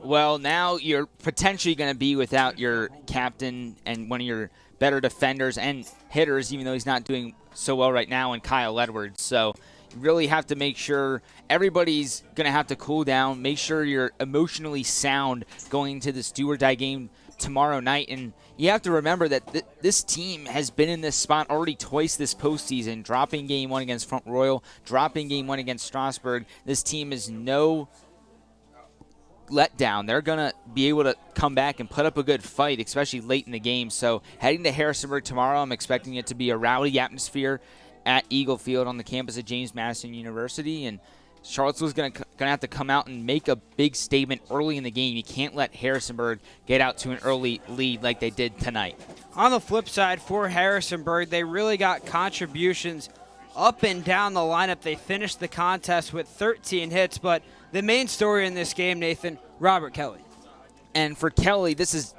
Speaker 5: Well, now you're potentially going to be without your captain and one of your better defenders and hitters, even though he's not doing so well right now, and Kyle Edwards. So you really have to make sure everybody's going to have to cool down, make sure you're emotionally sound going into this do-or-die game tomorrow night. And you have to remember that this team has been in this spot already twice this postseason, dropping game 1 against Front Royal, dropping game 1 against Strasburg. This team is no letdown. They're going to be able to come back and put up a good fight, especially late in the game. So heading to Harrisonburg tomorrow, I'm expecting it to be a rowdy atmosphere at Eagle Field on the campus of James Madison University. And Charlottesville's going to have to come out and make a big statement early in the game. You can't let Harrisonburg get out to an early lead like they did tonight.
Speaker 6: On the flip side, for Harrisonburg, they really got contributions up and down the lineup. They finished the contest with 13 hits, but the main story in this game, Nathan, Robert Kelly.
Speaker 5: And for Kelly, this is,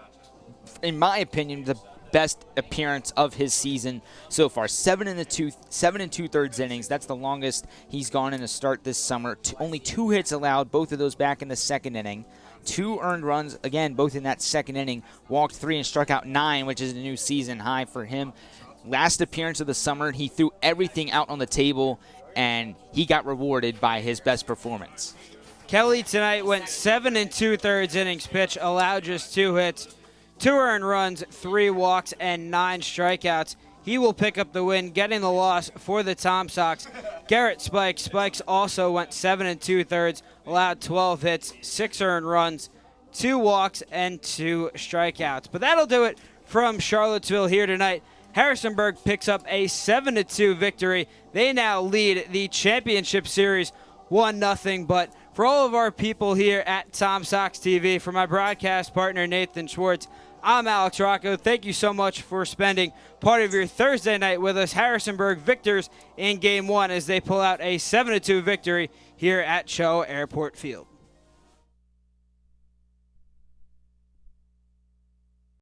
Speaker 5: in my opinion, the best appearance of his season so far. 7 2/3 innings. That's the longest he's gone in a start this summer. Only 2 hits allowed, both of those back in the second inning. 2 earned runs, again, both in that second inning. Walked 3 and struck out 9, which is a new season high for him. Last appearance of the summer, he threw everything out on the table, and he got rewarded by his best performance.
Speaker 6: Kelly tonight went 7 2/3 innings pitch, allowed just 2 hits, 2 earned runs, 3 walks, and 9 strikeouts. He will pick up the win, getting the loss for the Tom Sox. Garrett Spikes also went 7 2/3, allowed 12 hits, 6 earned runs, 2 walks, and 2 strikeouts. But that'll do it from Charlottesville here tonight. Harrisonburg picks up a 7-2 victory. They now lead the championship series 1-0. But for all of our people here at Tom Sox TV, for my broadcast partner Nathan Schwartz, I'm Alex Rocco. Thank you so much for spending part of your Thursday night with us. Harrisonburg victors in Game 1 as they pull out a 7-2 victory here at CHO Airport Field.